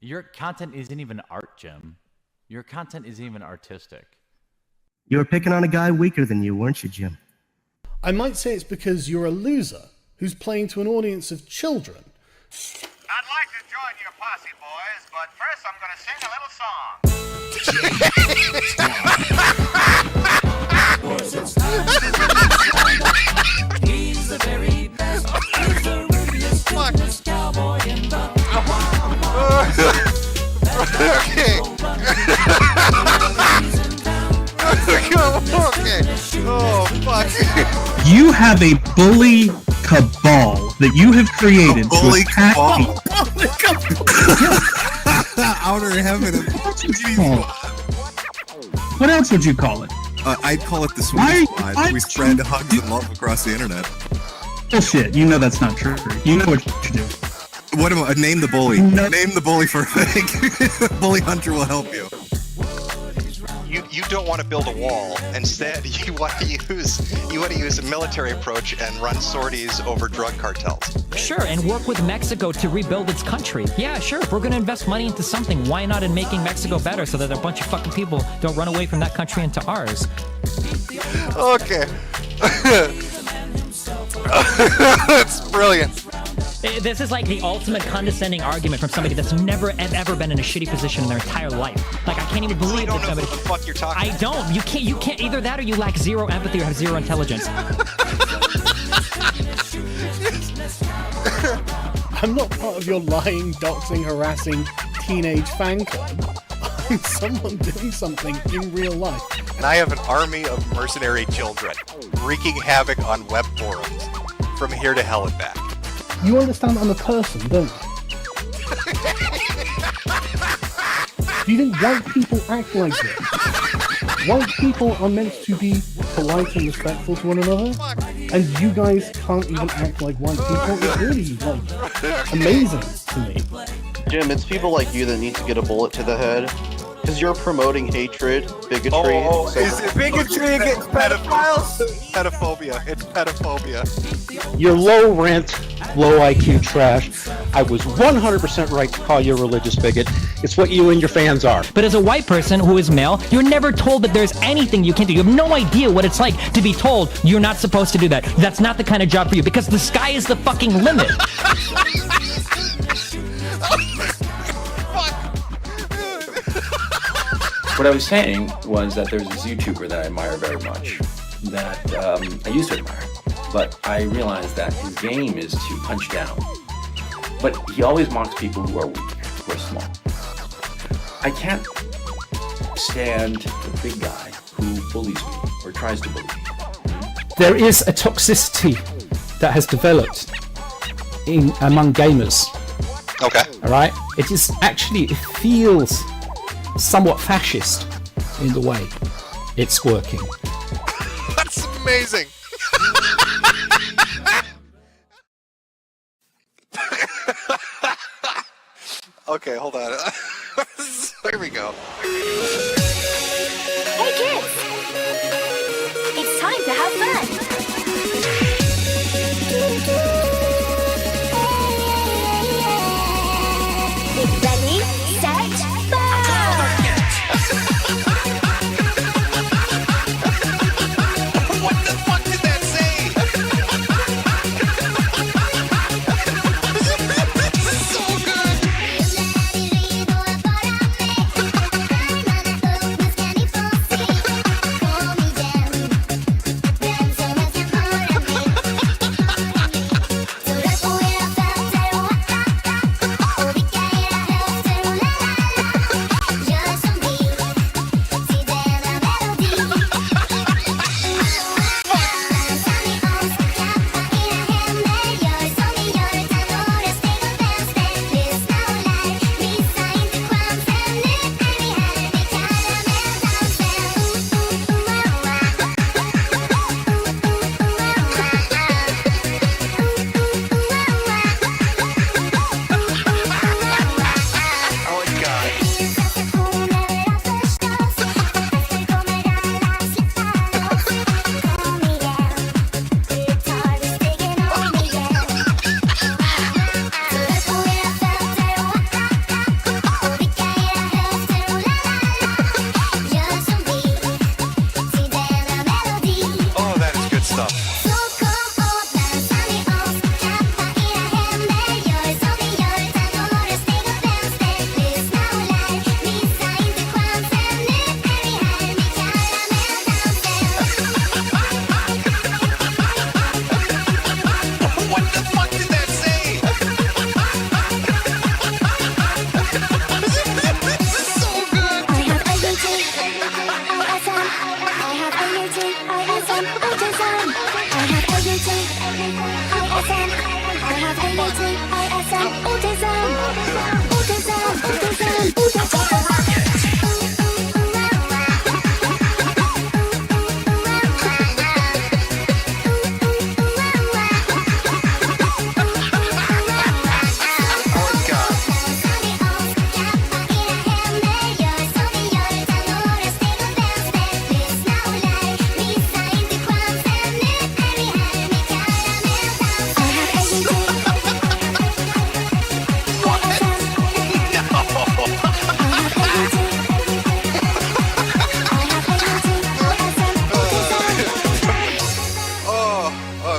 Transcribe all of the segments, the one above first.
Your content isn't even art, Jim. Your content isn't even artistic. You were picking on a guy weaker than you, weren't you, Jim? I might say it's because you're a loser who's playing to an audience of children. I'd like to join your posse, boys, but first I'm going to sing a little song. He's the very best. He's the roofiest, coolest cowboy in the Okay. Okay. Oh, fuck. You have a bully cabal that you have created to attack me. Outer heaven. What else would you call it? I'd call it the Sweet Squad. We spread hugs and love across the internet. Bullshit. You know that's not true. You know what you do. What about name the bully? No. Name the bully for a thing. Bully Hunter will help you. You don't want to build a wall. Instead, you want to use a military approach and run sorties over drug cartels. Sure, and work with Mexico to rebuild its country. Yeah, sure. If we're going to invest money into something, why not in making Mexico better so that a bunch of fucking people don't run away from that country into ours? Okay. That's brilliant. This is like the ultimate condescending argument from somebody that's never ever been in a shitty position in their entire life. Like, I can't even believe that somebody. What the fuck you're talking about. I don't. You can't. Either that or you lack zero empathy or have zero intelligence. I'm not part of your lying, doxing, harassing teenage fan club. I'm someone doing something in real life. And I have an army of mercenary children wreaking havoc on web forums from here to hell and back. You understand I'm a person, don't you? Do you think white people act like this? White people are meant to be polite and respectful to one another, and you guys can't even act like white people. It's really, like, amazing to me. Jim, it's people like you that need to get a bullet to the head. Because you're promoting hatred, bigotry. Is it bigotry against pedophiles? Pedophobia. It's pedophobia. You're low rent, low IQ trash. I was 100% right to call you a religious bigot. It's what you and your fans are. But as a white person who is male, you're never told that there's anything you can do. You have no idea what it's like to be told you're not supposed to do that. That's not the kind of job for you, because the sky is the fucking limit. What I was saying was that there's this YouTuber that I admire very much, that I used to admire, but I realized that his game is to punch down. But he always mocks people who are weak, who are small. I can't stand the big guy who bullies me, or tries to bully me. There is a toxicity that has developed among gamers. Okay. All right? It is actually, it feels somewhat fascist in the way it's working. That's amazing. Okay, hold on. Here we go. Hey kids! It's time to have fun! Ready, set, go! What the fuck did that say? This is so good.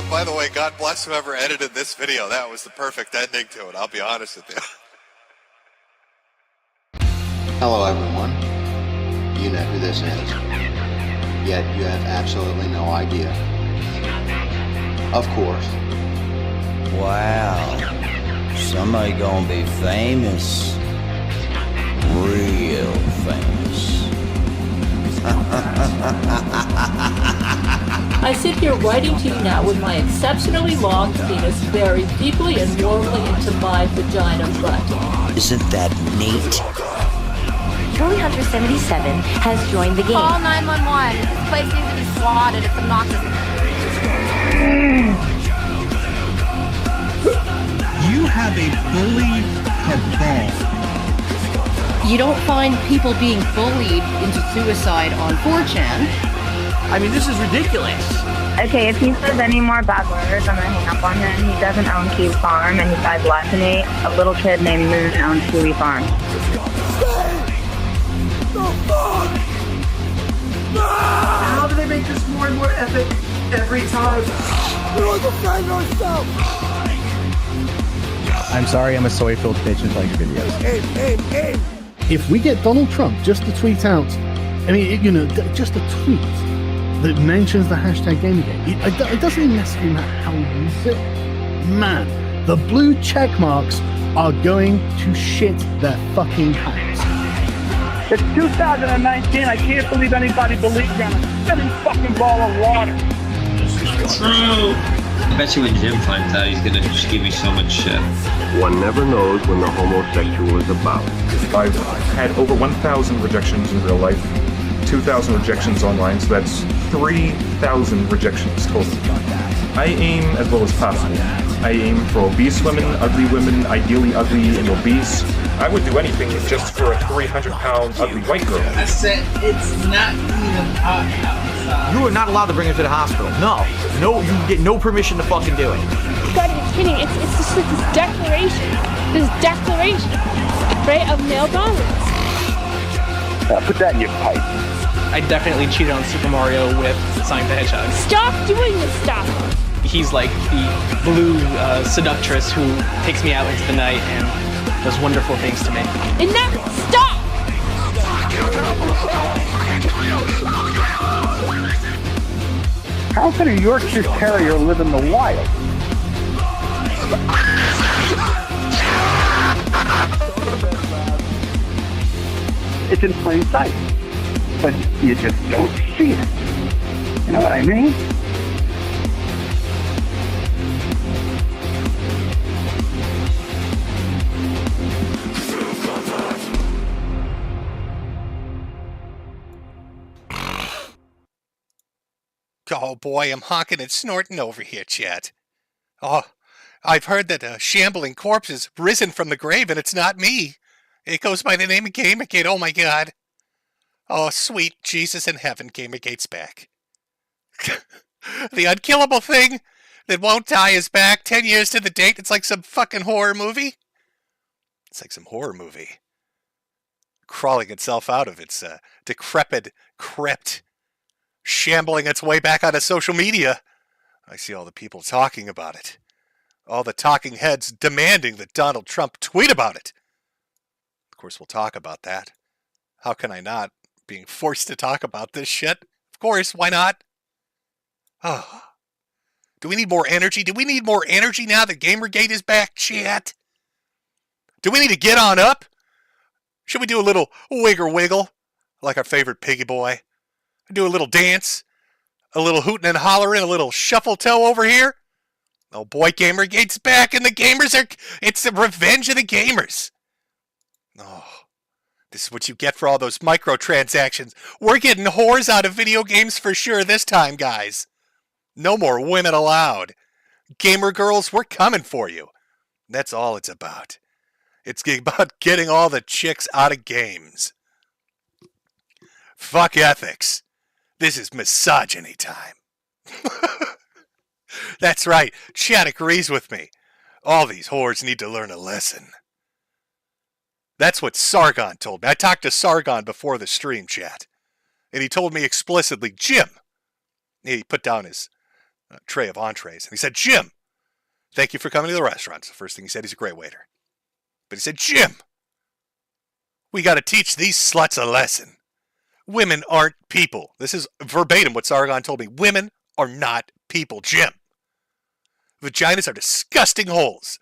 By the way, God bless whoever edited this video. That was the perfect ending to it, I'll be honest with you. Hello everyone. You know who this is. Yet you have absolutely no idea. Of course. Wow. Somebody gonna be famous. Real famous. I sit here writing to you now with my exceptionally long penis buried deeply and warmly into my vagina butt. Isn't that neat? Trophy Hunter 77 has joined the game. Call 911. This place needs to be swatted. It's obnoxious. You have a bully cabal. You don't find people being bullied into suicide on 4chan. I mean, this is ridiculous. Okay, if he says any more bad words, I'm gonna hang up on him. He doesn't own Kiwi Farm, and he dies laughing. A little kid named Moon owns Kiwi Farm. How do they make this more and more epic every time? We're defend ourselves. I'm sorry, I'm a soy-filled bitch and like videos. Aim. If we get Donald Trump just to tweet out, I mean, you know, just a tweet that mentions the hashtag Gamergate, it doesn't even necessarily matter how we use it. Man, the blue check marks are going to shit their fucking pants. It's 2019. I can't believe anybody believes in a spinning fucking ball of water. True. I bet you when Jim finds out, he's gonna just give me so much shit. One never knows when the homosexual is about. I've had over 1,000 rejections in real life, 2,000 rejections online, so that's 3,000 rejections total. I aim as low as possible. I aim for obese women, ideally ugly and obese. I would do anything just for a 300-pound ugly white girl. I said it's not even hot outside. You are not allowed to bring her to the hospital. No, you get no permission to fucking do it. You gotta be kidding. It's just like this declaration, right, of male dominance. Put that in your pipe. I definitely cheated on Super Mario with Sonic the Hedgehog. Stop doing this stuff. He's like the blue seductress who takes me out into the night and does wonderful things to me. Enough! Stop! How can a Yorkshire Terrier live in the wild? It's in plain sight, but you just don't see it. You know what I mean? Oh boy, I'm honking and snorting over here, chat. Oh, I've heard that a shambling corpse has risen from the grave, and it's not me. It goes by the name of Gamergate. Oh my god. Oh, sweet Jesus in heaven, Gamergate's back. The unkillable thing that won't die is back 10 years to the date. It's like some fucking horror movie. It's like some horror movie. Crawling itself out of its decrepit crypt. Shambling its way back onto social media. I see all the people talking about it. All the talking heads demanding that Donald Trump tweet about it. Of course, we'll talk about that. How can I not? Being forced to talk about this shit? Of course, why not? Oh. Do we need more energy? Do we need more energy now that Gamergate is back, chat? Do we need to get on up? Should we do a little wiggle, like our favorite piggy boy? Do a little dance, a little hooting and hollering, a little shuffle toe over here. Oh boy, Gamergate's back, and the gamers are... It's the revenge of the gamers. Oh, this is what you get for all those microtransactions. We're getting whores out of video games for sure this time, guys. No more women allowed. Gamer girls, we're coming for you. That's all it's about. It's about getting all the chicks out of games. Fuck ethics. This is misogyny time. That's right. Chat agrees with me. All these whores need to learn a lesson. That's what Sargoon told me. I talked to Sargoon before the stream, chat. And he told me explicitly, Jim. He put down his tray of entrees. And he said, Jim, thank you for coming to the restaurant. It's the first thing he said. He's a great waiter. But he said, Jim, we got to teach these sluts a lesson. Women aren't people. This is verbatim what Sargoon told me. Women are not people, Jim. Vaginas are disgusting holes.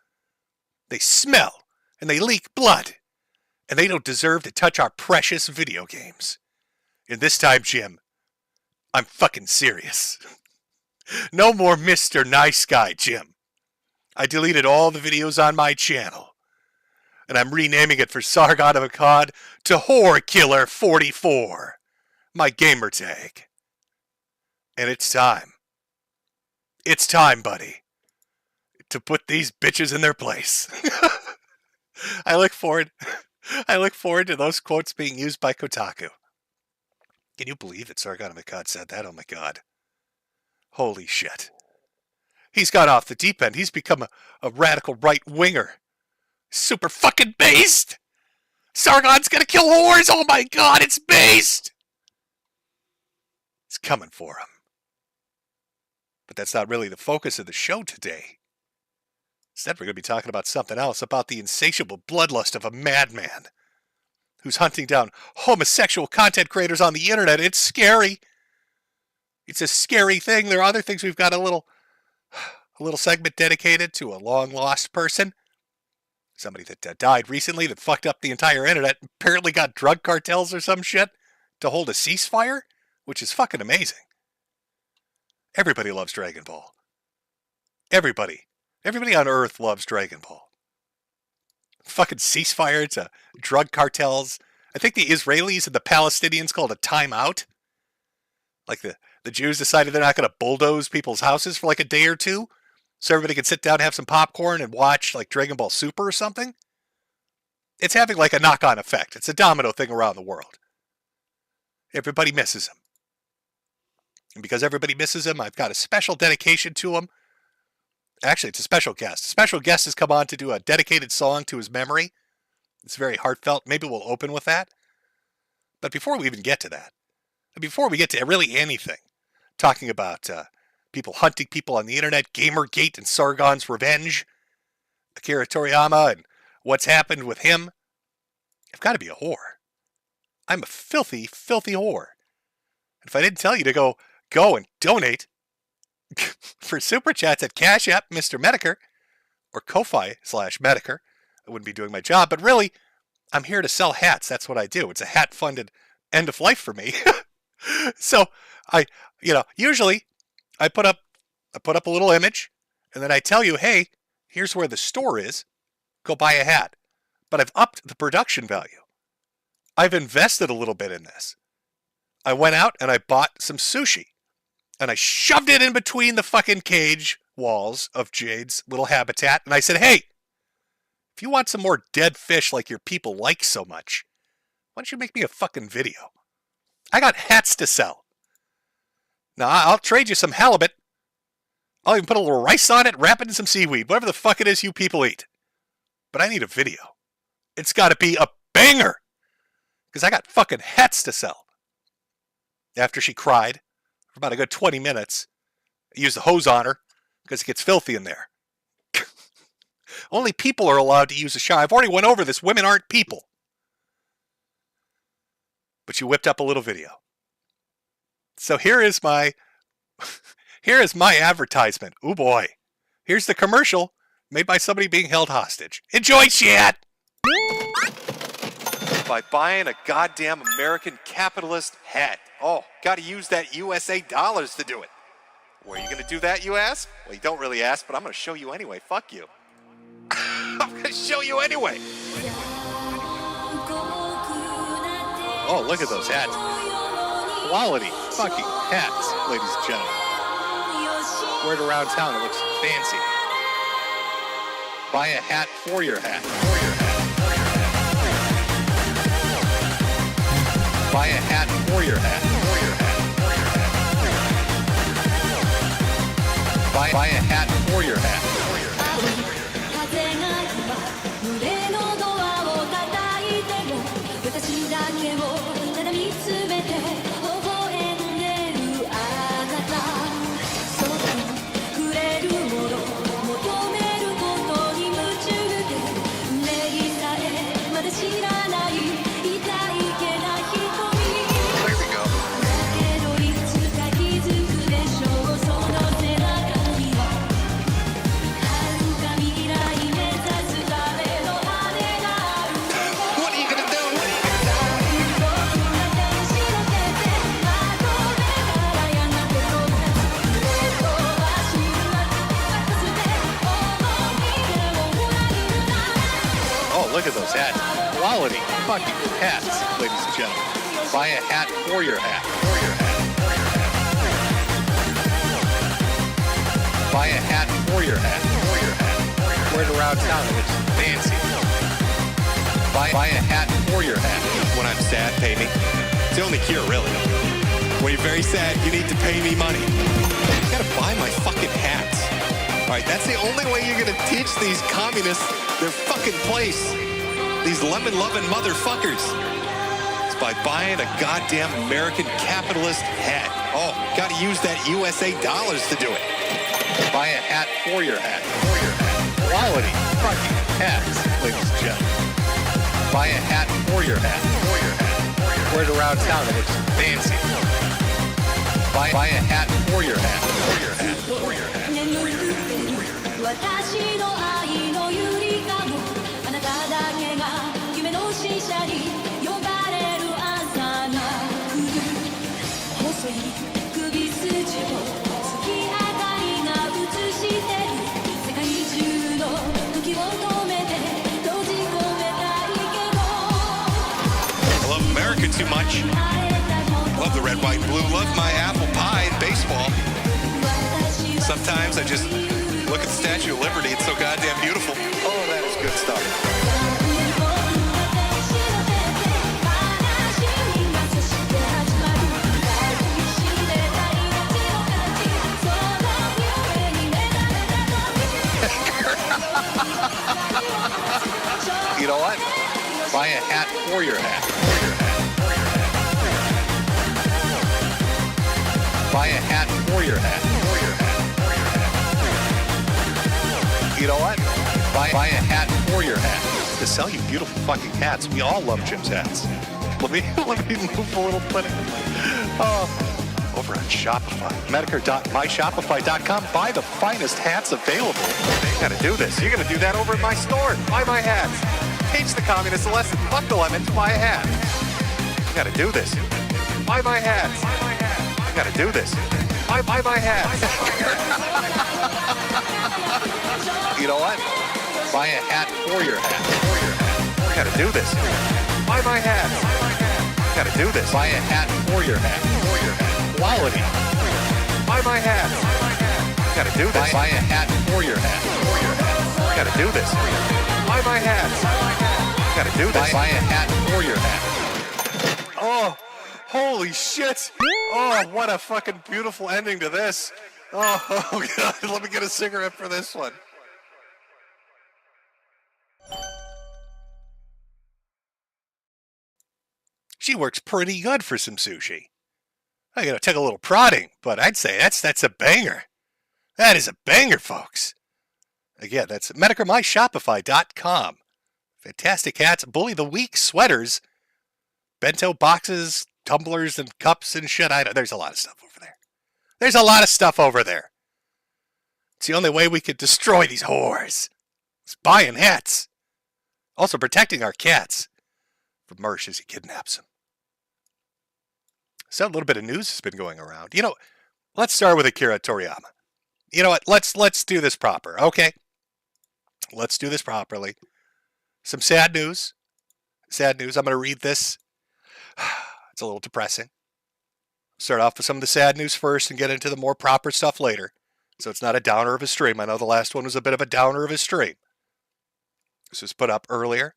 They smell, and they leak blood, and they don't deserve to touch our precious video games. And this time, Jim, I'm fucking serious. No more Mr. Nice Guy, Jim. I deleted all the videos on my channel, and I'm renaming it for Sargon of Akkad to Whore Killer 44, my gamer tag. And it's time. It's time, buddy, to put these bitches in their place. I look forward to those quotes being used by Kotaku. Can you believe that Sargon of Akkad said that? Oh my god. Holy shit. He's got off the deep end. He's become a radical right-winger. Super fucking based! Sargon's gonna kill whores! Oh my god, it's based! It's coming for him. But that's not really the focus of the show today. Instead, we're going to be talking about something else, about the insatiable bloodlust of a madman who's hunting down homosexual content creators on the internet. It's scary. It's a scary thing. There are other things. We've got a little segment dedicated to a long-lost person. Somebody that died recently that fucked up the entire internet, apparently got drug cartels or some shit to hold a ceasefire, which is fucking amazing. Everybody loves Dragon Ball. Everybody on Earth loves Dragon Ball. Fucking ceasefire to drug cartels. I think the Israelis and the Palestinians called a timeout. Like the Jews decided they're not going to bulldoze people's houses for like a day or two, so everybody can sit down and have some popcorn and watch like Dragon Ball Super or something. It's having like a knock-on effect. It's a domino thing around the world. Everybody misses him. And because everybody misses him, I've got a special dedication to him. Actually, it's a special guest. A special guest has come on to do a dedicated song to his memory. It's very heartfelt. Maybe we'll open with that. But before we even get to that, before we get to really anything, talking about people hunting people on the internet, Gamergate and Sargon's revenge, Akira Toriyama and what's happened with him, I've got to be a whore. I'm a filthy, filthy whore. And if I didn't tell you to go and donate for Super Chats at Cash App, Mr. Metokur, or Ko-Fi /Metokur, I wouldn't be doing my job. But really, I'm here to sell hats. That's what I do. It's a hat-funded end of life for me. So usually I put up a little image, and then I tell you, hey, here's where the store is. Go buy a hat. But I've upped the production value. I've invested a little bit in this. I went out and I bought some sushi. And I shoved it in between the fucking cage walls of Jade's little habitat. And I said, hey, if you want some more dead fish like your people like so much, why don't you make me a fucking video? I got hats to sell. Now, I'll trade you some halibut. I'll even put a little rice on it, wrap it in some seaweed, whatever the fuck it is you people eat. But I need a video. It's got to be a banger. Because I got fucking hats to sell. After she cried for about a good 20 minutes, I used the hose on her because it gets filthy in there. Only people are allowed to use a shower. I've already went over this. Women aren't people. But you whipped up a little video. So here is my advertisement. Oh boy. Here's the commercial made by somebody being held hostage. Enjoy, chat! By buying a goddamn American capitalist hat. Oh, gotta use that USA dollars to do it. Where are you gonna do that, you ask? Well, you don't really ask, but I'm gonna show you anyway. Fuck you. I'm gonna show you anyway. Oh, look at those hats. Quality fucking hats, ladies and gentlemen. Wear it around town, it looks fancy. Buy a hat for your hat. Buy a hat for your hat. Buy a hat for your hat. Look at those hats. Quality fucking hats, ladies and gentlemen. Buy a hat for your hat. Buy a hat for your hat. Wear it around town, it looks fancy. Buy a hat for your hat. When I'm sad, pay me. It's the only cure, really. When you're very sad, you need to pay me money. You gotta buy my fucking hats. Alright, that's the only way you're gonna teach these communists their fucking place. These lemon-loving motherfuckers. It's by buying a goddamn American capitalist hat. Oh, gotta use that USA dollars to do it. Buy a hat for your hat. Quality fucking hats, ladies and gentlemen. Buy a hat for your hat. Wear it around town, it looks fancy. Buy a hat for your hat. I love America too much. Love the red, white, and blue. Love my apple pie and baseball. Sometimes I just look at the Statue of Liberty. It's so goddamn beautiful. Oh, that is good stuff. You know what? Buy a hat for your hat. Buy a hat for your hat. You know what? Buy a hat for your hat. To sell you beautiful fucking hats. We all love Jim's hats. Let me move a little bit. Over on Shopify. Metokur.myshopify.com. Buy the finest hats available. You gotta do this. You're gonna do that over at my store. Buy my hats. Teach the communists a lesson. Fuck the lemons. Buy a hat. You gotta do this. Buy my hats. You gotta do this. Buy my hats. You know what? Buy a hat for your hat. You gotta do this. Buy my hats. You gotta do this. Buy a hat for your hat. Quality. Buy my hats. You gotta do this. Buy a hat for your hat. You gotta do this. Buy my hats. You gotta do this. Buy a hat for your hat. Oh, holy shit. Oh, what a fucking beautiful ending to this. Oh, God. Let me get a cigarette for this one. She works pretty good for some sushi. I gotta take a little prodding, but I'd say that's a banger. That is a banger, folks. Again, that's MetokurMyShopify.com. Fantastic hats, Bully the Week sweaters, bento boxes, tumblers and cups and shit. There's a lot of stuff over there. There's a lot of stuff over there. It's the only way we could destroy these whores. It's buying hats. Also protecting our cats from Mersh as he kidnaps them. So a little bit of news has been going around. You know, Let's start with Akira Toriyama. You know what? Let's do this proper, okay? Let's do this properly. Some sad news. Sad news. I'm going to read this. It's a little depressing. Start off with some of the sad news first and get into the more proper stuff later. So it's not a downer of a stream. I know the last one was a bit of a downer of a stream. This was put up earlier.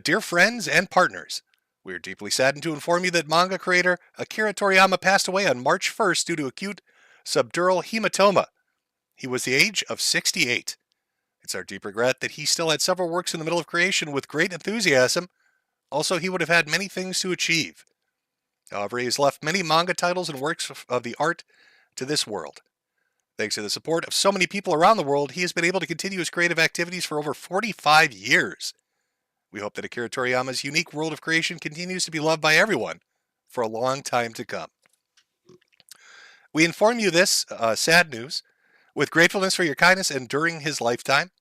Dear friends and partners, we are deeply saddened to inform you that manga creator Akira Toriyama passed away on March 1st due to acute subdural hematoma. He was the age of 68. It's our deep regret that he still had several works in the middle of creation with great enthusiasm. Also, he would have had many things to achieve. However, he has left many manga titles and works of the art to this world. Thanks to the support of so many people around the world, he has been able to continue his creative activities for over 45 years. We hope that Akira Toriyama's unique world of creation continues to be loved by everyone for a long time to come. We inform you this sad news with gratefulness for your kindness and during his lifetime.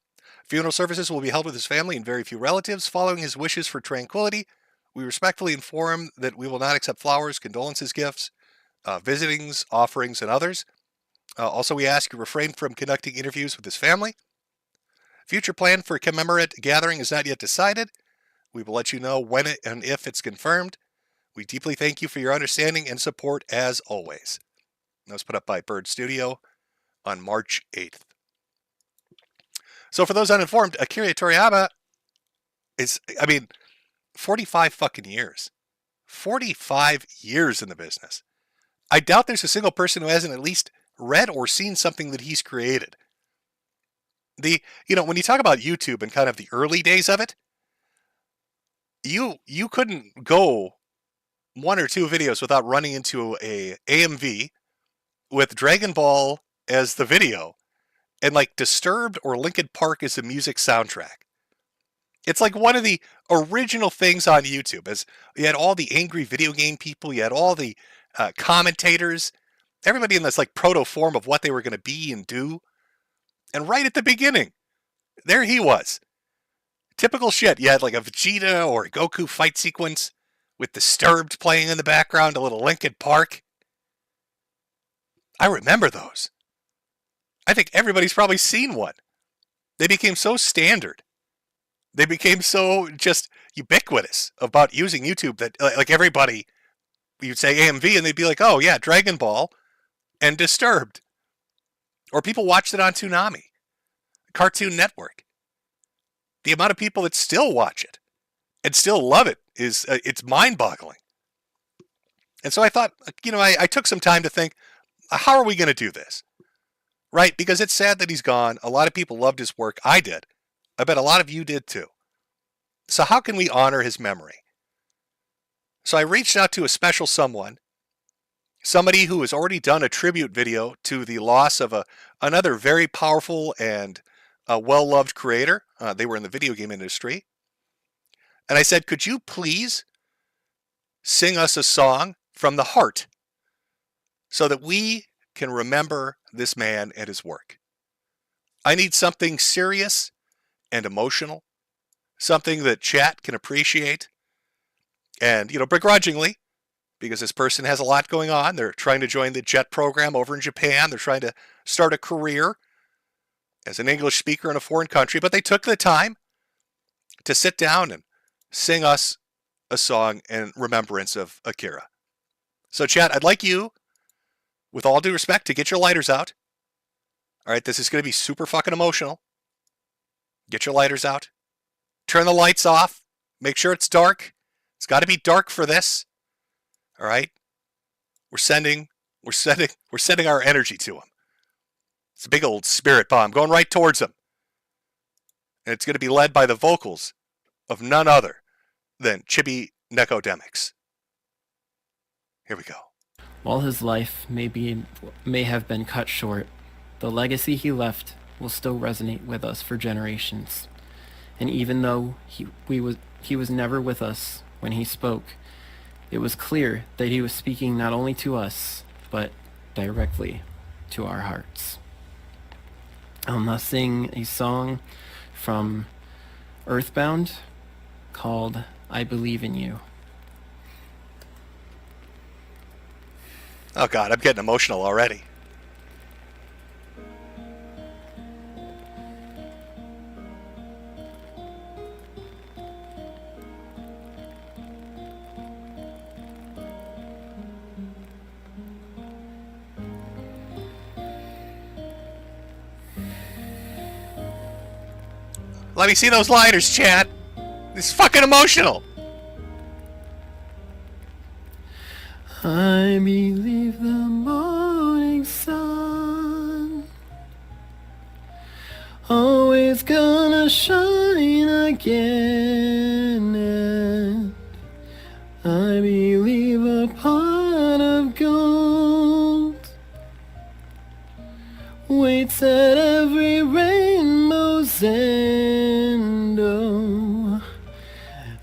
Funeral services will be held with his family and very few relatives. Following his wishes for tranquility, we respectfully inform that we will not accept flowers, condolences gifts, visitings, offerings, and others. Also, we ask you refrain from conducting interviews with his family. Future plan for a commemorate gathering is not yet decided. We will let you know when and if it's confirmed. We deeply thank you for your understanding and support as always. That was put up by Bird Studio on March 8th. So for those uninformed, Akira Toriyama is, 45 fucking years. 45 years in the business. I doubt there's a single person who hasn't at least read or seen something that he's created. When you talk about YouTube and kind of the early days of it, you couldn't go one or two videos without running into a AMV with Dragon Ball as the video and like Disturbed or Linkin Park as the music soundtrack. It's like one of the original things on YouTube. As you had all the angry video game people, you had all the commentators, everybody in this like proto form of what they were going to be and do. And right at the beginning, there he was. Typical shit. You had like a Vegeta or a Goku fight sequence with Disturbed playing in the background, a little Linkin Park. I remember those. I think everybody's probably seen one. They became so standard. They became so just ubiquitous about using YouTube that like everybody, you'd say AMV and they'd be like, oh yeah, Dragon Ball and Disturbed. Or people watched it on Toonami, Cartoon Network. The amount of people that still watch it and still love it is, it's mind-boggling. And so I thought, I took some time to think, how are we going to do this? Right? Because it's sad that he's gone. A lot of people loved his work. I did. I bet a lot of you did too. So how can we honor his memory? So I reached out to a special someone, somebody who has already done a tribute video to the loss of another very powerful and well-loved creator. They were in the video game industry. And I said, could you please sing us a song from the heart so that we can remember this man and his work? I need something serious and emotional, something that chat can appreciate. And, begrudgingly, because this person has a lot going on. They're trying to join the JET program over in Japan. They're trying to start a career as an English speaker in a foreign country. But they took the time to sit down and sing us a song in remembrance of Akira. So, chat, I'd like you, with all due respect, to get your lighters out. All right, this is going to be super fucking emotional. Get your lighters out. Turn the lights off. Make sure it's dark. It's got to be dark for this. All right? We're sending our energy to him. It's a big old spirit bomb going right towards him. And it's going to be led by the vocals of none other than Chibi Necodemics. Here we go. While his life may have been cut short, the legacy he left will still resonate with us for generations. And even though he was never with us when he spoke, it was clear that he was speaking not only to us, but directly to our hearts. I'll now sing a song from Earthbound called I Believe in You. Oh god, I'm getting emotional already. Let me see those lighters, chat. This is fucking emotional. I believe the morning sun always gonna shine again, and I believe a pot of gold waits at every rainbow's end. Oh,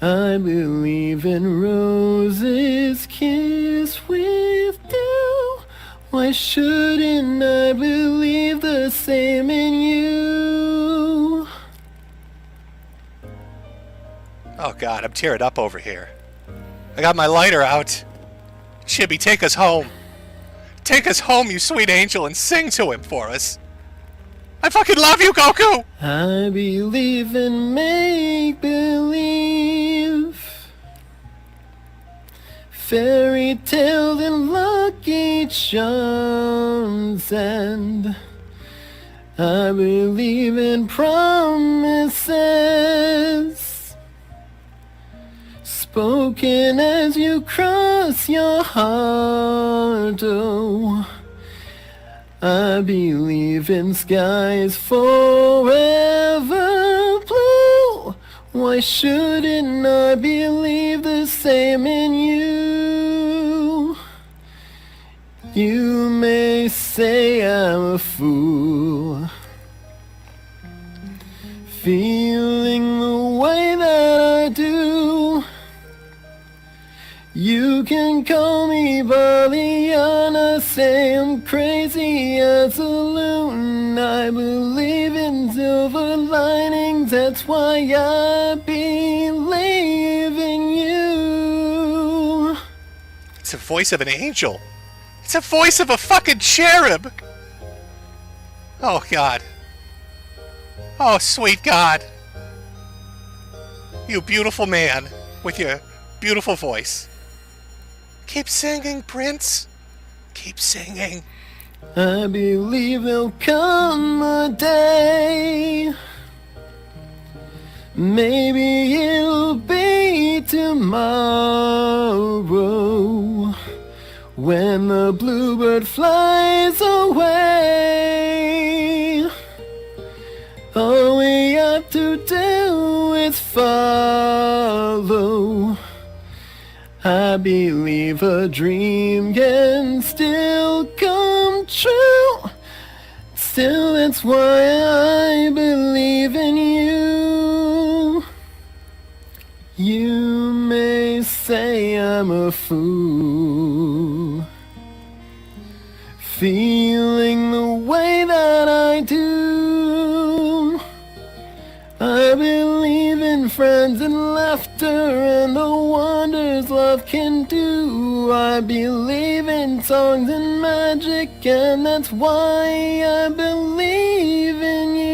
I believe in roses kissed with dew. Why shouldn't I believe the same in you? Oh god, I'm tearing up over here. I got my lighter out. Chibi, take us home. Take us home, you sweet angel, and sing to him for us. I fucking love you, Goku! I believe in make-believe, fairy tales and lucky charms, and I believe in promises spoken as you cross your heart. Oh, I believe in skies forever blue. Why shouldn't I believe the same in you? You may say I'm a fool, feeling the way that I do. You can call me Pollyanna, say I'm crazy as a loon. I believe in silver linings, that's why I believe in you. It's the voice of an angel. It's the voice of a fucking cherub. Oh god. Oh sweet god. You beautiful man with your beautiful voice. Keep singing, Prince. Keep singing. I believe there'll come a day, maybe it'll be tomorrow, when the bluebird flies away. All we have to do is follow. I believe a dream can still come true. Still, that's why I believe in you. You may say I'm a fool, feeling the way that I do. I believe in friends and laughter and the wonders love can do. I believe in songs and magic, and that's why I believe in you.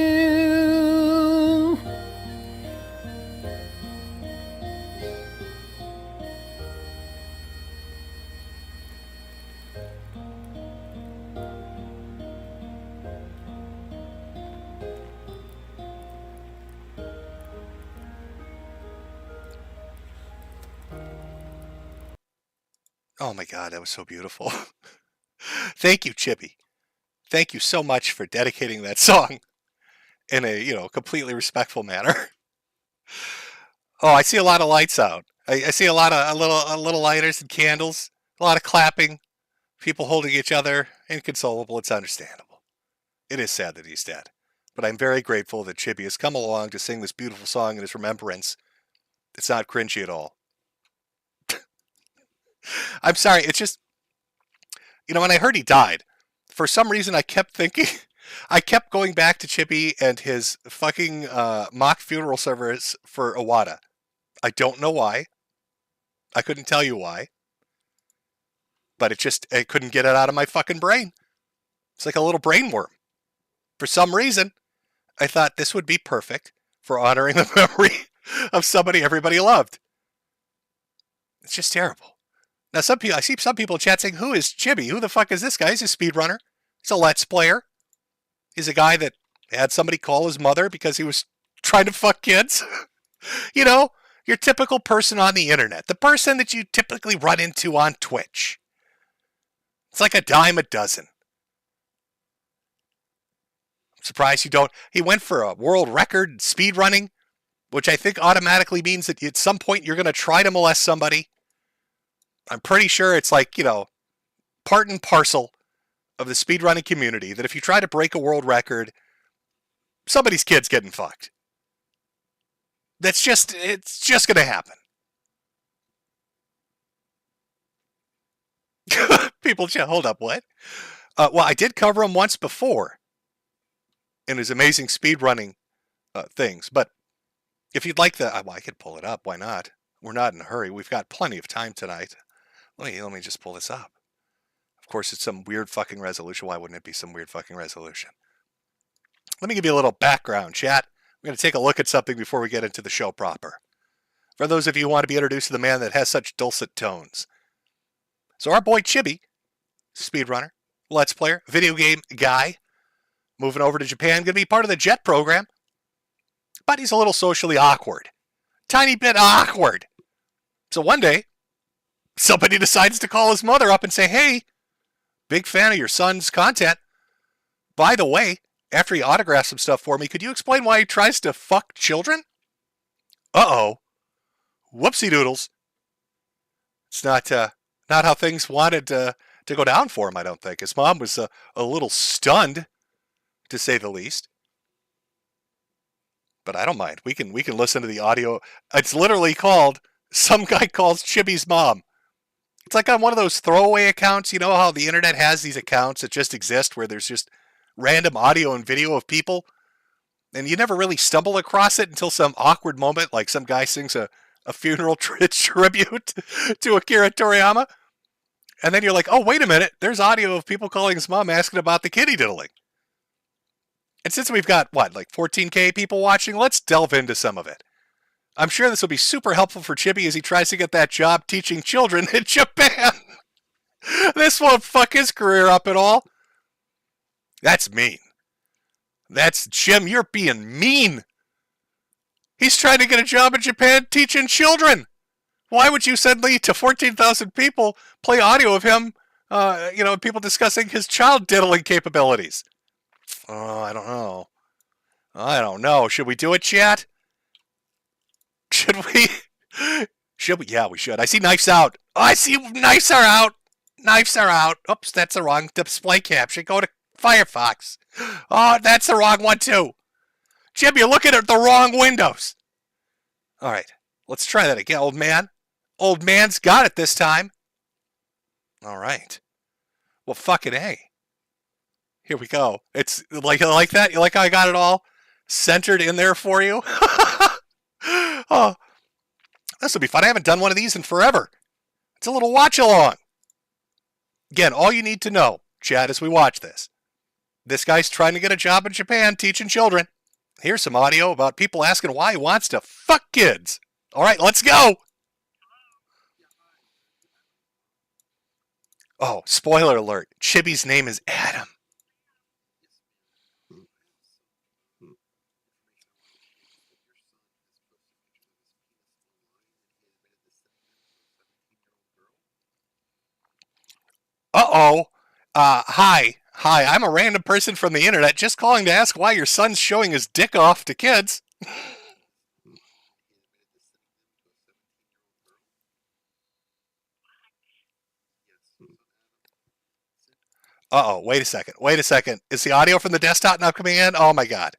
Oh my god, that was so beautiful. Thank you, Chibi. Thank you so much for dedicating that song in a, completely respectful manner. Oh, I see a lot of lights out. I see a little lighters and candles, a lot of clapping, people holding each other, inconsolable. It's understandable. It is sad that he's dead. But I'm very grateful that Chibi has come along to sing this beautiful song in his remembrance. It's not cringy at all. I'm sorry, it's just, when I heard he died, for some reason I kept going back to Chibi and his fucking mock funeral service for Iwata. I don't know why. I couldn't tell you why. But it couldn't get it out of my fucking brain. It's like a little brain worm. For some reason, I thought this would be perfect for honoring the memory of somebody everybody loved. It's just terrible. Now, I see some people in chat saying, who is Chibi? Who the fuck is this guy? He's a speedrunner. He's a Let's Player. He's a guy that had somebody call his mother because he was trying to fuck kids. You know, your typical person on the internet. The person that you typically run into on Twitch. It's like a dime a dozen. I'm surprised you don't. He went for a world record in speed running, which I think automatically means that at some point you're going to try to molest somebody. I'm pretty sure it's like, you know, part and parcel of the speedrunning community that if you try to break a world record, somebody's kid's getting fucked. It's just going to happen. People, hold up, what? Well, I did cover him once before in his amazing speedrunning things, but if you'd like well, I could pull it up. Why not? We're not in a hurry. We've got plenty of time tonight. Let me just pull this up. Of course, it's some weird fucking resolution. Why wouldn't it be some weird fucking resolution? Let me give you a little background, chat. We're going to take a look at something before we get into the show proper. For those of you who want to be introduced to the man that has such dulcet tones. So our boy Chibi, speedrunner, Let's Player, video game guy, moving over to Japan, going to be part of the JET program. But he's a little socially awkward. Tiny bit awkward. So one day, somebody decides to call his mother up and say, hey, big fan of your son's content. By the way, after he autographs some stuff for me, could you explain why he tries to fuck children? Uh-oh. Whoopsie doodles. It's not how things wanted to go down for him, I don't think. His mom was a little stunned, to say the least. But I don't mind. We can listen to the audio. It's literally called, some guy calls Chibi's mom. It's like on one of those throwaway accounts. You know how the internet has these accounts that just exist where there's just random audio and video of people? And you never really stumble across it until some awkward moment, like some guy sings a funeral tribute to Akira Toriyama. And then you're like, oh, wait a minute. There's audio of people calling his mom asking about the kitty diddling. And since we've got, like 14K people watching, let's delve into some of it. I'm sure this will be super helpful for Chibi as he tries to get that job teaching children in Japan. This won't fuck his career up at all. That's mean. That's, Jim, you're being mean. He's trying to get a job in Japan teaching children. Why would you suddenly, to 14,000 people, play audio of him, people discussing his child diddling capabilities? Oh, I don't know. Should we do it, chat? Should we? Yeah, we should. I see knives out. Oh, I see knives are out. Knives are out. Oops, that's the wrong display caption. Go to Firefox. Oh, that's the wrong one, too. Jim, you're looking at the wrong windows. All right, let's try that again, old man. Old man's got it this time. All right. Well, fucking A. Here we go. It's like that? You like how I got it all centered in there for you? Oh, this will be fun. I haven't done one of these in forever. It's a little watch along. Again, all you need to know, chat, as we watch this guy's trying to get a job in Japan teaching children. Here's some audio about people asking why he wants to fuck kids. All right, let's go. Oh, spoiler alert. Chibi's name is Adam. Uh-oh. Hi, I'm a random person from the internet just calling to ask why your son's showing his dick off to kids. Uh-oh, wait a second. Is the audio from the desktop now coming in? Oh my god.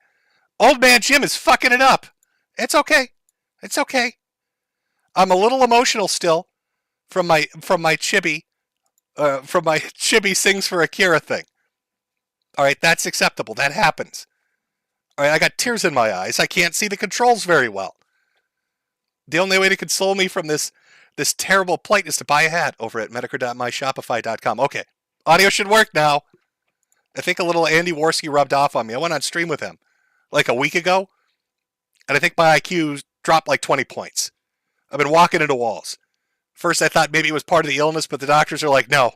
Old man Jim is fucking it up. It's okay. I'm a little emotional still from my Chibi. From my Chibi sings for Akira thing. All right, that's acceptable. That happens. All right, I got tears in my eyes. I can't see the controls very well. The only way to console me from this This terrible plight is to buy a hat over at metokur.myshopify.com. Okay, audio should work now. I think a little Andy Worski rubbed off on me. I went on stream with him like a week ago, and I think my IQ dropped like 20 points. I've been walking into walls. First, I thought maybe it was part of the illness, but the doctors are like, no.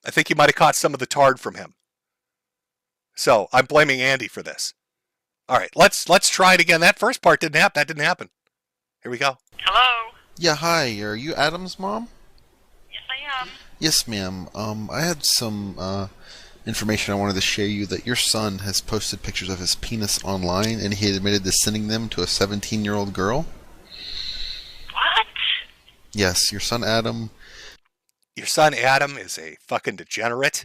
I think you might have caught some of the tard from him. So I'm blaming Andy for this. All right, let's try it again. That first part didn't happen. That didn't happen. Here we go. Hello? Yeah, hi. Are you Adam's mom? Yes, I am. Yes, ma'am. I had some information I wanted to share you that your son has posted pictures of his penis online, and he admitted to sending them to a 17-year-old girl. What? Yes, your son Adam. Your son Adam is a fucking degenerate.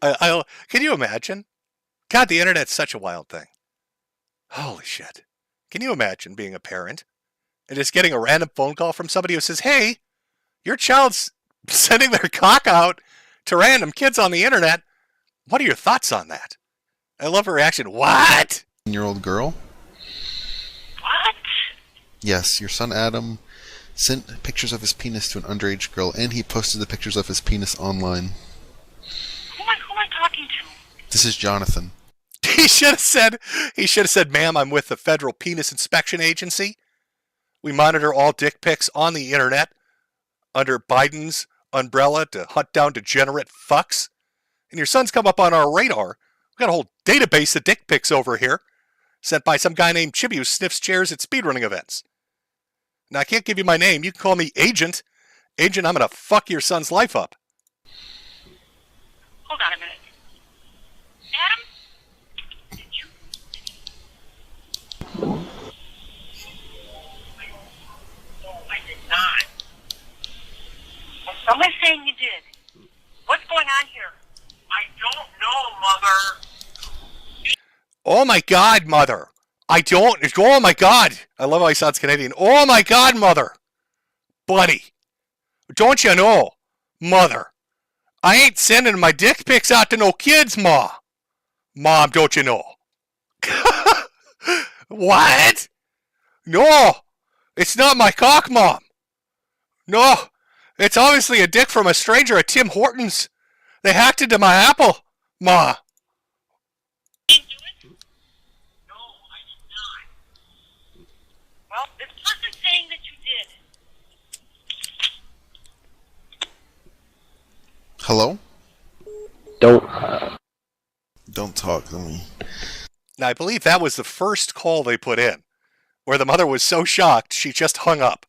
Can you imagine? God, the internet's such a wild thing. Holy shit. Can you imagine being a parent and just getting a random phone call from somebody who says, hey, your child's sending their cock out to random kids on the internet. What are your thoughts on that? I love her reaction. What? 17-year-old girl? What? Yes, your son Adam sent pictures of his penis to an underage girl, and he posted the pictures of his penis online. Who am I talking to? This is Jonathan. He should have said, ma'am, I'm with the Federal Penis Inspection Agency. We monitor all dick pics on the internet under Biden's umbrella to hunt down degenerate fucks. And your son's come up on our radar. We've got a whole database of dick pics over here sent by some guy named Chibi who sniffs chairs at speedrunning events. Now, I can't give you my name. You can call me Agent. Agent, I'm going to fuck your son's life up. Hold on a minute. Adam? Did you? No, I did not. Well, someone's saying you did. What's going on here? I don't know, Mother. Oh my God, Mother. Oh my God. I love how he sounds Canadian. Oh my God, Mother. Buddy. Don't you know, Mother? I ain't sending my dick pics out to no kids, Ma. Mom, don't you know? What? No. It's not my cock, Mom. No. It's obviously a dick from a stranger at Tim Hortons. They hacked into my Apple, Ma. Well, this person's saying that you did. Hello? Don't talk. Let me... Now, I believe that was the first call they put in, where the mother was so shocked she just hung up.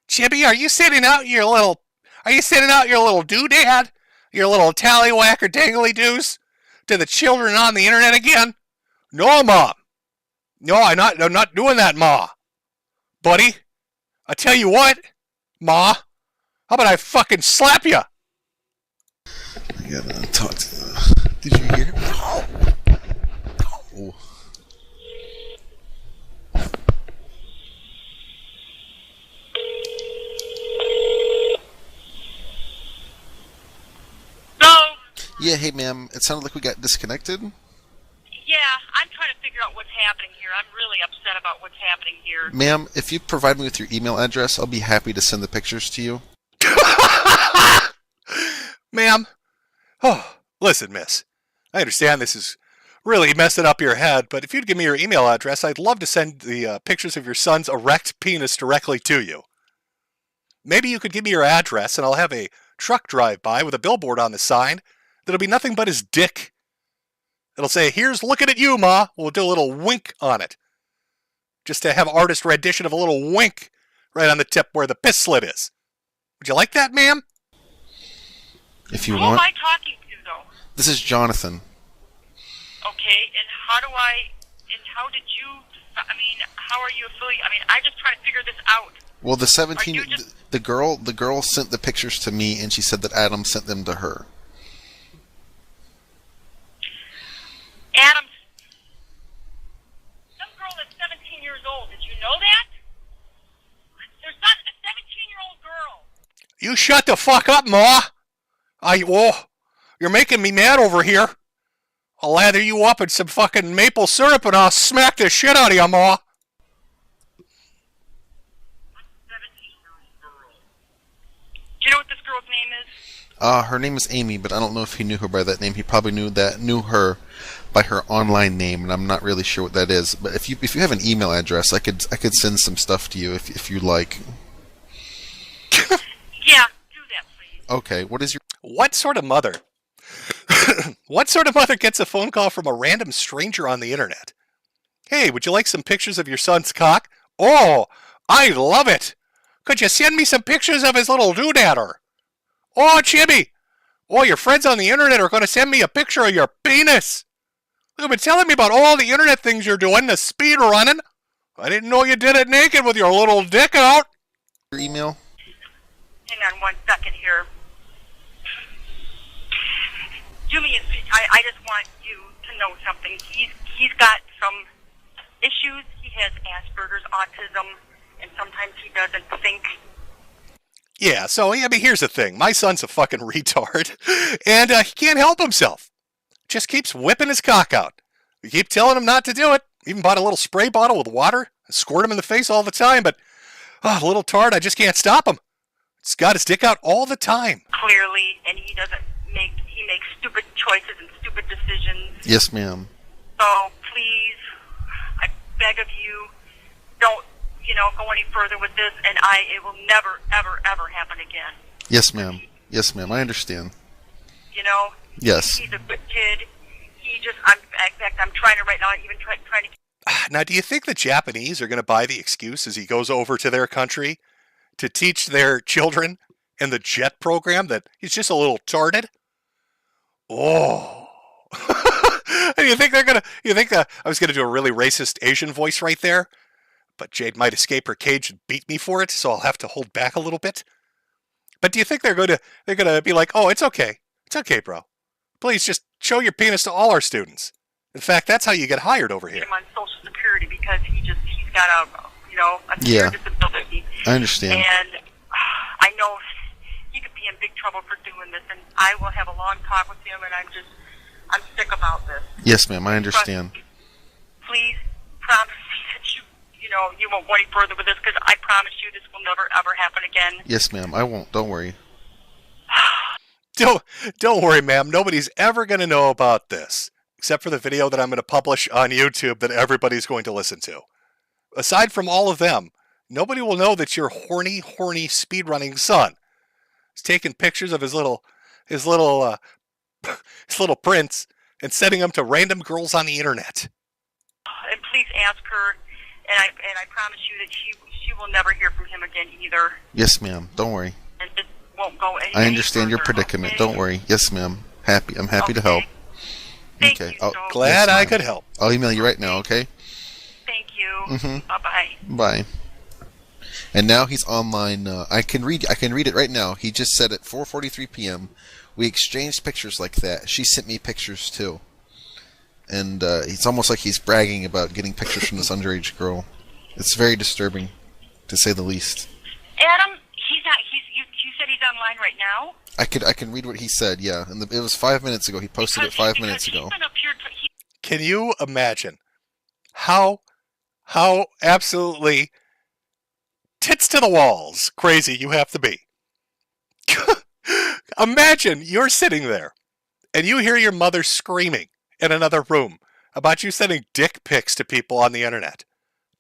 Chibi, are you sending out your little doodad? Your little tallywhacker dangly doos to the children on the internet again? No, Mom. No, I'm not doing that, Ma. Buddy, I tell you what, Ma, how about I fucking slap you? I gotta talk to the... Did you hear? Oh. Yeah, hey ma'am, it sounded like we got disconnected. Yeah, I'm trying to figure out what's happening here. I'm really upset about what's happening here. Ma'am, if you provide me with your email address, I'll be happy to send the pictures to you. Ma'am, oh, listen, miss. I understand this is really messing up your head, but if you'd give me your email address, I'd love to send the pictures of your son's erect penis directly to you. Maybe you could give me your address, and I'll have a truck drive by with a billboard on the sign that'll be nothing but his dick. It'll say, here's looking at you, Ma. We'll do a little wink on it. Just to have artist rendition of a little wink right on the tip where the piss slit is. Would you like that, ma'am? If you Who want. am I talking to, though? This is Jonathan. Okay, and how did you, how are you affiliated? I'm just trying to figure this out. Well, the girl sent the pictures to me, and she said that Adam sent them to her. Adam, some girl that's 17 years old, did you know that? There's not a 17-year-old girl. You shut the fuck up, Ma. You're making me mad over here. I'll lather you up in some fucking maple syrup and I'll smack the shit out of you, Ma. Do you know what this girl's name is? Her name is Amy, but I don't know if he knew her by that name. He probably knew her by her online name, and I'm not really sure what that is. But if you have an email address, I could send some stuff to you if you like. Yeah, do that, please. Okay, what is your... What sort of mother? What sort of mother gets a phone call from a random stranger on the internet? Hey, would you like some pictures of your son's cock? Oh, I love it. Could you send me some pictures of his little doodadder? Oh, Chibi. Oh, your friends on the internet are going to send me a picture of your penis. You've been telling me about all the internet things you're doing, the speed running. I didn't know you did it naked with your little dick out. Your email? Hang on 1 second here. Do me I just want you to know something. He's got some issues. He has Asperger's, autism, and sometimes he doesn't think. Yeah, so, I mean, here's the thing. My son's a fucking retard, and he can't help himself. Just keeps whipping his cock out. We keep telling him not to do it. Even bought a little spray bottle with water, squirt him in the face all the time, but, little tard, I just can't stop him. He's got his dick out all the time. Clearly, and he makes stupid choices and stupid decisions. Yes, ma'am. So, please, I beg of you, don't, go any further with this, and it will never, ever, ever happen again. Yes, ma'am. Yes, ma'am. I understand. Yes. He's a good kid. In fact, I'm trying to right now, even trying to... Now, do you think the Japanese are going to buy the excuse as he goes over to their country to teach their children in the JET program that he's just a little tarded? Oh. You think they're going to... I was going to do a really racist Asian voice right there, but Jade might escape her cage and beat me for it, so I'll have to hold back a little bit. But do you think they're going to be like, oh, it's okay. It's okay, bro. Please just show your penis to all our students. In fact, that's how you get hired over here. Him on Social Security because he's got a severe disability. I understand. And I know he could be in big trouble for doing this, and I will have a long talk with him, and I'm sick about this. Yes, ma'am, I understand. Please promise me that you won't go any further with this, because I promise you this will never, ever happen again. Yes, ma'am, I won't. Don't worry. Don't worry, ma'am. Nobody's ever going to know about this, except for the video that I'm going to publish on YouTube that everybody's going to listen to. Aside from all of them, nobody will know that your horny speedrunning son is taking pictures of his little prints and sending them to random girls on the internet. And please ask her, and I promise you that she will never hear from him again either. Yes, ma'am. Don't worry. And it won't go any I understand further, your predicament. okay? Don't worry. Yes, ma'am. I'm happy to help. Thank you so Glad I could help. I'll email you right now, okay? Thank you. Mm-hmm. Bye-bye. Bye. And now he's online. I can read it right now. He just said at 4:43 p.m. we exchanged pictures like that. She sent me pictures too. And it's almost like he's bragging about getting pictures from this underage girl. It's very disturbing, to say the least. Adam, he's not. You said he's online right now. I can read what he said. Yeah, and it was 5 minutes ago. He posted it 5 minutes ago. Can you imagine how absolutely tits to the walls crazy you have to be? Imagine you're sitting there and you hear your mother screaming in another room about you sending dick pics to people on the internet.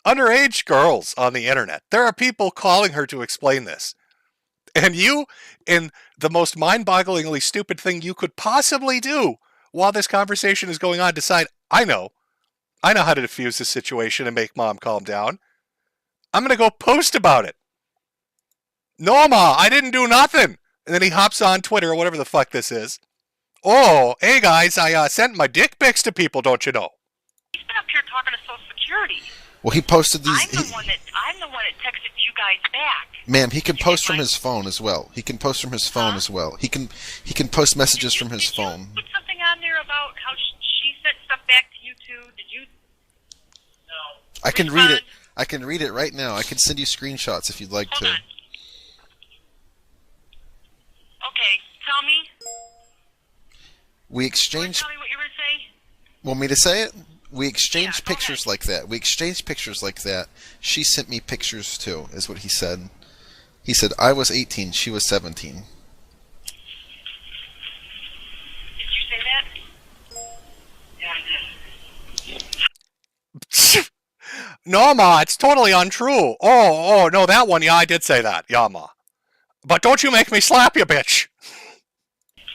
Underage girls on the internet. There are people calling her to explain this. And you, in the most mind-bogglingly stupid thing you could possibly do while this conversation is going on, decide, I know how to diffuse this situation and make mom calm down. I'm going to go post about it. No, Ma, I didn't do nothing. And then he hops on Twitter or whatever the fuck this is. Oh, hey guys, I sent my dick pics to people, don't you know? He's been up here talking to Social Security. Well, he posted these... I'm the one that texted you guys back. Ma'am, he can post from his phone as well. He can post from his phone as well. He can post messages from his phone. Did you put something on there about how she sent stuff back to you too? Did you? No. I can read it. I can read it right now. I can send you screenshots if you'd like to. Hold on. Okay, tell me. We exchanged... Tell me what you were going to say? Want me to say it? We exchanged pictures like that. We exchanged pictures like that. She sent me pictures too, is what he said. He said, I was 18, she was 17. Did you say that? Yeah, I did. No, Ma, it's totally untrue. Oh, no, that one, yeah, I did say that. Yeah, Ma. But don't you make me slap you, bitch. Did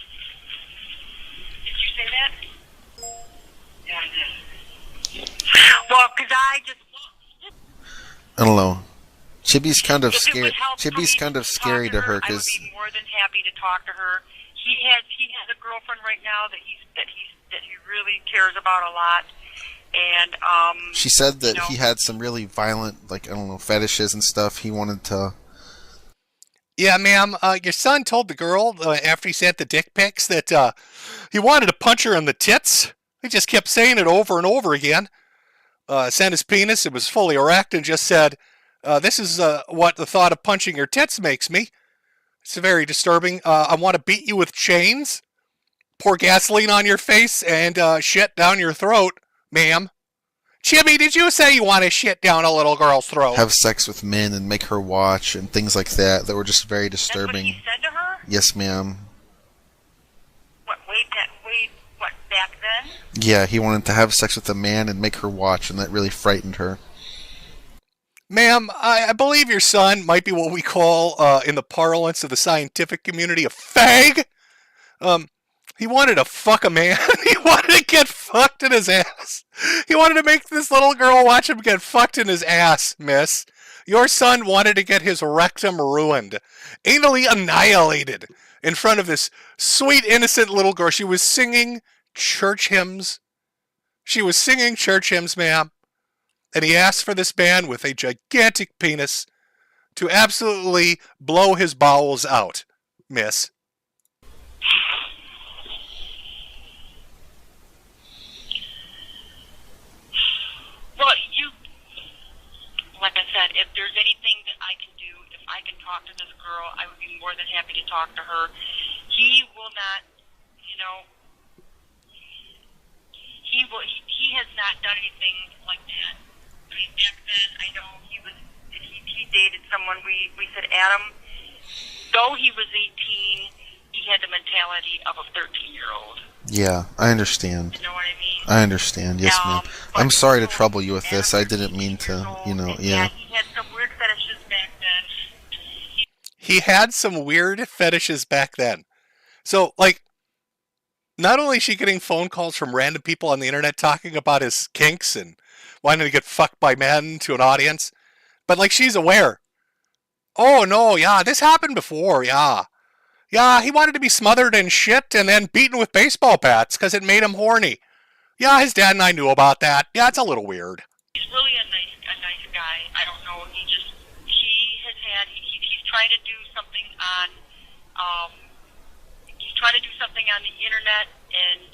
you say that? Yeah, I did. Well, because I just... I don't know. Chibi's kind of scared. Chibi's kind of scary to her I would because be more than happy to talk to her. He has a girlfriend right now that he really cares about a lot, and she said that he had some really violent, like, I don't know, fetishes and stuff. He wanted to. Yeah, ma'am. Your son told the girl after he sent the dick pics that he wanted to punch her in the tits. He just kept saying it over and over again. Sent his penis. It was fully erect, and just said, "This is what the thought of punching your tits makes me." It's very disturbing. I want to beat you with chains, pour gasoline on your face, and shit down your throat, ma'am. Chibi, did you say you want to shit down a little girl's throat? Have sex with men and make her watch and things like that were just very disturbing. That's what he said to her? Yes, ma'am. What back then? Yeah, he wanted to have sex with a man and make her watch, and that really frightened her. Ma'am, I believe your son might be what we call, in the parlance of the scientific community, a fag. He wanted to fuck a man. He wanted to get fucked in his ass. He wanted to make this little girl watch him get fucked in his ass, miss. Your son wanted to get his rectum ruined, anally annihilated in front of this sweet, innocent little girl. She was singing church hymns. She was singing church hymns, ma'am. And he asked for this man with a gigantic penis to absolutely blow his bowels out, miss. Well, like I said, if there's anything that I can do, if I can talk to this girl, I would be more than happy to talk to her. He will not, he has not done anything like that. I mean, back then, I know he dated someone, we said Adam, though he was 18, he had the mentality of a 13-year-old. Yeah, I understand. You know what I mean? I understand, yes, ma'am. I'm sorry to trouble you with this. I didn't mean to, yeah. He had some weird fetishes back then. He had some weird fetishes back then. So, like, not only is she getting phone calls from random people on the internet talking about his kinks and wanting to get fucked by men to an audience, but, like, she's aware. Oh, no, yeah, this happened before, yeah. Yeah, he wanted to be smothered in shit and then beaten with baseball bats because it made him horny. Yeah, his dad and I knew about that. Yeah, it's a little weird. He's really a nice guy. I don't know. He's trying to do something on, the internet and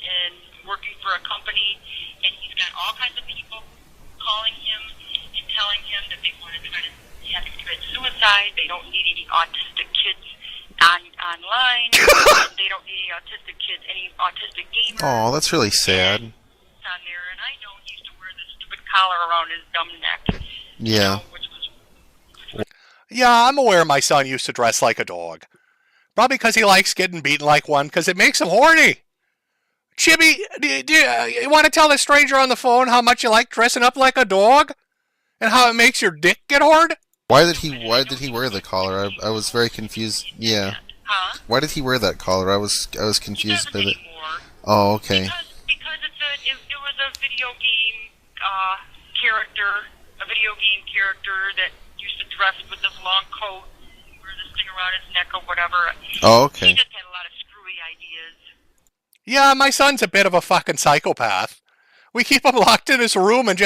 working for a company, and he's got all kinds of people calling him and telling him that they want to try to have him commit suicide. They don't need any autistic kids online. They don't need any autistic gamers. Oh, that's really sad. On there, and I know he used to wear this stupid collar around his dumb neck. Yeah. Yeah, I'm aware my son used to dress like a dog. Probably because he likes getting beaten like one, because it makes him horny. Chibi, do you want to tell the stranger on the phone how much you like dressing up like a dog? And how it makes your dick get hard? Why did he wear the collar? I was very confused. Yeah. Huh? Why did he wear that collar? I was confused by it. Oh, okay. Because it was a video game character that used to dress with this long coat, wear this thing around his neck or whatever. Oh, okay. He just had a lot of screwy ideas. Yeah, my son's a bit of a fucking psychopath. We keep him locked in his room and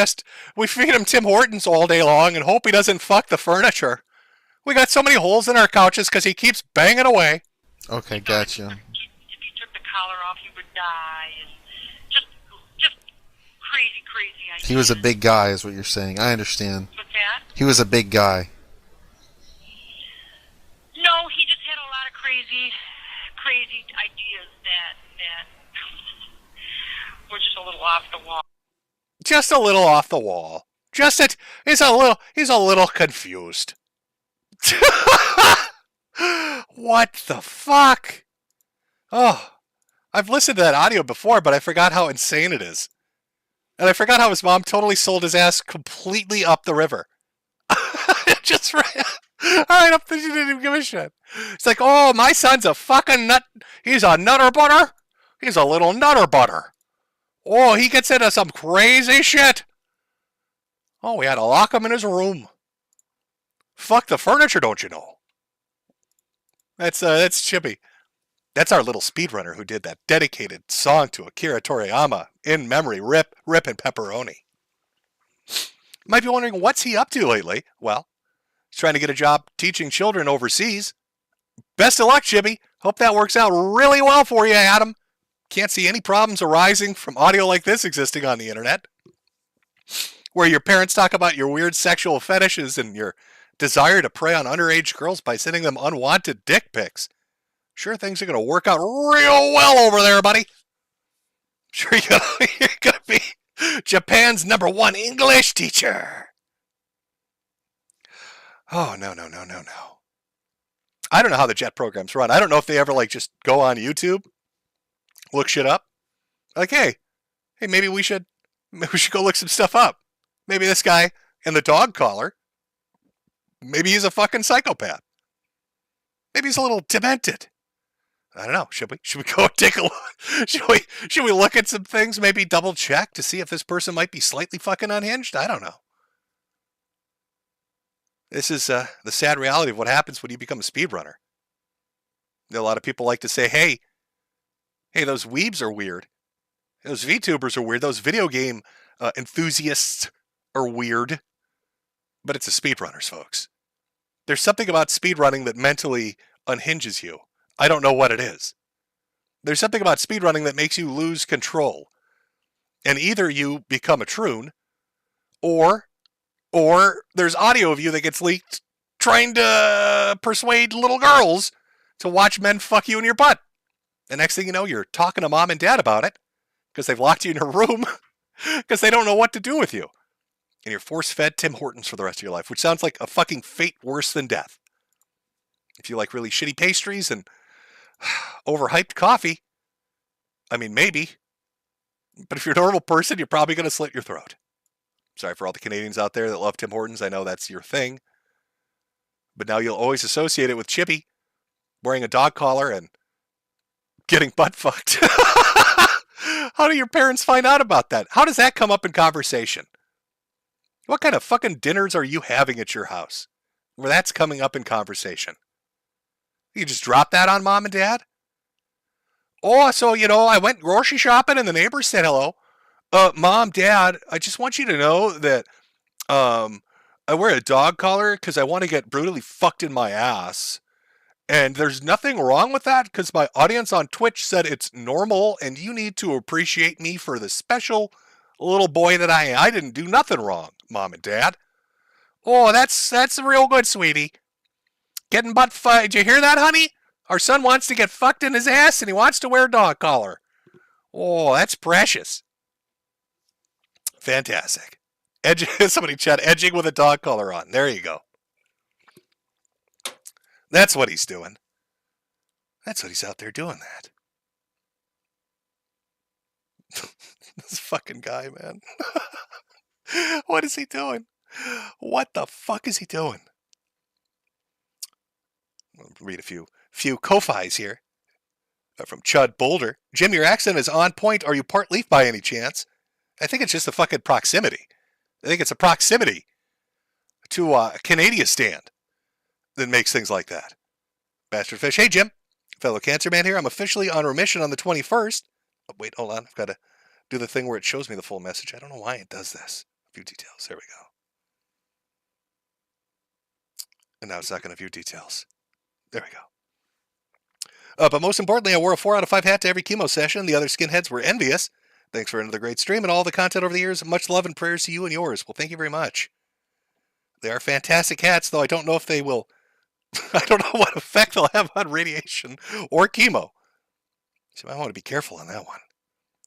we feed him Tim Hortons all day long and hope he doesn't fuck the furniture. We got so many holes in our couches because he keeps banging away. Okay, gotcha. If he took the collar off, he would die. And just crazy ideas. He was a big guy, is what you're saying. I understand. What's that? He was a big guy. No, he just had a lot of crazy ideas that were just a little off the wall. Just a little off the wall. Just that he's a little confused. What the fuck? Oh, I've listened to that audio before, but I forgot how insane it is. And I forgot how his mom totally sold his ass completely up the river. Just right up there, she didn't even give a shit. It's like, oh, my son's a fucking nut. He's a nutter butter. He's a little nutter butter. Oh, he gets into some crazy shit. Oh, we had to lock him in his room. Fuck the furniture, don't you know? That's Chibi. That's our little speedrunner who did that dedicated song to Akira Toriyama in memory. Rip and pepperoni. Might be wondering what's he up to lately. Well, he's trying to get a job teaching children overseas. Best of luck, Chibi. Hope that works out really well for you, Adam. Can't see any problems arising from audio like this existing on the internet, where your parents talk about your weird sexual fetishes and your desire to prey on underage girls by sending them unwanted dick pics. Sure, things are going to work out real well over there, buddy. Sure, you're going to be Japan's #1 English teacher. Oh, no. I don't know how the jet programs run. I don't know if they ever, just go on YouTube, look shit up. Like, hey, maybe we should go look some stuff up. Maybe this guy in the dog collar, maybe he's a fucking psychopath. Maybe he's a little demented. I don't know. Should we go take a look? Should we look at some things? Maybe double check to see if this person might be slightly fucking unhinged? I don't know. This is the sad reality of what happens when you become a speedrunner. A lot of people like to say, hey, those weebs are weird. Those VTubers are weird. Those video game enthusiasts are weird. But it's the speedrunners, folks. There's something about speedrunning that mentally unhinges you. I don't know what it is. There's something about speedrunning that makes you lose control. And either you become a troon, or there's audio of you that gets leaked trying to persuade little girls to watch men fuck you in your butt. The next thing you know, you're talking to mom and dad about it because they've locked you in a room because they don't know what to do with you. And you're force-fed Tim Hortons for the rest of your life, which sounds like a fucking fate worse than death. If you like really shitty pastries and overhyped coffee, I mean, maybe. But if you're a normal person, you're probably going to slit your throat. Sorry for all the Canadians out there that love Tim Hortons. I know that's your thing. But now you'll always associate it with Chibi wearing a dog collar and getting butt fucked. How do your parents find out about that? How does that come up in conversation? What kind of fucking dinners are you having at your house where that's coming up in conversation? You just drop that on mom and dad? Oh, so, I went grocery shopping and the neighbors said hello. Mom, Dad, I just want you to know that I wear a dog collar because I want to get brutally fucked in my ass. And there's nothing wrong with that because my audience on Twitch said it's normal and you need to appreciate me for the special little boy that I am. I didn't do nothing wrong, Mom and Dad. Oh, that's real good, sweetie. Getting butt fucked. Did you hear that, honey? Our son wants to get fucked in his ass and he wants to wear a dog collar. Oh, that's precious. Fantastic. Somebody chat, edging with a dog collar on. There you go. That's what he's doing. That's what he's out there doing that. This fucking guy, man. What is he doing? What the fuck is he doing? I'll read a few Ko-Fis here. From Chud Boulder. Jim, your accent is on point. Are you part Leaf by any chance? I think it's just a fucking proximity. I think it's a proximity to a Canadian stand that makes things like that. Bastard Fish. Hey, Jim. Fellow Cancer Man here. I'm officially on remission on the 21st. Oh, wait, hold on. I've got to do the thing where it shows me the full message. I don't know why it does this. A few details. There we go. And now it's not going to view details. There we go. But most importantly, I wore a 4 out of 5 hat to every chemo session. The other skinheads were envious. Thanks for another great stream and all the content over the years. Much love and prayers to you and yours. Well, thank you very much. They are fantastic hats, though I don't know if they will... I don't know what effect they'll have on radiation or chemo. So I want to be careful on that one.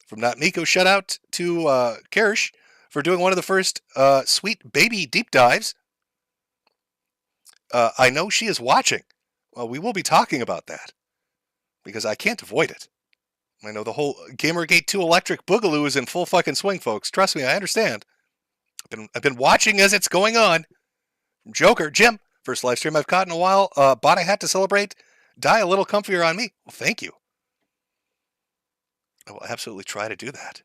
From Not Miko, shout out to Kirsch for doing one of the first sweet baby deep dives. I know she is watching. Well, we will be talking about that because I can't avoid it. I know the whole Gamergate 2 electric boogaloo is in full fucking swing, folks. Trust me, I understand. I've been watching as it's going on. From Joker, Jim, first live stream I've caught in a while. Bought a hat to celebrate. Die a little comfier on me. Well, thank you. I will absolutely try to do that.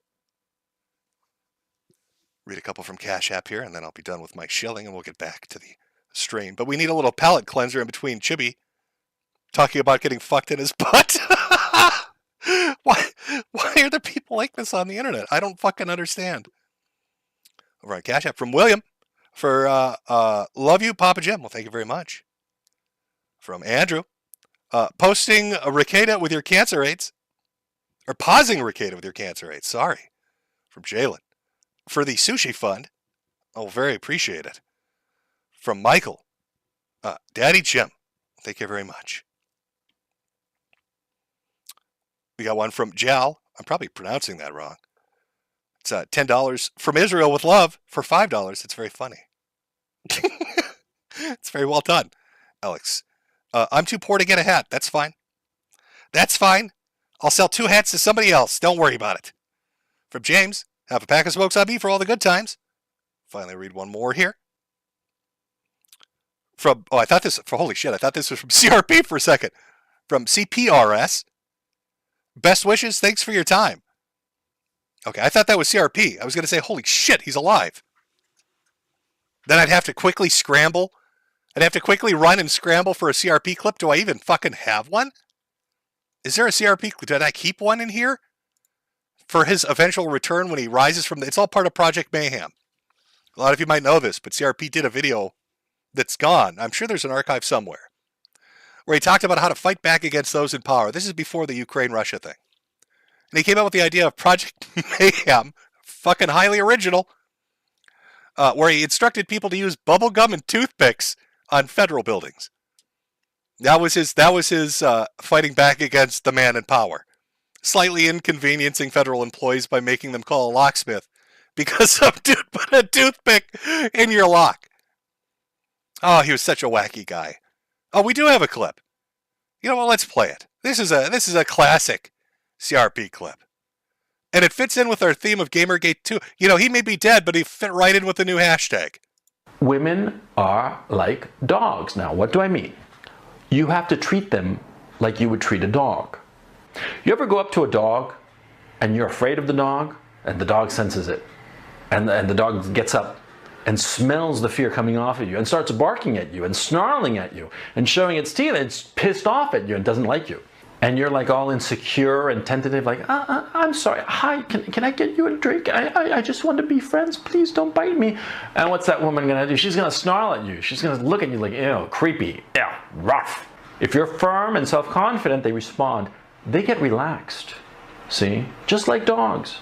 Read a couple from Cash App here, and then I'll be done with my shilling, and we'll get back to the stream. But we need a little palate cleanser in between Chibi talking about getting fucked in his butt. Why are there people like this on the internet? I don't fucking understand. Over on Cash App from William for love you, Papa Jim. Well, thank you very much. From Andrew, posting a Ricada with your cancer rates, or pausing Ricada with your cancer rates. Sorry. From Jalen for the sushi fund. Oh, very appreciate it. From Michael, Daddy Jim. Thank you very much. We got one from Jal. I'm probably pronouncing that wrong. It's $10 from Israel with love for $5. It's very funny. It's very well done. Alex, I'm too poor to get a hat. That's fine. That's fine. I'll sell 2 hats to somebody else. Don't worry about it. From James, have a pack of smokes on me for all the good times. Finally read one more here. From, I thought this was from CRP for a second. From CPRS. Best wishes, thanks for your time. Okay, I thought that was CRP. I was going to say, holy shit, he's alive. Then I'd have to quickly scramble. I'd have to quickly run and scramble for a CRP clip. Do I even fucking have one? Is there a CRP clip? Did I keep one in here? For his eventual return when he rises from the... It's all part of Project Mayhem. A lot of you might know this, but CRP did a video that's gone. I'm sure there's an archive somewhere, where he talked about how to fight back against those in power. This is before the Ukraine-Russia thing. And he came up with the idea of Project Mayhem, fucking highly original, where he instructed people to use bubble gum and toothpicks on federal buildings. That was his fighting back against the man in power. Slightly inconveniencing federal employees by making them call a locksmith because some dude put a toothpick in your lock. Oh, he was such a wacky guy. Oh, we do have a clip. You know what? Let's play it. This is a classic CRP clip. And it fits in with our theme of Gamergate 2. You know, he may be dead, but he fit right in with the new hashtag. Women are like dogs. Now, what do I mean? You have to treat them like you would treat a dog. You ever go up to a dog and you're afraid of the dog and the dog senses it, and the dog gets up and smells the fear coming off of you and starts barking at you and snarling at you and showing its teeth, and it's pissed off at you and doesn't like you. And you're like all insecure and tentative, like, I'm sorry, hi, can I get you a drink? I just want to be friends, please don't bite me. And what's that woman gonna do? She's gonna snarl at you. She's gonna look at you like, ew, creepy, ew, rough. If you're firm and self-confident, they respond. They get relaxed, see? Just like dogs.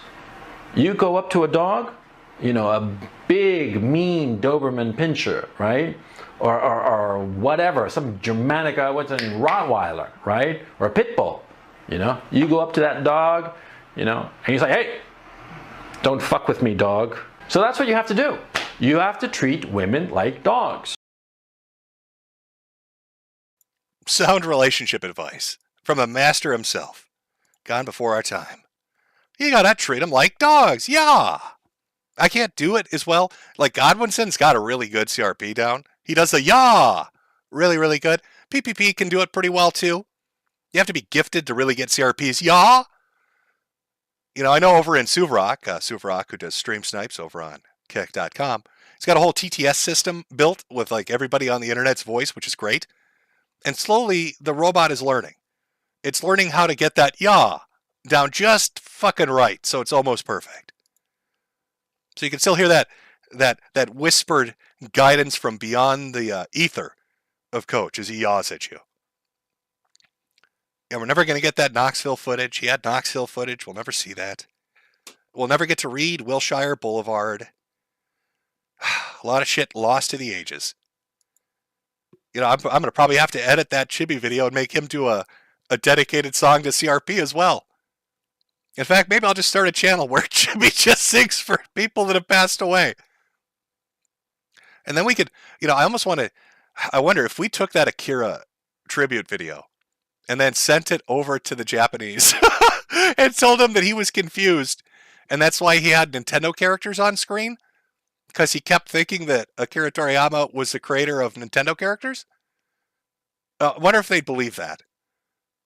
You go up to a dog, you know, a big, mean Doberman Pinscher, right? Or whatever, some Germanic, what's a Rottweiler, right? Or a Pit Bull, you know? You go up to that dog, you know, and you say, hey, don't fuck with me, dog. So that's what you have to do. You have to treat women like dogs. Sound relationship advice from the master himself. Gone before our time. You gotta treat them like dogs, yeah! I can't do it as well. Like, Godwinson's got a really good CRP down. He does the yah really, really good. PPP can do it pretty well too. You have to be gifted to really get CRP's yah. You know, I know over in Suvrok, who does stream snipes over on kick.com, he's got a whole TTS system built with like everybody on the internet's voice, which is great. And slowly the robot is learning. It's learning how to get that yah down just fucking right, so it's almost perfect. So you can still hear that whispered guidance from beyond the ether of Coach as he yaws at you. And we're never going to get that Knoxville footage. He had Knoxville footage. We'll never see that. We'll never get to read Wilshire Boulevard. A lot of shit lost to the ages. You know, I'm going to probably have to edit that Chibi video and make him do a dedicated song to CRP as well. In fact, maybe I'll just start a channel where Chibi just sings for people that have passed away. And then we could, you know, I almost want to, I wonder if we took that Akira tribute video and then sent it over to the Japanese and told them that he was confused, and that's why he had Nintendo characters on screen, because he kept thinking that Akira Toriyama was the creator of Nintendo characters. I wonder if they'd believe that.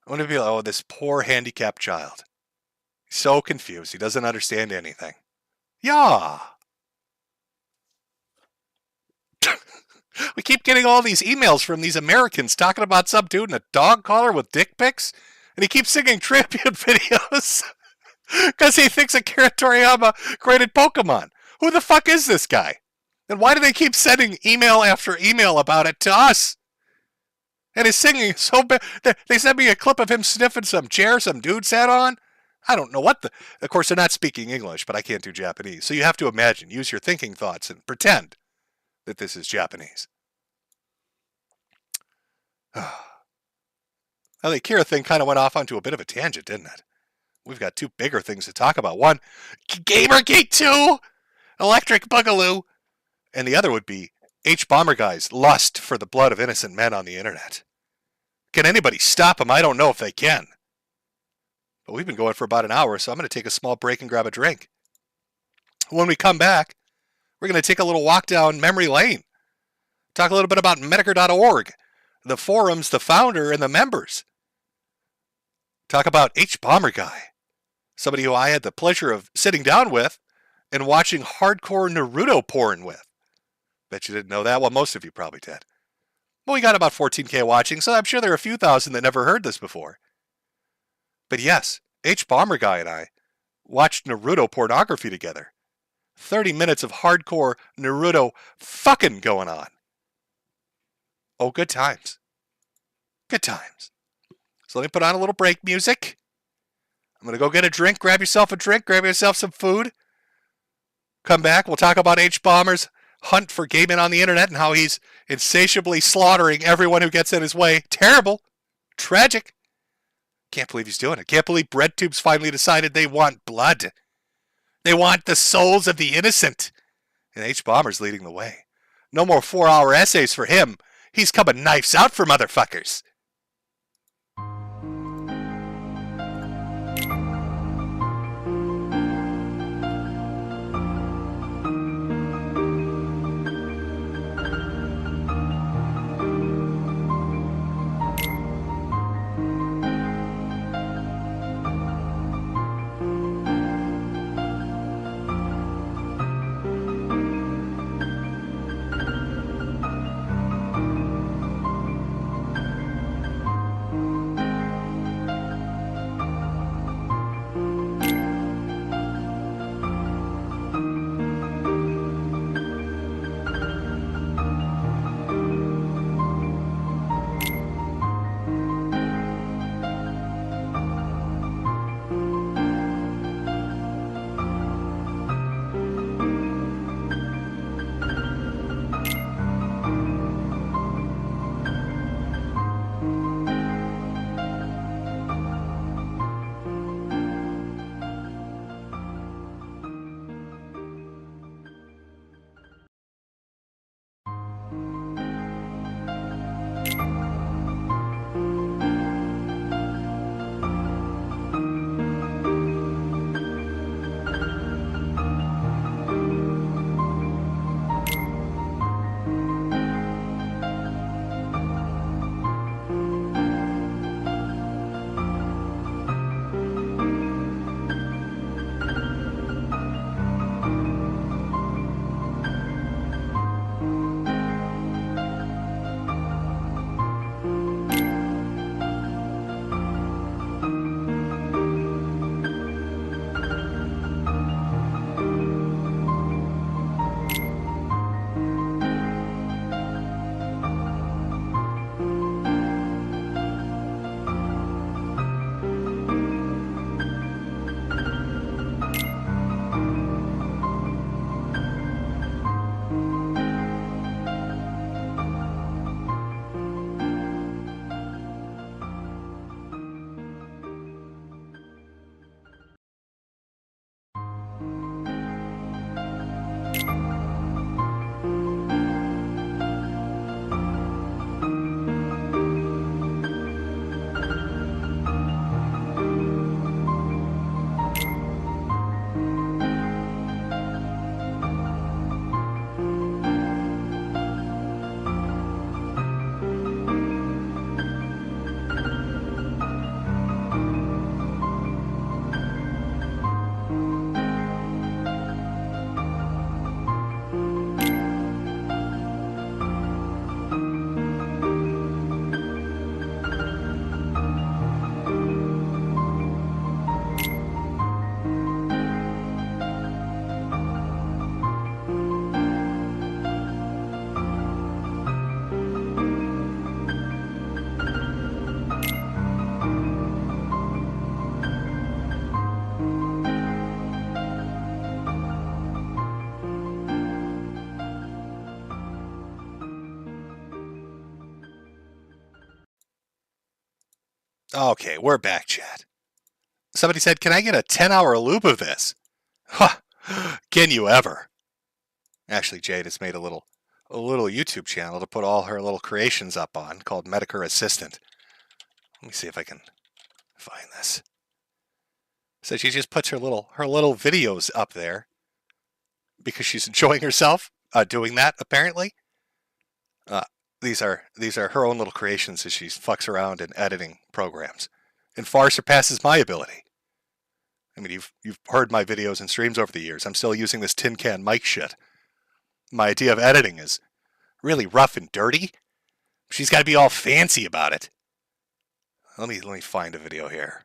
I wonder if they'd be like, oh, this poor handicapped child. He's so confused. He doesn't understand anything. Yeah. We keep getting all these emails from these Americans talking about some dude in a dog collar with dick pics, and he keeps singing tribute videos because he thinks Akira Toriyama created Pokemon. Who the fuck is this guy? And why do they keep sending email after email about it to us? And his singing is so bad. They sent me a clip of him sniffing some chair some dude sat on. I don't know what the... Of course, they're not speaking English, but I can't do Japanese. So you have to imagine, use your thinking thoughts and pretend that this is Japanese. Well, the Akira thing kind of went off onto a bit of a tangent, didn't it? We've got two bigger things to talk about. One, Gamergate 2, Electric Boogaloo, and the other would be Hbomberguy's lust for the blood of innocent men on the internet. Can anybody stop him? I don't know if they can. But we've been going for about an hour, so I'm going to take a small break and grab a drink. When we come back, we're going to take a little walk down memory lane. Talk a little bit about Metokur.org, the forums, the founder, and the members. Talk about Hbomberguy, somebody who I had the pleasure of sitting down with and watching hardcore Naruto porn with. Bet you didn't know that. Well, most of you probably did. Well, we got about 14K watching, so I'm sure there are a few thousand that never heard this before. But yes, Hbomberguy and I watched Naruto pornography together. 30 minutes of hardcore Naruto fucking going on. Oh, good times. Good times. So let me put on a little break music. I'm going to go get a drink. Grab yourself a drink. Grab yourself some food. Come back. We'll talk about Hbomber's hunt for gay men on the internet and how he's insatiably slaughtering everyone who gets in his way. Terrible. Tragic. Can't believe he's doing it. Can't believe BreadTube's finally decided they want blood. They want the souls of the innocent. And Hbomber's leading the way. No more 4-hour essays for him. He's coming knives out for motherfuckers. Okay, we're back, chat. Somebody said, can I get a 10-hour loop of this? Huh. Can you ever? Actually, Jade has made a little YouTube channel to put all her little creations up on called Metokur Assistant. Let me see if I can find this. So she just puts her little videos up there because she's enjoying herself doing that, apparently. These are her own little creations as she fucks around in editing programs, and far surpasses my ability. I mean, you've heard my videos and streams over the years. I'm still using this tin can mic shit. My idea of editing is really rough and dirty. She's got to be all fancy about it. Let me find a video here.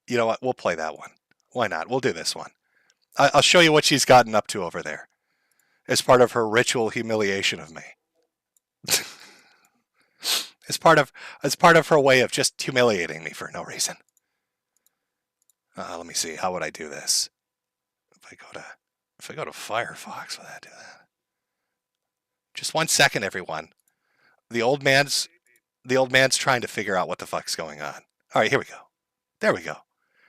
You know what? We'll play that one. Why not? We'll do this one. I'll show you what she's gotten up to over there as part of her ritual humiliation of me. as part of her way of just humiliating me for no reason. Let me see. How would I do this? If I go to Firefox, would I do that? Just 1 second, everyone. The old man's trying to figure out what the fuck's going on. All right, here we go. There we go.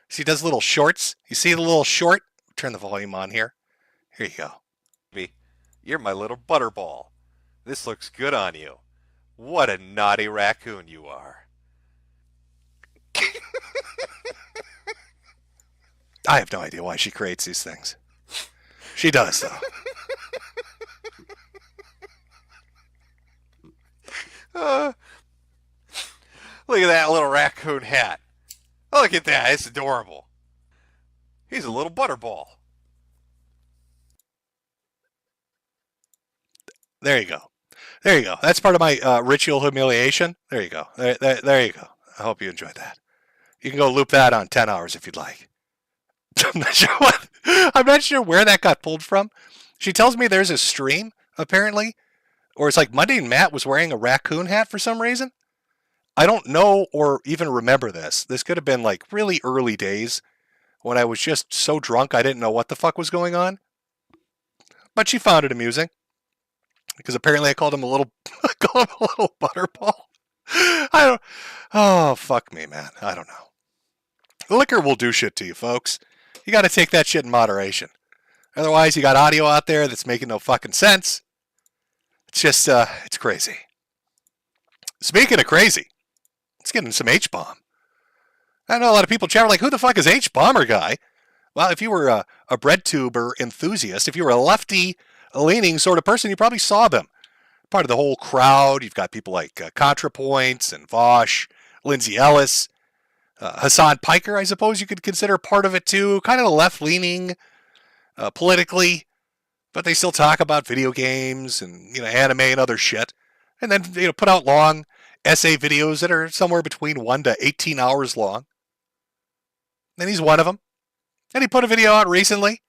She does little shorts. You see the little short? Turn the volume on here. Here you go. You're my little butterball. This looks good on you. What a naughty raccoon you are. I have no idea why she creates these things. She does, though. Look at that little raccoon hat. Look at that. It's adorable. He's a little butterball. There you go. There you go. That's part of my ritual humiliation. There you go. There you go. I hope you enjoyed that. You can go loop that on 10 hours if you'd like. I'm not sure where that got pulled from. She tells me there's a stream, apparently. Or it's like Monday and Matt was wearing a raccoon hat for some reason. I don't know or even remember this. This could have been like really early days when I was just so drunk I didn't know what the fuck was going on. But she found it amusing. Because apparently I called him a little butterball. Oh, fuck me, man. I don't know. Liquor will do shit to you, folks. You got to take that shit in moderation. Otherwise, you got audio out there that's making no fucking sense. It's just, it's crazy. Speaking of crazy, let's get into some H-bomb. I know a lot of people chat like, who the fuck is Hbomberguy? Well, if you were a bread tuber enthusiast, if you were a lefty-leaning sort of person, you probably saw them. Part of the whole crowd. You've got people like ContraPoints and Vosh, Lindsay Ellis, Hassan Piker, I suppose you could consider part of it too. Kind of left-leaning politically, but they still talk about video games and anime and other shit. And then put out long essay videos that are somewhere between 1 to 18 hours long. And he's one of them. And he put a video out recently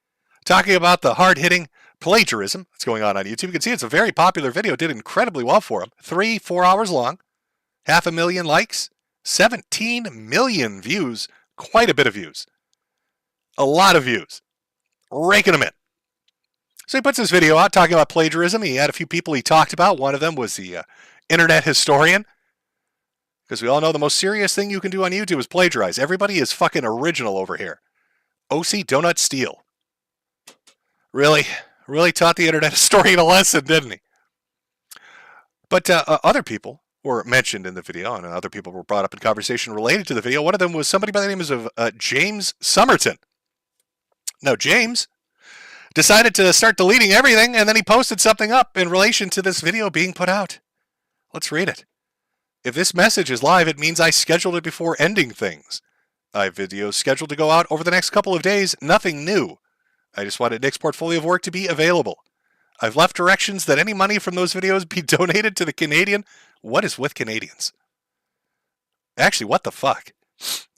talking about the hard-hitting plagiarism that's going on YouTube. You can see it's a very popular video. It did incredibly well for him. 3-4 hours long. 500,000 likes. 17 million views. Quite a bit of views. A lot of views. Raking them in. So he puts this video out talking about plagiarism. He had a few people he talked about. One of them was the internet historian. Because we all know the most serious thing you can do on YouTube is plagiarize. Everybody is fucking original over here. OC Donut Steele. Really taught the internet historian a lesson, didn't he? But other people were mentioned in the video, and other people were brought up in conversation related to the video. One of them was somebody by the name of James Somerton. Now, James decided to start deleting everything, and then he posted something up in relation to this video being put out. Let's read it. If this message is live, it means I scheduled it before ending things. I have videos scheduled to go out over the next couple of days. Nothing new. I just wanted Nick's portfolio of work to be available. I've left directions that any money from those videos be donated to the Canadian. What is with Canadians? Actually, what the fuck?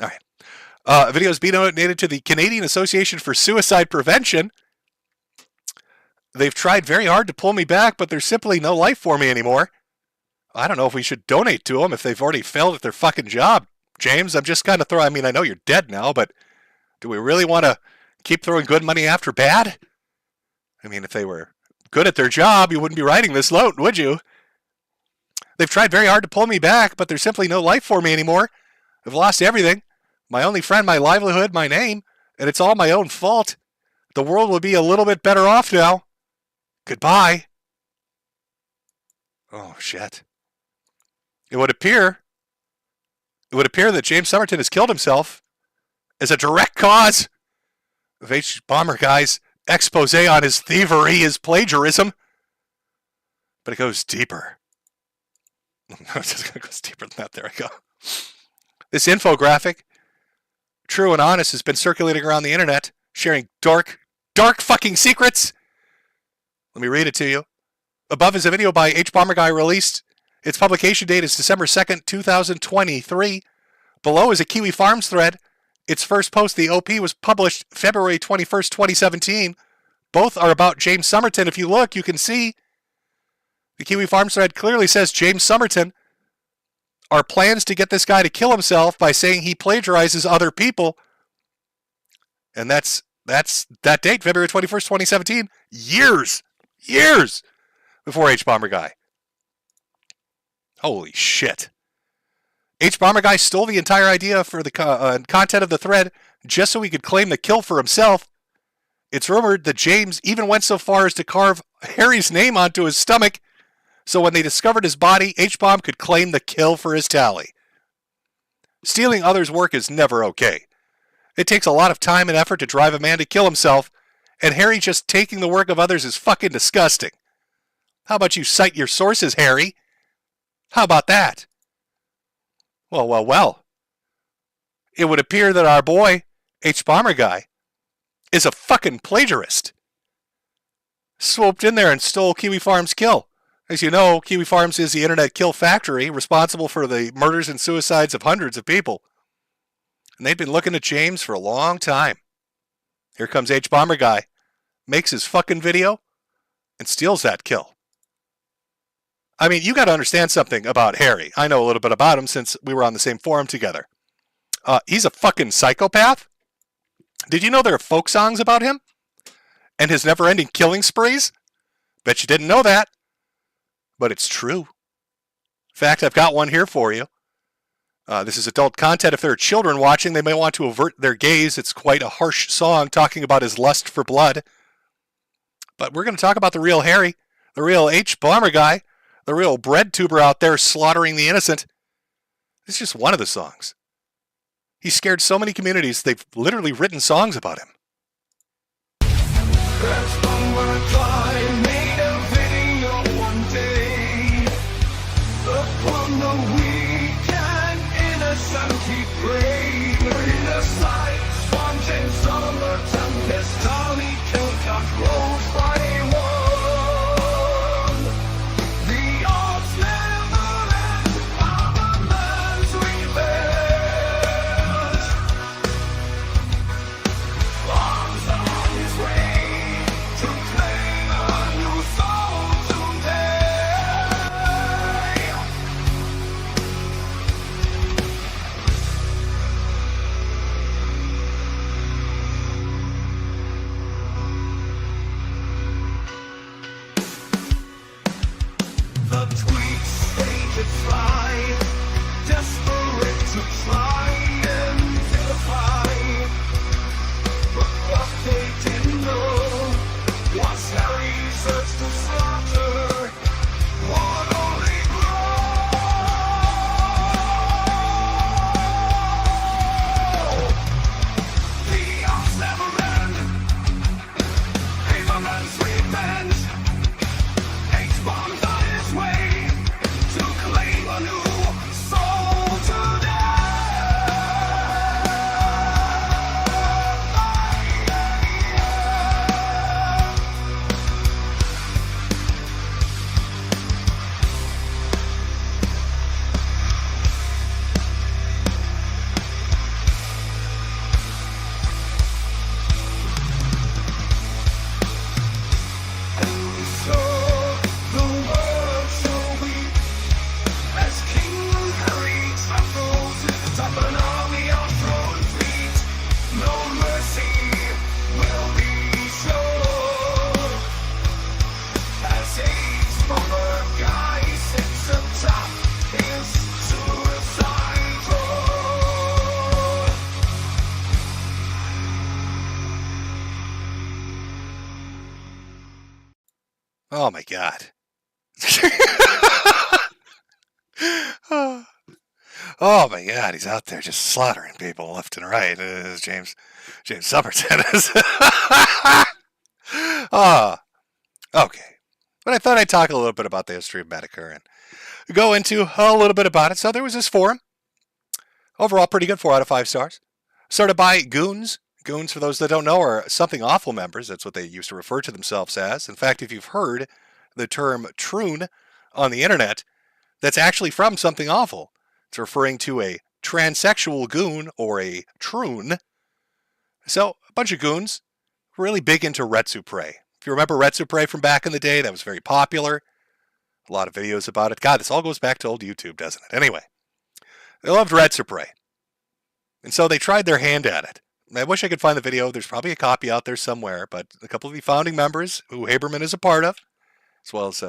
All right. Videos be donated to the Canadian Association for Suicide Prevention. They've tried very hard to pull me back, but there's simply no life for me anymore. I don't know if we should donate to them if they've already failed at their fucking job. James, I'm just kind of throwing, I know you're dead now, but do we really want to keep throwing good money after bad? If they were good at their job, you wouldn't be writing this note, would you? They've tried very hard to pull me back, but there's simply no life for me anymore. I've lost everything. My only friend, my livelihood, my name, and it's all my own fault. The world will be a little bit better off now. Goodbye. Oh, shit. It would appear that James Somerton has killed himself as a direct cause of Hbomberguy's expose on his thievery, his plagiarism. But it goes deeper. No, it just goes deeper than that. There we go. This infographic, true and honest, has been circulating around the internet, sharing dark fucking secrets. Let me read it to you. Above is a video by Hbomberguy released. Its publication date is December 2nd, 2023. Below is a Kiwi Farms thread. Its first post, the OP, was published February 21st, 2017. Both are about James Somerton. If you look, you can see the Kiwi Farms thread clearly says James Somerton. Our plans to get this guy to kill himself by saying he plagiarizes other people. And that's that date, February 21st, 2017. Years before Hbomberguy. Holy shit. Hbomberguy stole the entire idea for the content of the thread just so he could claim the kill for himself. It's rumored that James even went so far as to carve Harry's name onto his stomach so when they discovered his body, Hbomb could claim the kill for his tally. Stealing others' work is never okay. It takes a lot of time and effort to drive a man to kill himself, and Harry just taking the work of others is fucking disgusting. How about you cite your sources, Harry? How about that? Well. It would appear that our boy, Hbomberguy, is a fucking plagiarist. Swooped in there and stole Kiwi Farms' kill. As you know, Kiwi Farms is the internet kill factory responsible for the murders and suicides of hundreds of people. And they've been looking at James for a long time. Here comes Hbomberguy, makes his fucking video, and steals that kill. I mean, you got to understand something about Harry. I know a little bit about him since we were on the same forum together. He's a fucking psychopath. Did you know there are folk songs about him? And his never-ending killing sprees? Bet you didn't know that. But it's true. In fact, I've got one here for you. This is adult content. If there are children watching, they may want to avert their gaze. It's quite a harsh song talking about his lust for blood. But we're going to talk about the real Harry, the real Hbomberguy, the real bread tuber out there slaughtering the innocent. It's just one of the songs. He scared so many communities, they've literally written songs about him. Oh my god. Oh my god, he's out there just slaughtering people left and right. As James Superchats is. Okay. But I thought I'd talk a little bit about the history of Metokur and go into a little bit about it. So there was this forum. Overall, pretty good, 4 out of 5 stars. Started by goons. Goons, for those that don't know, are something awful members. That's what they used to refer to themselves as. In fact, if you've heard the term troon on the internet, that's actually from something awful. It's referring to a transsexual goon or a troon. So, a bunch of goons, really big into Retsupre. If you remember Retsupre from back in the day, that was very popular. A lot of videos about it. God, this all goes back to old YouTube, doesn't it? Anyway, they loved Retsupre. And so they tried their hand at it. I wish I could find the video. There's probably a copy out there somewhere, but a couple of the founding members, who Hbomber is a part of, as well as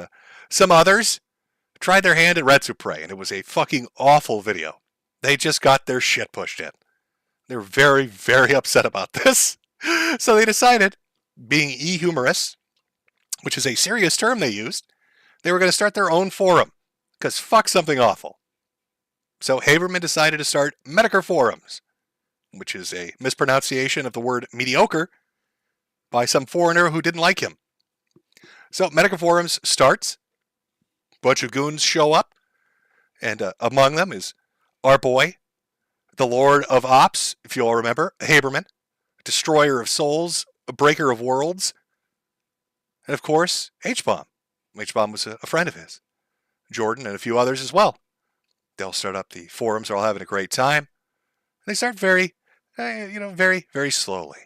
some others, tried their hand at Retsupre, and it was a fucking awful video. They just got their shit pushed in. They were very, very upset about this. So they decided, being e-humorists, which is a serious term they used, they were going to start their own forum, because fuck something awful. So Hbomber decided to start Metokur Forums, which is a mispronunciation of the word mediocre by some foreigner who didn't like him. So Metokur Forums starts. A bunch of goons show up, and among them is our boy, the Lord of Ops, if you all remember, Hbomber, destroyer of souls, a breaker of worlds, and of course, Hbomber. Hbomber was a friend of his. Jordan and a few others as well. They'll start up the forums. They're all having a great time. They start very, very slowly.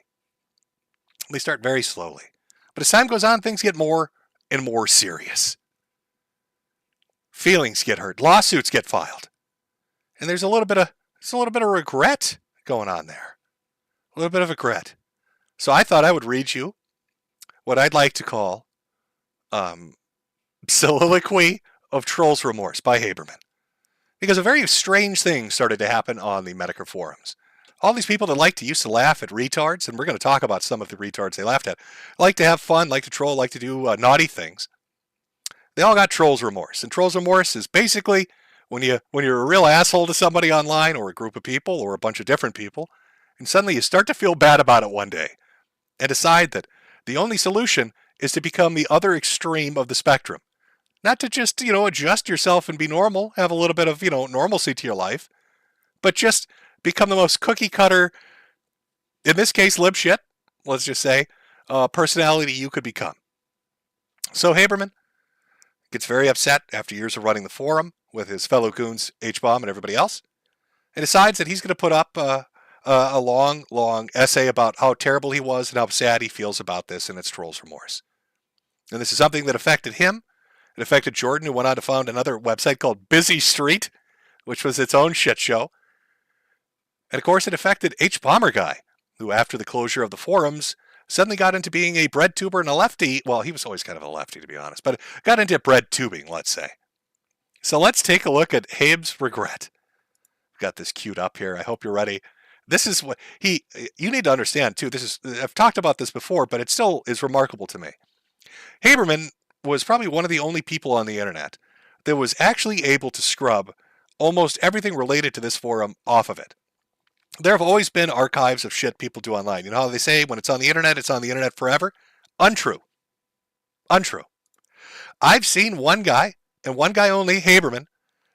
They start very slowly. But as time goes on, things get more and more serious. Feelings get hurt. Lawsuits get filed. And there's a little bit of regret going on there. A little bit of regret. So I thought I would read you what I'd like to call Soliloquy of Troll's Remorse by Hbomber. Because a very strange thing started to happen on the Metokur forums. All these people that used to laugh at retards, and we're going to talk about some of the retards they laughed at, like to have fun, like to troll, like to do naughty things. They all got Troll's Remorse. And Troll's Remorse is basically when you're a real asshole to somebody online, or a group of people, or a bunch of different people, and suddenly you start to feel bad about it one day, and decide that the only solution is to become the other extreme of the spectrum. Not to just, adjust yourself and be normal, have a little bit of, normalcy to your life, but just become the most cookie cutter, in this case, lib shit, let's just say, personality you could become. So Hbomber gets very upset after years of running the forum with his fellow goons, Hbomber and everybody else, and decides that he's going to put up a long, long essay about how terrible he was and how sad he feels about this, and it's Troll's Remorse. And this is something that affected him. It affected Jordan, who went on to found another website called Busy Street, which was its own shit show. And of course, it affected Hbomberguy, who after the closure of the forums, suddenly got into being a bread tuber and a lefty. Well, he was always kind of a lefty, to be honest, but got into bread tubing, let's say. So let's take a look at Habe's regret. I've got this queued up here. I hope you're ready. This is what you need to understand, too. I've talked about this before, but it still is remarkable to me. Hbomber was probably one of the only people on the internet that was actually able to scrub almost everything related to this forum off of it. There have always been archives of shit people do online. You know how they say when it's on the internet forever? Untrue. Untrue. I've seen one guy, and one guy only, Hbomber,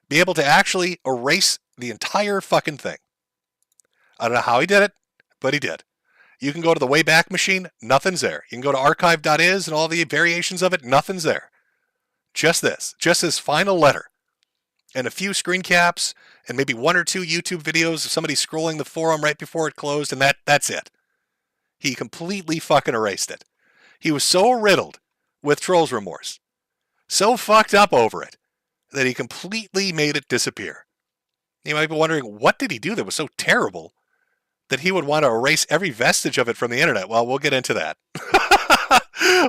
be able to actually erase the entire fucking thing. I don't know how he did it, but he did. You can go to the Wayback Machine, nothing's there. You can go to archive.is and all the variations of it, nothing's there. Just this final letter. And a few screen caps, and maybe 1 or 2 YouTube videos of somebody scrolling the forum right before it closed, and that's it. He completely fucking erased it. He was so riddled with Troll's Remorse, so fucked up over it, that he completely made it disappear. You might be wondering, what did he do that was so terrible that he would want to erase every vestige of it from the internet? Well, we'll get into that.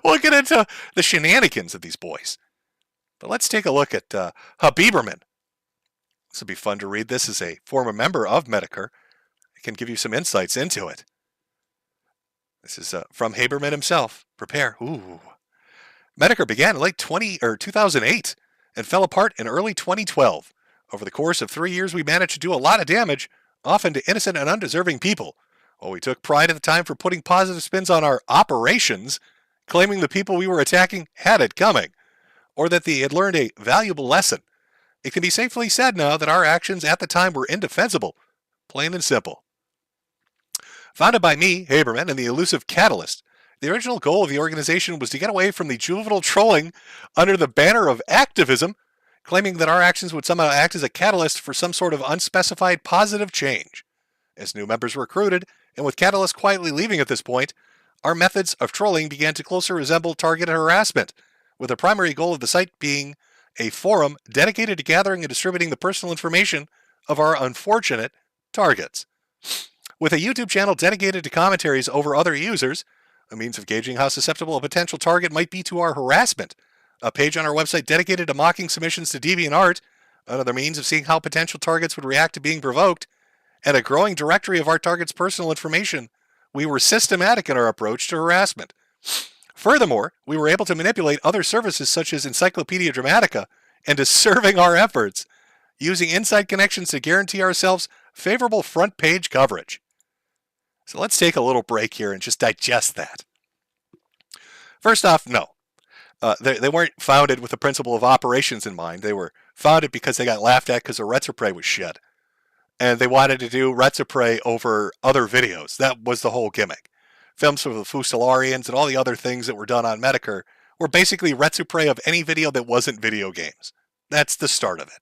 We'll get into the shenanigans of these boys. But let's take a look at Hbomber. This will be fun to read. This is a former member of Metokur. I can give you some insights into it. This is from Hbomber himself. Prepare. Ooh. Metokur began in late 2008 and fell apart in early 2012. Over the course of 3 years, we managed to do a lot of damage, often to innocent and undeserving people. While we took pride at the time for putting positive spins on our operations, claiming the people we were attacking had it coming, or that they had learned a valuable lesson, it can be safely said now that our actions at the time were indefensible, plain and simple. Founded by me, Haberman, and the elusive Catalyst, the original goal of the organization was to get away from the juvenile trolling under the banner of activism, claiming that our actions would somehow act as a catalyst for some sort of unspecified positive change. As new members were recruited, and with Catalyst quietly leaving at this point, our methods of trolling began to closer resemble targeted harassment, with the primary goal of the site being a forum dedicated to gathering and distributing the personal information of our unfortunate targets. With a YouTube channel dedicated to commentaries over other users, a means of gauging how susceptible a potential target might be to our harassment, a page on our website dedicated to mocking submissions to DeviantArt, another means of seeing how potential targets would react to being provoked, and a growing directory of our target's personal information, we were systematic in our approach to harassment. Furthermore, we were able to manipulate other services such as Encyclopedia Dramatica into serving our efforts, using inside connections to guarantee ourselves favorable front page coverage. So let's take a little break here and just digest that. First off, no. They weren't founded with the principle of operations in mind. They were founded because they got laughed at because the Retropray was shit. And they wanted to do Retropray over other videos. That was the whole gimmick. Films for the Fusiliarians and all the other things that were done on Metokur were basically Retropray of any video that wasn't video games. That's the start of it.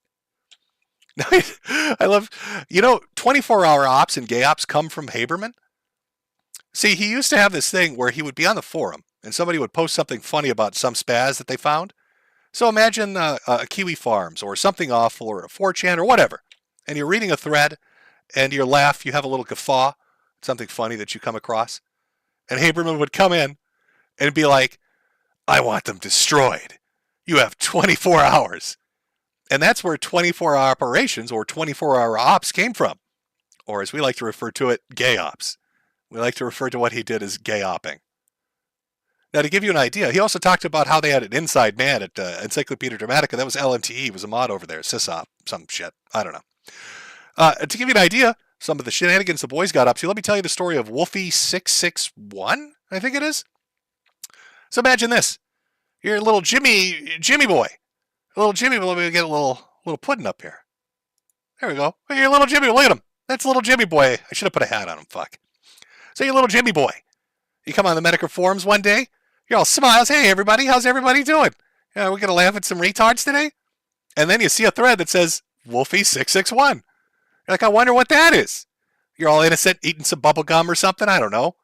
I love, 24-hour ops and gay ops come from Haberman. See, he used to have this thing where he would be on the forum and somebody would post something funny about some spaz that they found. So imagine Kiwi Farms or something awful or a 4chan or whatever. And you're reading a thread and you laugh, you have a little guffaw, something funny that you come across. And Haberman would come in and be like, I want them destroyed. You have 24 hours. And that's where 24-hour operations or 24-hour ops came from. Or as we like to refer to it, gay ops. We like to refer to what he did as gay opping. Now, to give you an idea, he also talked about how they had an inside man at Encyclopedia Dramatica. That was LMTE. It was a mod over there. Sysop. Some shit. I don't know. To give you an idea, some of the shenanigans the boys got up to, let me tell you the story of Wolfie661, I think it is. So imagine this. You're a little Jimmy boy. A little Jimmy boy. Let me get a little pudding up here. There we go. You're a little Jimmy. Look at him. That's a little Jimmy boy. I should have put a hat on him. Fuck. So you're a little Jimmy boy. You come on the Metokur forums one day. You're all smiles. Hey, everybody. How's everybody doing? We're going to laugh at some retards today? And then you see a thread that says Wolfie661. You're like, I wonder what that is. You're all innocent, eating some bubble gum or something. I don't know.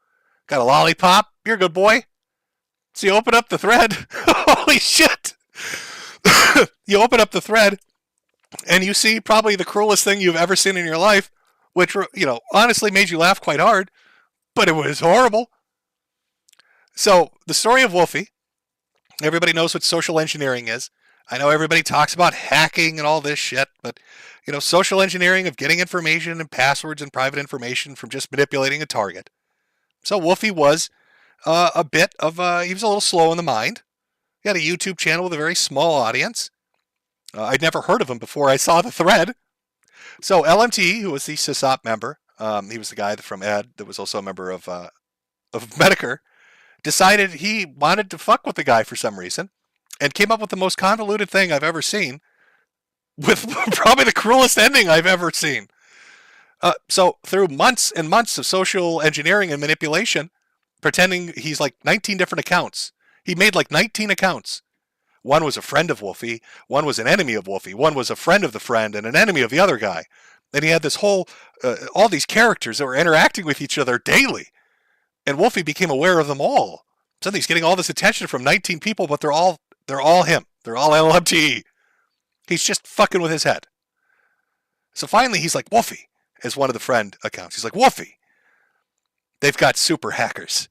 Got a lollipop. You're a good boy. So you open up the thread. Holy shit. You open up the thread and you see probably the cruelest thing you've ever seen in your life, which, honestly made you laugh quite hard, but it was horrible. So the story of Wolfie, everybody knows what social engineering is. I know everybody talks about hacking and all this shit, but, social engineering of getting information and passwords and private information from just manipulating a target. So Wolfie was he was a little slow in the mind. He had a YouTube channel with a very small audience. I'd never heard of him before I saw the thread. So LMT, who was the Sysop member, he was the guy from Ed that was also a member of Metokur, decided he wanted to fuck with the guy for some reason and came up with the most convoluted thing I've ever seen with probably the cruelest ending I've ever seen. So through months and months of social engineering and manipulation, pretending he's like 19 different accounts, he made like 19 accounts. One was a friend of Wolfie, one was an enemy of Wolfie, one was a friend of the friend and an enemy of the other guy. And he had this whole, all these characters that were interacting with each other daily. And Wolfie became aware of them all. Suddenly he's getting all this attention from 19 people, but they're all him. They're all LMTE. He's just fucking with his head. So finally he's like, Wolfie, as one of the friend accounts. He's like, Wolfie, they've got super hackers.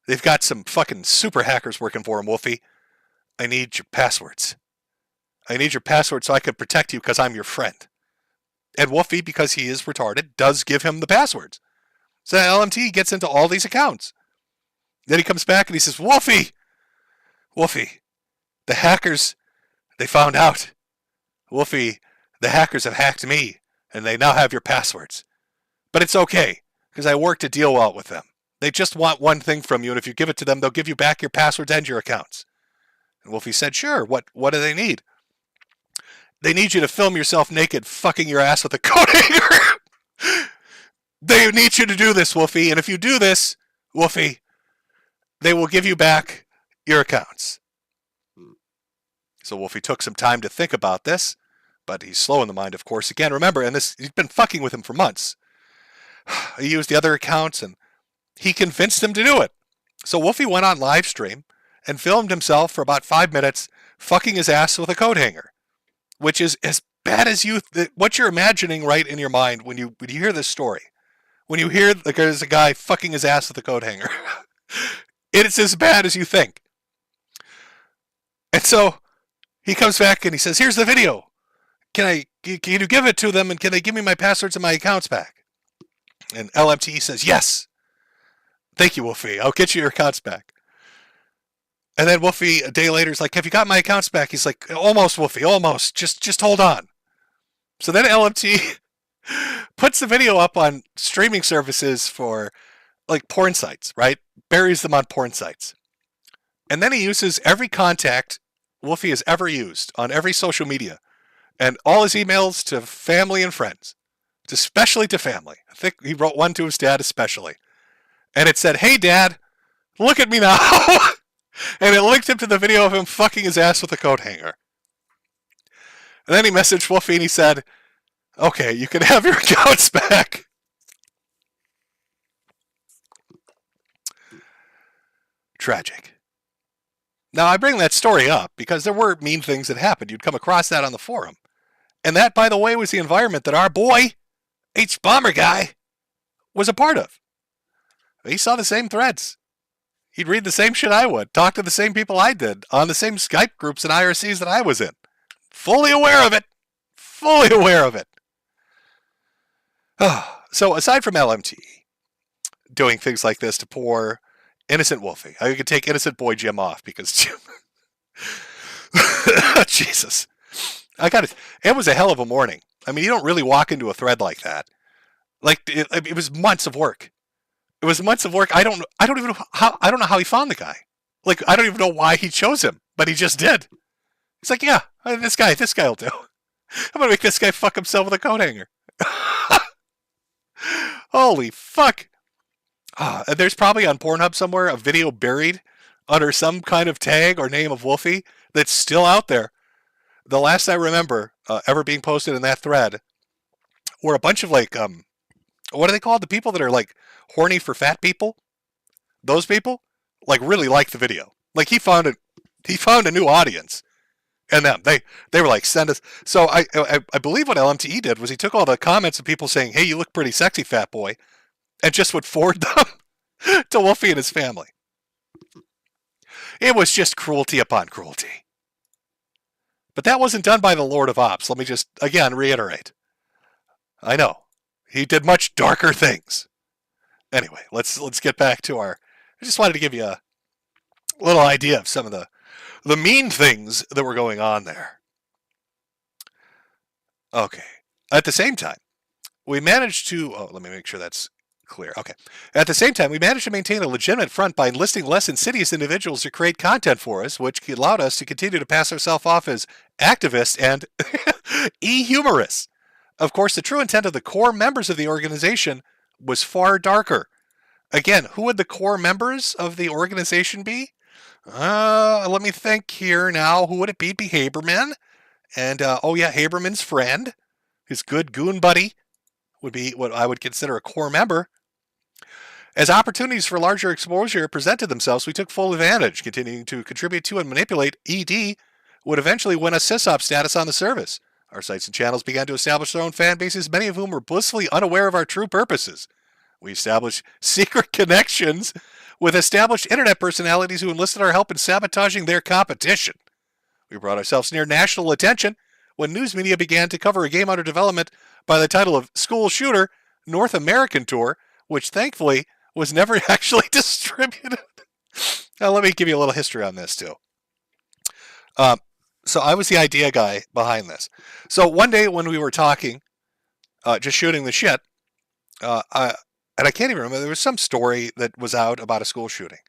They've got some fucking super hackers working for him, Wolfie. I need your passwords. I need your passwords so I can protect you because I'm your friend. And Wolfie, because he is retarded, does give him the passwords. So LMT gets into all these accounts. Then he comes back and he says, Wolfie, Wolfie, the hackers, they found out. Wolfie, the hackers have hacked me, and they now have your passwords. But it's okay, because I worked a deal out with them. They just want one thing from you, and if you give it to them, they'll give you back your passwords and your accounts. And Wolfie said, sure, what do they need? They need you to film yourself naked fucking your ass with a coat hanger. They need you to do this, Wolfie, and if you do this, Wolfie, they will give you back your accounts. So Wolfie took some time to think about this, but he's slow in the mind, of course. Again, remember, and he's been fucking with him for months. He used the other accounts, and he convinced him to do it. So Wolfie went on live stream and filmed himself for about 5 minutes fucking his ass with a coat hanger, which is as bad as what you're imagining right in your mind when you hear this story. When you hear there's a guy fucking his ass with a coat hanger. It's as bad as you think. And so he comes back and he says, here's the video. Can you give it to them, and can they give me my passwords and my accounts back? And LMTE says, yes. Thank you, Wolfie. I'll get you your accounts back. And then Wolfie, a day later, is like, have you got my accounts back? He's like, almost, Wolfie, almost. Just hold on. So then LMTE puts the video up on streaming services for like porn sites, right? Buries them on porn sites. And then he uses every contact Wolfie has ever used on every social media and all his emails to family and friends, especially to family. I think he wrote one to his dad especially. And it said, hey, Dad, look at me now. And it linked him to the video of him fucking his ass with a coat hanger. And then he messaged Wolfie and he said, okay, you can have your accounts back. Tragic. Now, I bring that story up because there were mean things that happened. You'd come across that on the forum. And that, by the way, was the environment that our boy, Hbomberguy, was a part of. He saw the same threads. He'd read the same shit I would, talk to the same people I did, on the same Skype groups and IRCs that I was in. Fully aware of it. Fully aware of it. So, aside from LMT doing things like this to poor innocent Wolfie, I could take innocent boy Jim off because Jim... Jesus. It was a hell of a morning. I mean, you don't really walk into a thread like that. Like, it was months of work. It was months of work. I don't even know how he found the guy. Like, I don't even know why he chose him, but he just did. He's like, yeah, this guy will do. I'm gonna make this guy fuck himself with a coat hanger. Holy fuck. And there's probably on Pornhub somewhere a video buried under some kind of tag or name of Wolfie that's still out there. The last I remember ever being posted in that thread were a bunch of like, what are they called? The people that are like horny for fat people? Those people like really liked the video. Like he found a new audience. And them, they were like, send us. So I believe what LMTE did was he took all the comments of people saying, hey, you look pretty sexy, fat boy, and just would forward them to Wolfie and his family. It was just cruelty upon cruelty. But that wasn't done by the Lord of Ops. Let me just, again, reiterate. I know. He did much darker things. Anyway, let's get back to I just wanted to give you a little idea of some of the mean things that were going on there. Okay. At the same time, we managed to... Oh, let me make sure that's clear. Okay. At the same time, we managed to maintain a legitimate front by enlisting less insidious individuals to create content for us, which allowed us to continue to pass ourselves off as activists and e-humorists. Of course, the true intent of the core members of the organization was far darker. Again, who would the core members of the organization be? Let me think here now. Who would it be? It'd be Haberman. And, Haberman's friend, his good goon buddy, would be what I would consider a core member. As opportunities for larger exposure presented themselves, we took full advantage, continuing to contribute to and manipulate. ED would eventually win a sysop status on the service. Our sites and channels began to establish their own fan bases, many of whom were blissfully unaware of our true purposes. We established secret connections with established internet personalities who enlisted our help in sabotaging their competition. We brought ourselves near national attention when news media began to cover a game under development by the title of School Shooter North American Tour, which thankfully was never actually distributed. Now let me give you a little history on this too. So I was the idea guy behind this. So one day when we were talking, just shooting the shit, and I can't even remember, there was some story that was out about a school shooting.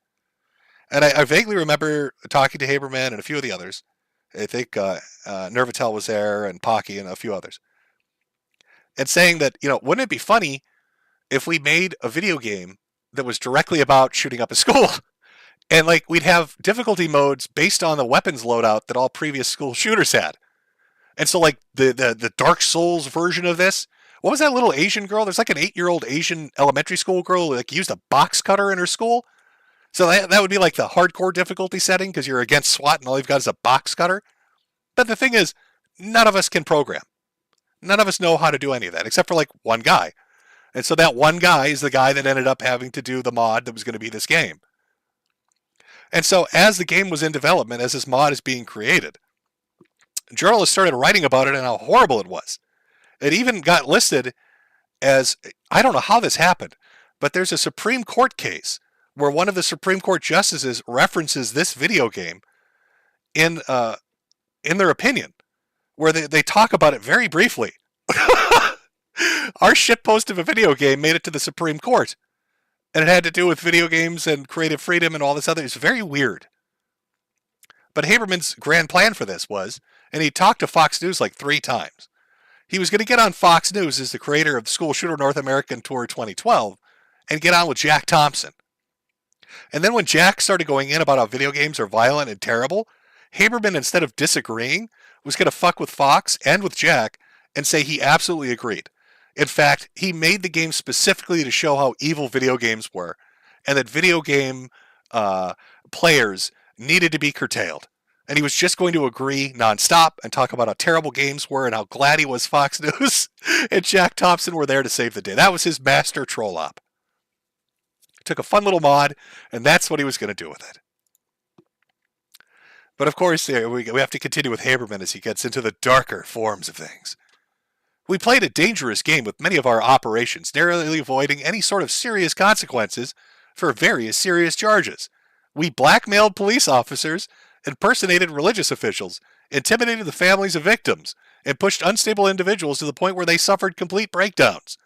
And I vaguely remember talking to Haberman and a few of the others. I think Nervatel was there and Pocky and a few others. And saying that, wouldn't it be funny if we made a video game that was directly about shooting up a school? And we'd have difficulty modes based on the weapons loadout that all previous school shooters had. And so the Dark Souls version of this, what was that little Asian girl? There's an 8-year-old Asian elementary school girl who used a box cutter in her school. So that would be the hardcore difficulty setting because you're against SWAT and all you've got is a box cutter. But the thing is, none of us can program. None of us know how to do any of that except for one guy. And so that one guy is the guy that ended up having to do the mod that was going to be this game. And so as the game was in development, as this mod is being created, journalists started writing about it and how horrible it was. It even got listed as, I don't know how this happened, but there's a Supreme Court case where one of the Supreme Court justices references this video game in their opinion, where they talk about it very briefly. Our shitpost of a video game made it to the Supreme Court. And it had to do with video games and creative freedom and all this other. It's very weird. But Haberman's grand plan for this was, and he talked to Fox News 3 times. He was going to get on Fox News as the creator of School Shooter North American Tour 2012 and get on with Jack Thompson. And then when Jack started going in about how video games are violent and terrible, Haberman, instead of disagreeing, was going to fuck with Fox and with Jack and say he absolutely agreed. In fact, he made the game specifically to show how evil video games were and that video game players needed to be curtailed. And he was just going to agree nonstop and talk about how terrible games were and how glad he was Fox News and Jack Thompson were there to save the day. That was his master troll op. Took a fun little mod, and that's what he was going to do with it. But of course, we have to continue with Haberman as he gets into the darker forms of things. We played a dangerous game with many of our operations, narrowly avoiding any sort of serious consequences for various serious charges. We blackmailed police officers, impersonated religious officials, intimidated the families of victims, and pushed unstable individuals to the point where they suffered complete breakdowns.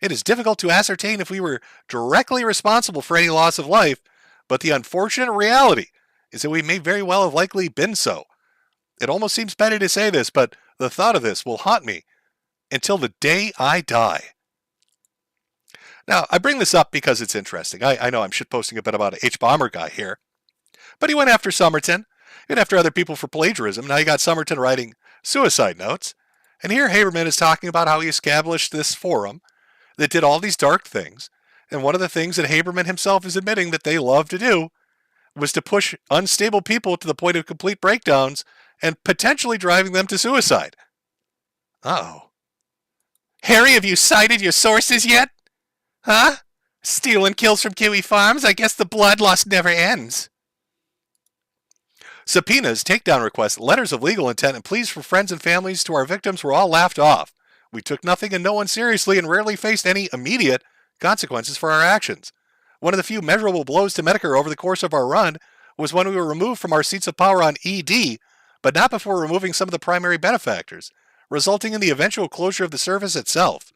It is difficult to ascertain if we were directly responsible for any loss of life, but the unfortunate reality is that we may very well have likely been so. It almost seems petty to say this, but the thought of this will haunt me until the day I die. Now, I bring this up because it's interesting. I know I'm shitposting a bit about Hbomberguy here, but he went after Somerton, he went after other people for plagiarism. Now you got Somerton writing suicide notes, and here Haberman is talking about how he established this forum that did all these dark things, and one of the things that Haberman himself is admitting that they love to do was to push unstable people to the point of complete breakdowns and potentially driving them to suicide. Uh-oh. Harry, have you cited your sources yet? Huh? Stealing kills from Kiwi Farms? I guess the bloodlust never ends. Subpoenas, takedown requests, letters of legal intent, and pleas for friends and families to our victims were all laughed off. We took nothing and no one seriously and rarely faced any immediate consequences for our actions. One of the few measurable blows to Metokur over the course of our run was when we were removed from our seats of power on ED, but not before removing some of the primary benefactors, resulting in the eventual closure of the service itself.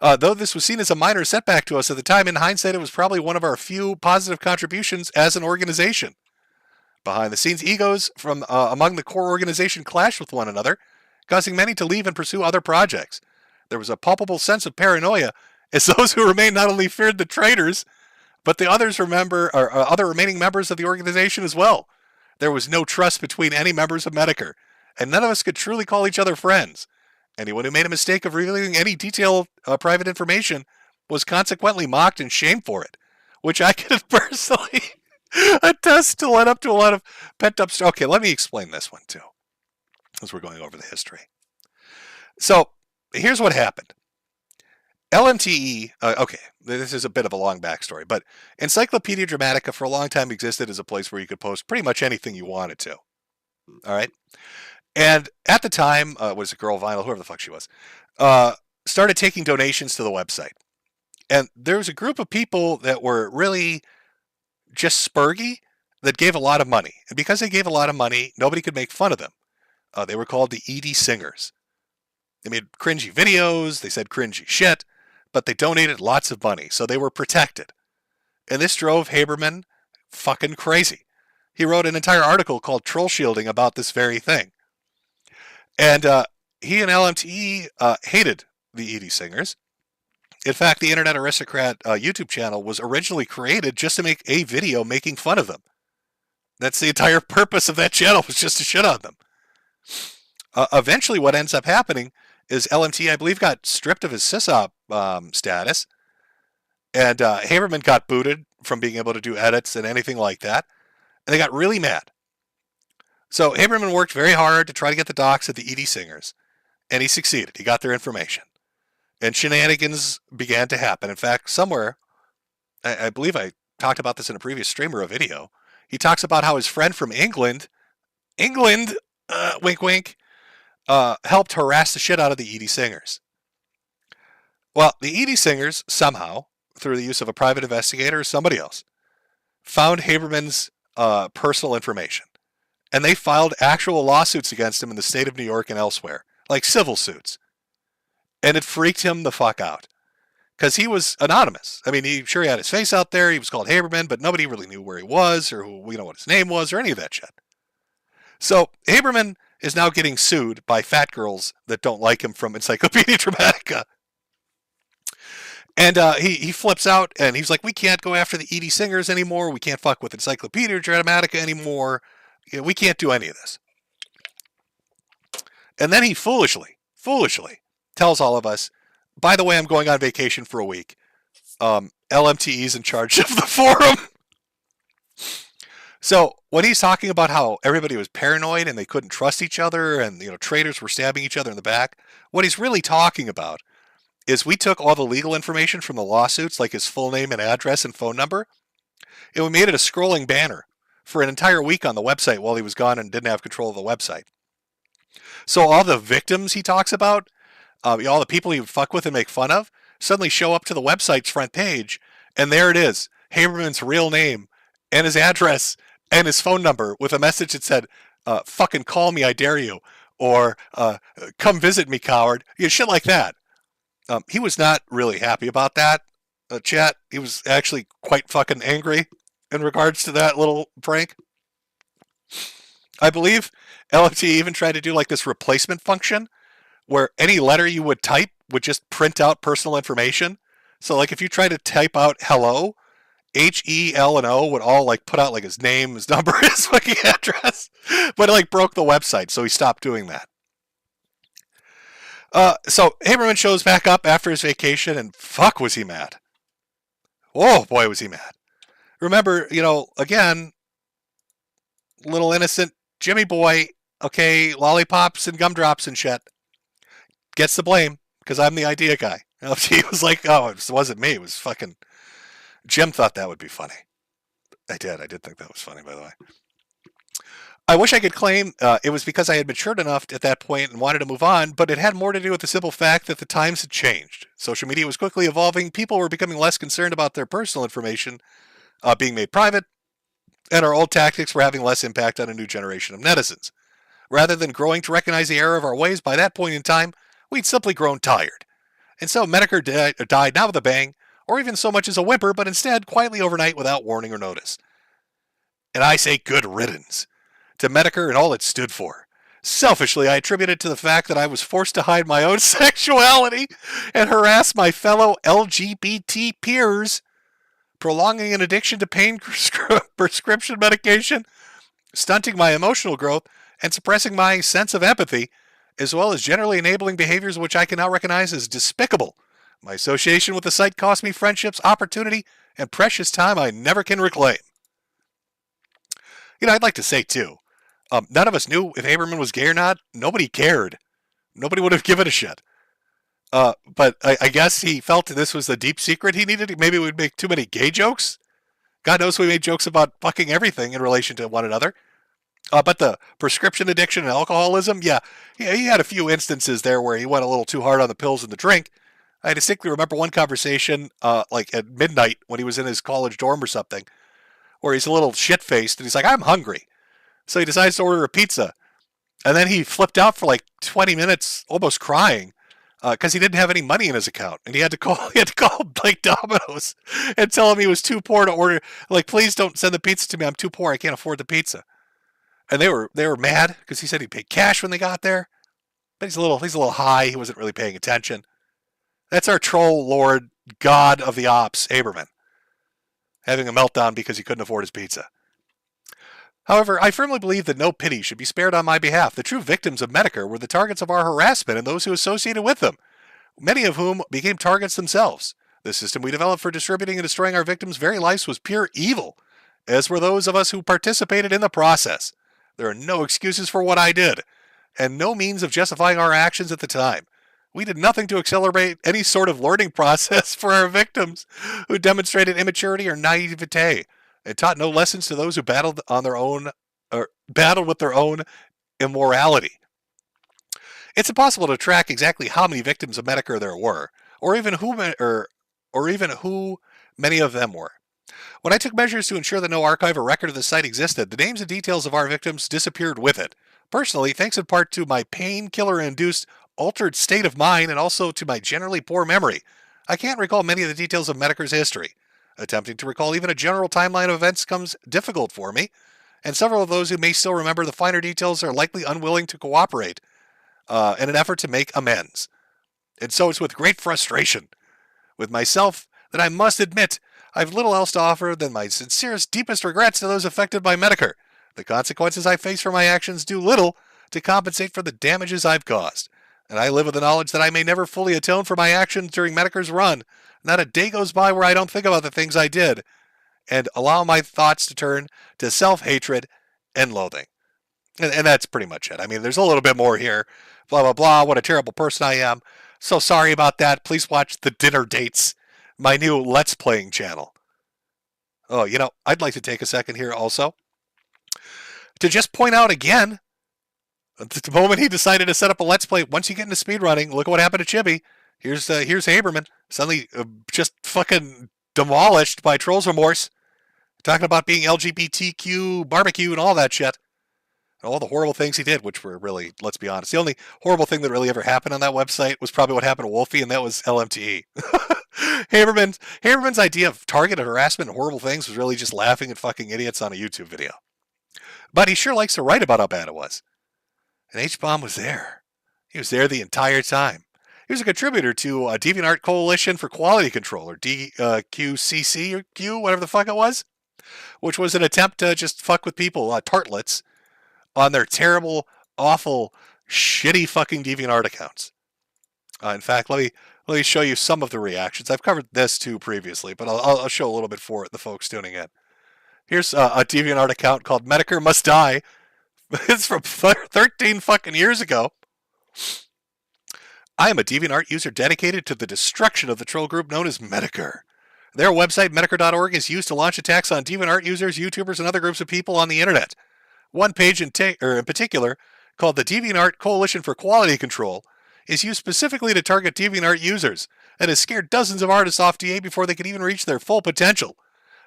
Though this was seen as a minor setback to us at the time, in hindsight it was probably one of our few positive contributions as an organization. Behind the scenes, egos from among the core organization clashed with one another, causing many to leave and pursue other projects. There was a palpable sense of paranoia, as those who remained not only feared the traitors, but the others other remaining members of the organization as well. There was no trust between any members of Metokur, and none of us could truly call each other friends. Anyone who made a mistake of revealing any detailed private information was consequently mocked and shamed for it, which I could personally attest to led up to a lot of pent-up stuff. Okay, let me explain this one too, as we're going over the history. So, here's what happened. LMTE, okay, this is a bit of a long backstory, but Encyclopedia Dramatica for a long time existed as a place where you could post pretty much anything you wanted to. All right? And at the time, was it Girl Vinyl, whoever the fuck she was, started taking donations to the website. And there was a group of people that were really just spurgy that gave a lot of money. And because they gave a lot of money, nobody could make fun of them. They were called the Edie Singers. They made cringy videos, they said cringy shit, but they donated lots of money, so they were protected. And this drove Hbomber fucking crazy. He wrote an entire article called Troll Shielding about this very thing. And he and LMTE hated the Edie Singers. In fact, the Internet Aristocrat YouTube channel was originally created just to make a video making fun of them. That's the entire purpose of that channel, was just to shit on them. Eventually, what ends up happening is LMTE, I believe, got stripped of his sysop status. And Hbomber got booted from being able to do edits and anything like that. And they got really mad. So Hbomber worked very hard to try to get the docs of the Edie Singers. And he succeeded. He got their information. And shenanigans began to happen. In fact, somewhere, I believe I talked about this in a previous stream or a video, he talks about how his friend from England, wink wink, helped harass the shit out of the Edie Singers. Well, the Edie Singers, somehow, through the use of a private investigator or somebody else, found Hbomber's personal information. And they filed actual lawsuits against him in the state of New York and elsewhere, like civil suits. And it freaked him the fuck out. Because he was anonymous. I mean, he had his face out there, he was called Hbomber, but nobody really knew where he was, or what his name was, or any of that shit. So, Hbomber is now getting sued by fat girls that don't like him from Encyclopedia Dramatica. And he flips out, and he's like, we can't go after the Edie Singers anymore, we can't fuck with Encyclopedia Dramatica anymore, we can't do any of this. And then he foolishly tells all of us, by the way, I'm going on vacation for a week. LMTE's in charge of the forum. So when he's talking about how everybody was paranoid and they couldn't trust each other and traitors were stabbing each other in the back, what he's really talking about is we took all the legal information from the lawsuits, like his full name and address and phone number, and we made it a scrolling banner for an entire week on the website while he was gone and didn't have control of the website. So all the victims he talks about, all the people he would fuck with and make fun of, suddenly show up to the website's front page, and there it is, Hbomber's real name, and his address, and his phone number, with a message that said, fucking call me, I dare you, or come visit me, coward, shit like that. He was not really happy about that, chat. He was actually quite fucking angry in regards to that little prank. I believe LFT even tried to do like this replacement function, where any letter you would type would just print out personal information. So like if you try to type out hello, H, E, L, and O would all like put out like his name, his number, his fucking address. But it like broke the website, so he stopped doing that. So Hbomber shows back up after his vacation, and fuck was he mad. Oh boy was he mad. Remember, again, little innocent Jimmy boy, okay, lollipops and gumdrops and shit, gets the blame because I'm the idea guy. He was like, oh, it wasn't me, it was fucking Jim thought that would be funny. I did think that was funny, by the way. I wish I could claim it was because I had matured enough at that point and wanted to move on, but it had more to do with the simple fact that the times had changed. Social media was quickly evolving, people were becoming less concerned about their personal information being made private, and our old tactics were having less impact on a new generation of netizens. Rather than growing to recognize the error of our ways, by that point in time, we'd simply grown tired. And so Metokur died not with a bang, or even so much as a whimper, but instead quietly overnight without warning or notice. And I say good riddance to Metokur and all it stood for. Selfishly, I attribute it to the fact that I was forced to hide my own sexuality and harass my fellow LGBT peers, prolonging an addiction to pain prescription medication, stunting my emotional growth, and suppressing my sense of empathy, as well as generally enabling behaviors which I can now recognize as despicable. My association with the site cost me friendships, opportunity, and precious time I never can reclaim. I'd like to say, too, none of us knew if Hbomber was gay or not. Nobody cared. Nobody would have given a shit. But I guess he felt this was the deep secret he needed. Maybe we'd make too many gay jokes. God knows we made jokes about fucking everything in relation to one another. But the prescription addiction and alcoholism, yeah, he had a few instances there where he went a little too hard on the pills and the drink. I distinctly remember one conversation, like at midnight when he was in his college dorm or something, where he's a little shit-faced and he's like, I'm hungry. So he decides to order a pizza. And then he flipped out for like 20 minutes, almost crying, because he didn't have any money in his account. And he had to call like Domino's and tell him he was too poor to order. Like, please don't send the pizza to me. I'm too poor. I can't afford the pizza. And they were mad because he said he'd pay cash when they got there. But he's a little high. He wasn't really paying attention. That's our troll lord, god of the ops, Haberman, having a meltdown because he couldn't afford his pizza. However, I firmly believe that no pity should be spared on my behalf. The true victims of Metokur were the targets of our harassment and those who associated with them, many of whom became targets themselves. The system we developed for distributing and destroying our victims' very lives was pure evil, as were those of us who participated in the process. There are no excuses for what I did, and no means of justifying our actions at the time. We did nothing to accelerate any sort of learning process for our victims who demonstrated immaturity or naivete, and taught no lessons to those who battled on their own or battled with their own immorality. It's impossible to track exactly how many victims of Metokur there were, or even who many of them were. When I took measures to ensure that no archive or record of the site existed, the names and details of our victims disappeared with it. Personally, thanks in part to my painkiller-induced altered state of mind and also to my generally poor memory, I can't recall many of the details of Metokur's history. Attempting to recall even a general timeline of events comes difficult for me, and several of those who may still remember the finer details are likely unwilling to cooperate in an effort to make amends. And so it's with great frustration with myself that I must admit I've little else to offer than my sincerest, deepest regrets to those affected by Metokur. The consequences I face for my actions do little to compensate for the damages I've caused, and I live with the knowledge that I may never fully atone for my actions during Metokur's run. Not a day goes by where I don't think about the things I did and allow my thoughts to turn to self-hatred and loathing. And that's pretty much it. I mean, there's a little bit more here. Blah, blah, blah. What a terrible person I am. So sorry about that. Please watch The Dinner Dates, my new Let's Playing channel. Oh, you know, I'd like to take a second here also to just point out again, the moment he decided to set up a Let's Play, once you get into speedrunning, look at what happened to Chibi. Here's Haberman, suddenly just fucking demolished by Trolls Remorse, talking about being LGBTQ barbecue and all that shit. And all the horrible things he did, which were really, let's be honest, the only horrible thing that really ever happened on that website was probably what happened to Wolfie, and that was LMTE. Haberman's idea of targeted harassment and horrible things was really just laughing at fucking idiots on a YouTube video. But he sure likes to write about how bad it was. And Hbomb was there. He was there the entire time. He was a contributor to DeviantArt Coalition for Quality Control, or DQCC, or Q, whatever the fuck it was, which was an attempt to just fuck with people, tartlets, on their terrible, awful, shitty fucking DeviantArt accounts. In fact, let me show you some of the reactions. I've covered this too previously, but I'll show a little bit for the folks tuning in. Here's a DeviantArt account called Metokur Must Die. It's from 13 fucking years ago. I am a DeviantArt user dedicated to the destruction of the troll group known as Metokur. Their website, metokur.org, is used to launch attacks on DeviantArt users, YouTubers, and other groups of people on the internet. One page in particular, called the DeviantArt Coalition for Quality Control, is used specifically to target DeviantArt users and has scared dozens of artists off DA before they could even reach their full potential,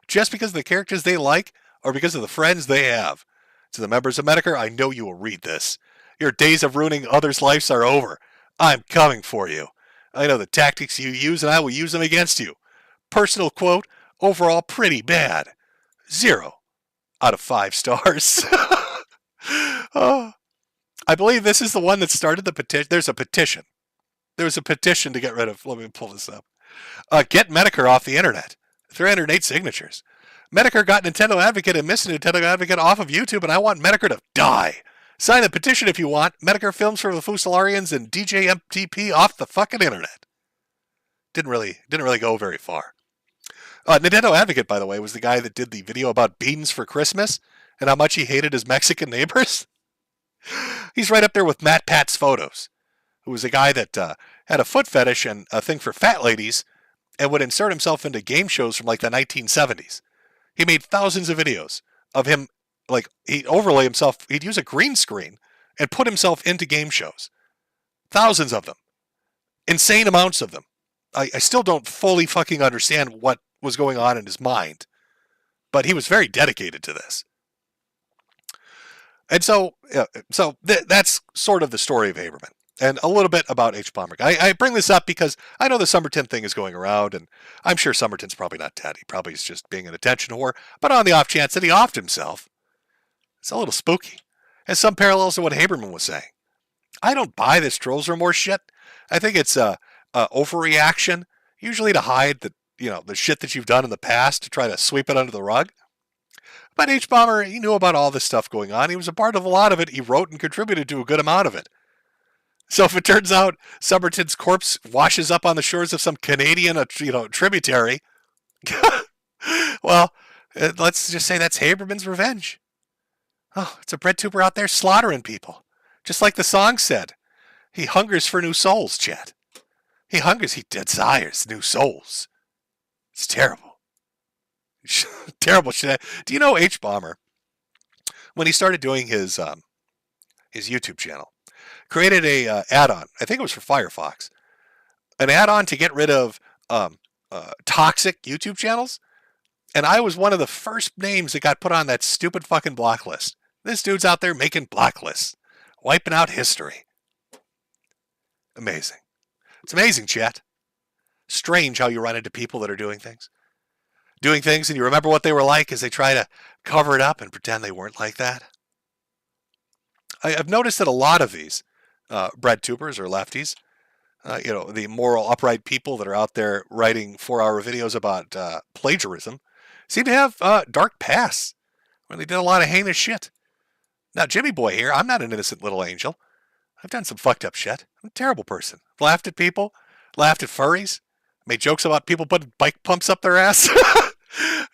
just because of the characters they like or because of the friends they have. To the members of Metokur, I know you will read this. Your days of ruining others' lives are over. I'm coming for you. I know the tactics you use, and I will use them against you. Personal quote, overall pretty bad. 0 out of 5 stars. I believe this is the one that started the petition. There's a petition. There was a petition to get rid of, let me pull this up. Get Metokur off the internet. 308 signatures. Metokur got Nintendo Advocate and Miss Nintendo Advocate off of YouTube, and I want Metokur to die. Sign the petition if you want. Metokur films for the Fusilarians and DJ MTP off the fucking internet. Didn't really go very far. Nintendo Advocate, by the way, was the guy that did the video about beans for Christmas and how much he hated his Mexican neighbors. He's right up there with Matt Pat's Photos, who was a guy that had a foot fetish and a thing for fat ladies and would insert himself into game shows from like the 1970s. He made thousands of videos of him, like he'd overlay himself, he'd use a green screen and put himself into game shows. Thousands of them. Insane amounts of them. I still don't fully fucking understand what was going on in his mind. but he was very dedicated to this. And so that's sort of the story of Hbomberguy. And a little bit about Hbomberguy. I bring this up because I know the Summerton thing is going around, and I'm sure Summerton's probably not dead. He probably is just being an attention whore. But on the off chance that he offed himself, it's a little spooky. Has some parallels to what Hbomberguy was saying. I don't buy this trolls remorse shit. I think it's a overreaction, usually to hide the shit that you've done in the past, to try to sweep it under the rug. But Hbomber, he knew about all this stuff going on. He was a part of a lot of it. He wrote and contributed to a good amount of it. So if it turns out Summerton's corpse washes up on the shores of some Canadian, tributary, well, let's just say that's Haberman's revenge. Oh, it's a bread tuber out there slaughtering people. Just like the song said. He hungers for new souls, chat. He desires new souls. It's terrible. Terrible shit. Do you know Hbomber, when he started doing his YouTube channel, created a add-on. I think it was for Firefox. An add-on to get rid of toxic YouTube channels. And I was one of the first names that got put on that stupid fucking block list. This dude's out there making block lists. Wiping out history. Amazing. It's amazing, chat. Strange how you run into people that are doing things. Doing things and you remember what they were like as they try to cover it up and pretend they weren't like that. I've noticed that a lot of these bread tubers or lefties, the moral, upright people that are out there writing 4-hour videos about plagiarism, seem to have dark pasts when they did a lot of heinous shit. Now, Jimmy Boy here, I'm not an innocent little angel. I've done some fucked up shit. I'm a terrible person. Laughed at people, laughed at furries, made jokes about people putting bike pumps up their ass.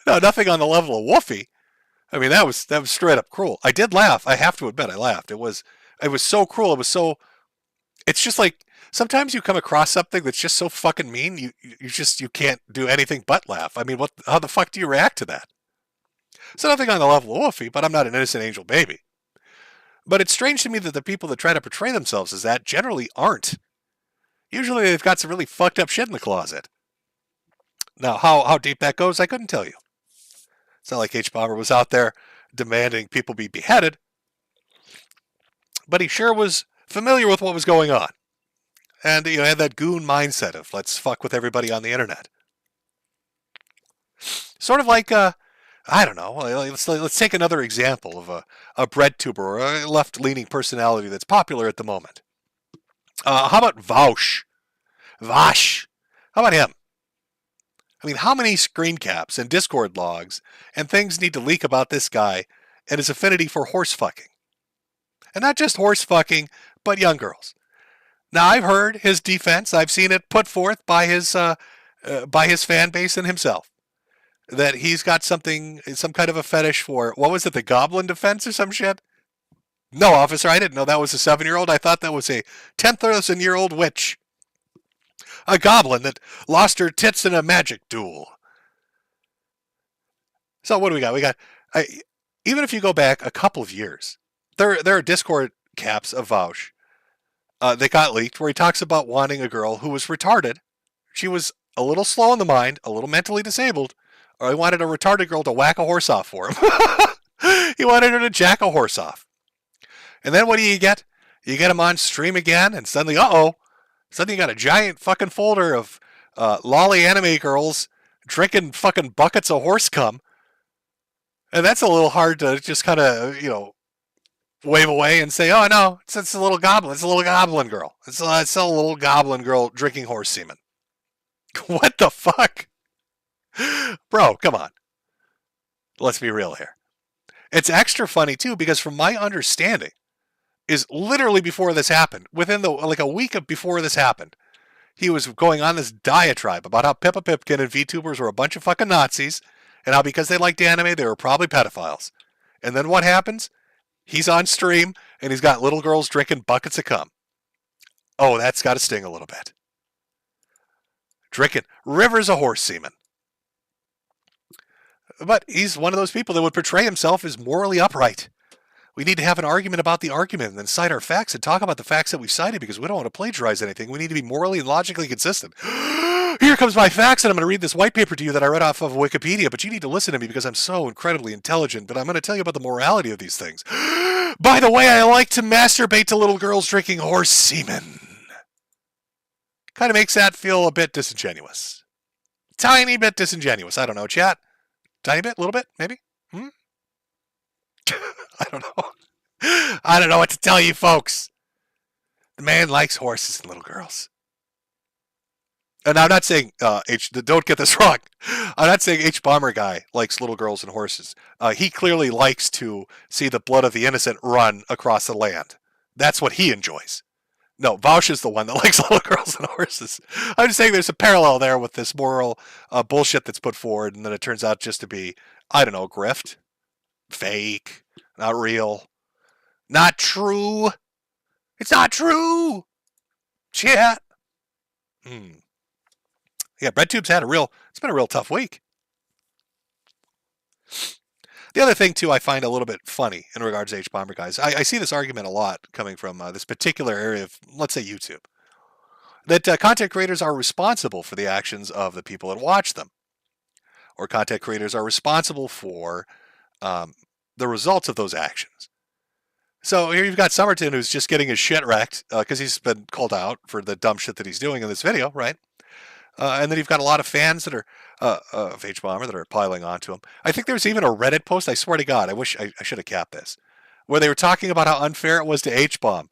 No, nothing on the level of Woofy. I mean, that was straight up cruel. I did laugh. I have to admit, I laughed. It was so cruel. It's just like, sometimes you come across something that's just so fucking mean, you can't do anything but laugh. I mean, how the fuck do you react to that? So nothing on the level of Woofy, but I'm not an innocent angel baby. But it's strange to me that the people that try to portray themselves as that generally aren't. Usually they've got some really fucked up shit in the closet. Now, how deep that goes, I couldn't tell you. It's not like Hbomber was out there demanding people be beheaded. But he sure was familiar with what was going on. And he had that goon mindset of let's fuck with everybody on the internet. Sort of like, I don't know, let's take another example of a bread tuber or a left-leaning personality that's popular at the moment. How about Vaush? Vash. How about him? I mean, how many screen caps and Discord logs and things need to leak about this guy and his affinity for horse fucking? And not just horse fucking, but young girls. Now, I've heard his defense. I've seen it put forth by his fan base and himself. That he's got some kind of a fetish for, what was it, the goblin defense or some shit? No, officer, I didn't know that was a 7-year-old. I thought that was a 10,000-year-old witch. A goblin that lost her tits in a magic duel. So what do we got? Even if you go back a couple of years, there are Discord caps of Vaush that got leaked where he talks about wanting a girl who was retarded. She was a little slow in the mind, a little mentally disabled, or he wanted a retarded girl to whack a horse off for him. He wanted her to jack a horse off. And then what do you get? You get him on stream again, and suddenly, suddenly you got a giant fucking folder of lolly anime girls drinking fucking buckets of horse cum. And that's a little hard to just kind of, wave away and say, oh, no, it's a little goblin. It's a little goblin girl. It's a little goblin girl drinking horse semen. What the fuck? Bro, come on. Let's be real here. It's extra funny, too, because from my understanding, is literally before this happened, within a week before this happened, he was going on this diatribe about how Pippa Pipkin and VTubers were a bunch of fucking Nazis, and how because they liked anime, they were probably pedophiles. And then what happens? He's on stream, and he's got little girls drinking buckets of cum. Oh, that's got to sting a little bit. Drinking rivers of horse semen. But he's one of those people that would portray himself as morally upright. We need to have an argument about the argument and then cite our facts and talk about the facts that we cited because we don't want to plagiarize anything. We need to be morally and logically consistent. He here comes my facts, and I'm going to read this white paper to you that I read off of Wikipedia, but you need to listen to me because I'm so incredibly intelligent, but I'm going to tell you about the morality of these things. By the way, I like to masturbate to little girls drinking horse semen. Kind of makes that feel a bit disingenuous. Tiny bit disingenuous. I don't know, chat. Tiny bit? A little bit? Maybe? I don't know. I don't know what to tell you, folks. The man likes horses and little girls. And I'm not saying, don't get this wrong. I'm not saying Hbomberguy likes little girls and horses. He clearly likes to see the blood of the innocent run across the land. That's what he enjoys. No, Vaush is the one that likes little girls and horses. I'm just saying there's a parallel there with this moral bullshit that's put forward, and then it turns out just to be, I don't know, grift, fake, not real, not true. It's not true. Chat. Yeah, BreadTube's it's been a real tough week. The other thing, too, I find a little bit funny in regards to Hbomberguys. I see this argument a lot coming from this particular area of, let's say, YouTube. That content creators are responsible for the actions of the people that watch them. Or content creators are responsible for the results of those actions. So here you've got Somerton who's just getting his shit wrecked because he's been called out for the dumb shit that he's doing in this video, right? And then you've got a lot of fans that are of Hbomber that are piling onto him. I think there was even a Reddit post, I swear to God, I wish I should have capped this, where they were talking about how unfair it was to Hbomb,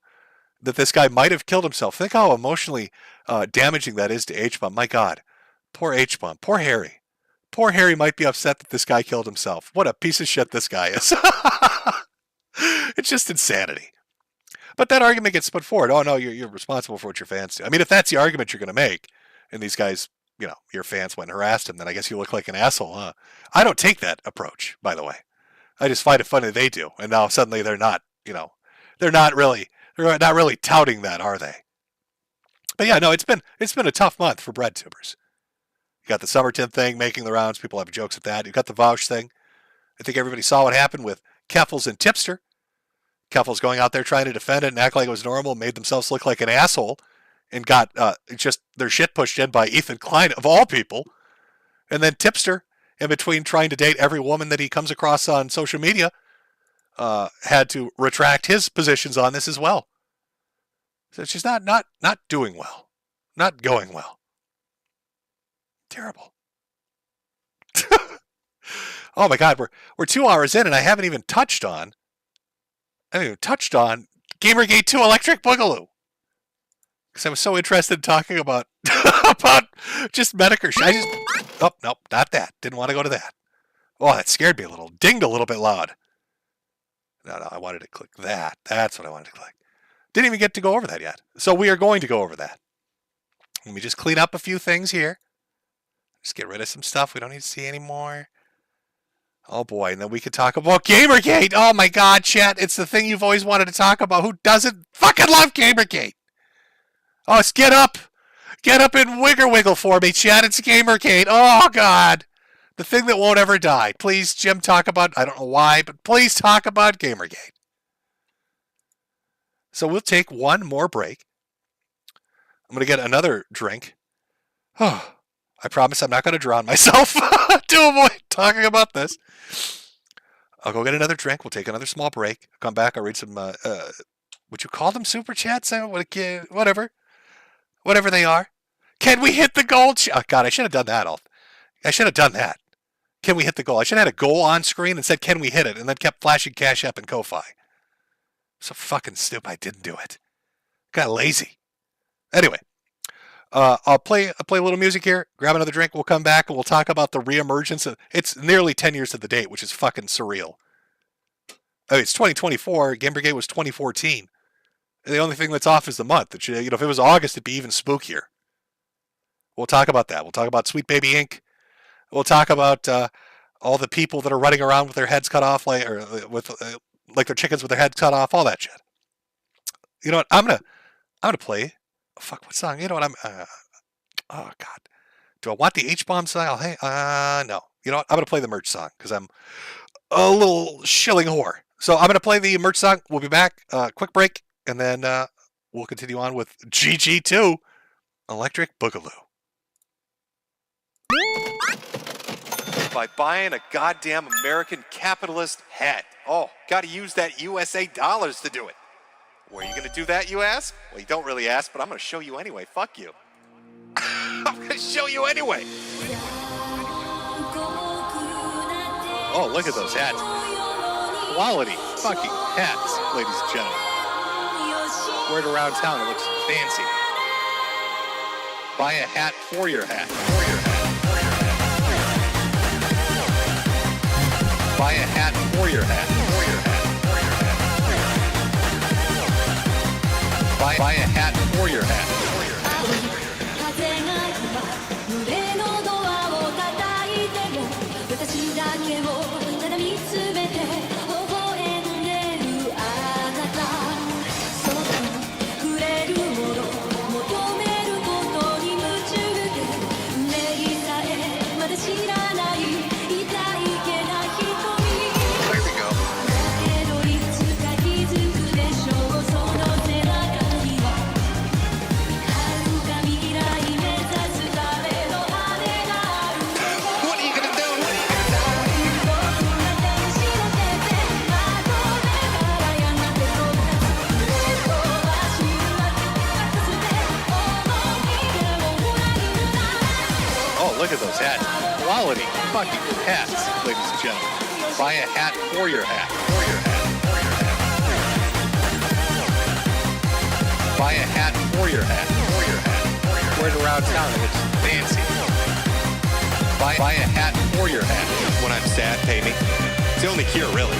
that this guy might have killed himself. Think how emotionally damaging that is to Hbomb. My God, poor Hbomb, poor Harry. Poor Harry might be upset that this guy killed himself. What a piece of shit this guy is. It's just insanity. But that argument gets put forward. Oh, no, you're responsible for what your fans do. I mean, if that's the argument you're going to make, and these guys, your fans went and harassed him, then I guess you look like an asshole, huh? I don't take that approach, by the way. I just find it funny that they do. And now suddenly they're not really touting that, are they? But yeah, no, it's been a tough month for BreadTubers. You got the Somerton thing making the rounds. People have jokes at that. You got the Vaush thing. I think everybody saw what happened with Keffels and Tipster. Keffels going out there trying to defend it and act like it was normal, made themselves look like an asshole, and got just their shit pushed in by Ethan Klein, of all people. And then Tipster, in between trying to date every woman that he comes across on social media, had to retract his positions on this as well. So it's just not doing well. Not going well. Terrible. Oh my God, we're 2 hours in and I haven't even touched on Gamergate 2 Electric Boogaloo. Because I was so interested in talking about just Metokur. Oh, nope, not that. Didn't want to go to that. Oh, that scared me a little. Dinged a little bit loud. No, I wanted to click that. That's what I wanted to click. Didn't even get to go over that yet. So we are going to go over that. Let me just clean up a few things here. Just get rid of some stuff we don't need to see anymore. Oh boy, and then we could talk about Gamergate. Oh my God, chat. It's the thing you've always wanted to talk about. Who doesn't fucking love Gamergate? Oh, get up. Get up and wiggle for me, chat. It's Gamergate. Oh God. The thing that won't ever die. Please, Jim, talk about, I don't know why, but please talk about Gamergate. So we'll take one more break. I'm going to get another drink. Oh, I promise I'm not going to drown myself to avoid talking about this. I'll go get another drink. We'll take another small break. I'll come back. I'll read some, would you call them super chats? Whatever. Whatever they are. Can we hit the goal? Oh, God, I should have done that. I should have done that. Can we hit the goal? I should have had a goal on screen and said, can we hit it? And then kept flashing Cash App and Ko-Fi. So fucking stupid I didn't do it. Got lazy. Anyway. I'll play a little music here, grab another drink, we'll come back, and we'll talk about the reemergence. It's nearly 10 years to the date, which is fucking surreal. I mean, it's 2024, Gamergate was 2014. And the only thing that's off is the month. If it was August, it'd be even spookier. We'll talk about that. We'll talk about Sweet Baby Inc. We'll talk about all the people that are running around with their heads cut off, like their chickens with their heads cut off, all that shit. You know what? I'm gonna play. Fuck, what song? You know what? Oh, God. Do I want the H-bomb style? Hey, no. You know what? I'm going to play the merch song because I'm a little shilling whore. So I'm going to play the merch song. We'll be back. Quick break. And then we'll continue on with GG2 Electric Boogaloo. by buying a goddamn American capitalist hat. Oh, gotta use that USA dollars to do it. Where are you gonna do that, you ask? Well, you don't really ask, but I'm gonna show you anyway. Fuck you. I'm gonna show you anyway. Oh, look at those hats. Quality fucking hats, ladies and gentlemen. Wear it around town, it looks fancy. Buy a hat for your hat. Buy a hat for your hat. Buy a hat for your hat. Look at those hats. Quality fucking hats, ladies and gentlemen. Buy a hat for your hat. Buy a hat for your hat. Wear it around town, it looks fancy. Buy a hat for your hat. When I'm sad, pay me. It's the only cure, really.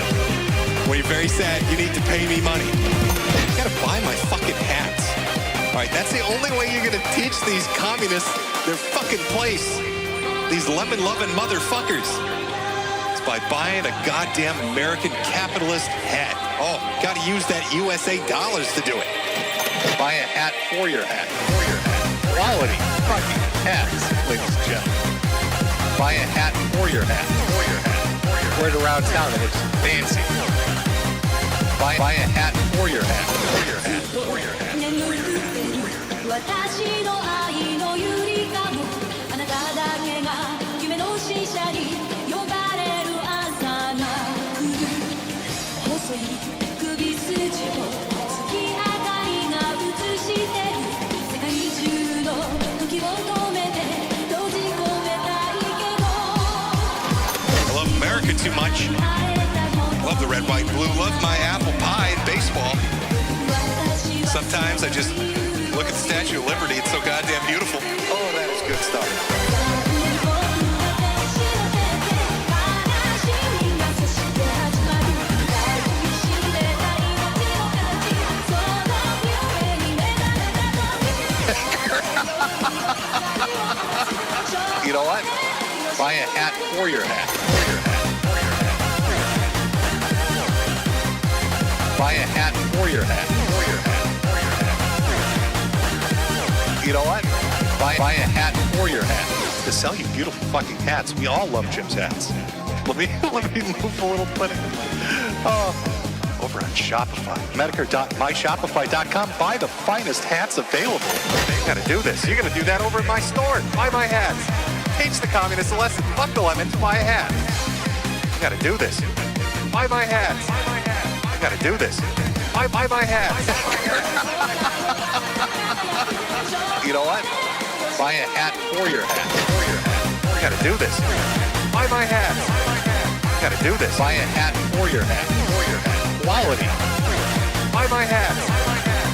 When you're very sad, you need to pay me money. You gotta buy my fucking hats. Alright, that's the only way you're gonna teach these communists their fucking place. These lemon-loving motherfuckers. It's by buying a goddamn American capitalist hat. Oh, gotta use that USA dollars to do it. Buy a hat for your hat. Quality fucking hats, ladies and gentlemen. Buy a hat for your hat. Wear it around town, it looks fancy. Buy a hat for your hat. I love America too much. Love the red, white, and blue. Love my apple pie and baseball. Sometimes I just look at the Statue of Liberty. It's so goddamn beautiful. Oh, that is good stuff. You know what? Buy a hat for your hat. Buy a hat for your hat. You know what? Buy a hat for your hat. To sell you beautiful fucking hats. We all love Jim's hats. Let me move a little bit. Over on Shopify. Metokur.myshopify.com. Buy the finest hats available. You gotta do this. You're gonna do that over at my store. Buy my hats. Teach the communists a lesson. Fuck the lemons. Buy a hat. You gotta do this. Buy my hats. You gotta do this. Buy my hats. You know what? Buy a hat for your hat. You gotta do this. Buy my hats. You gotta do this. Buy a hat for your hat. Quality. Buy my hats.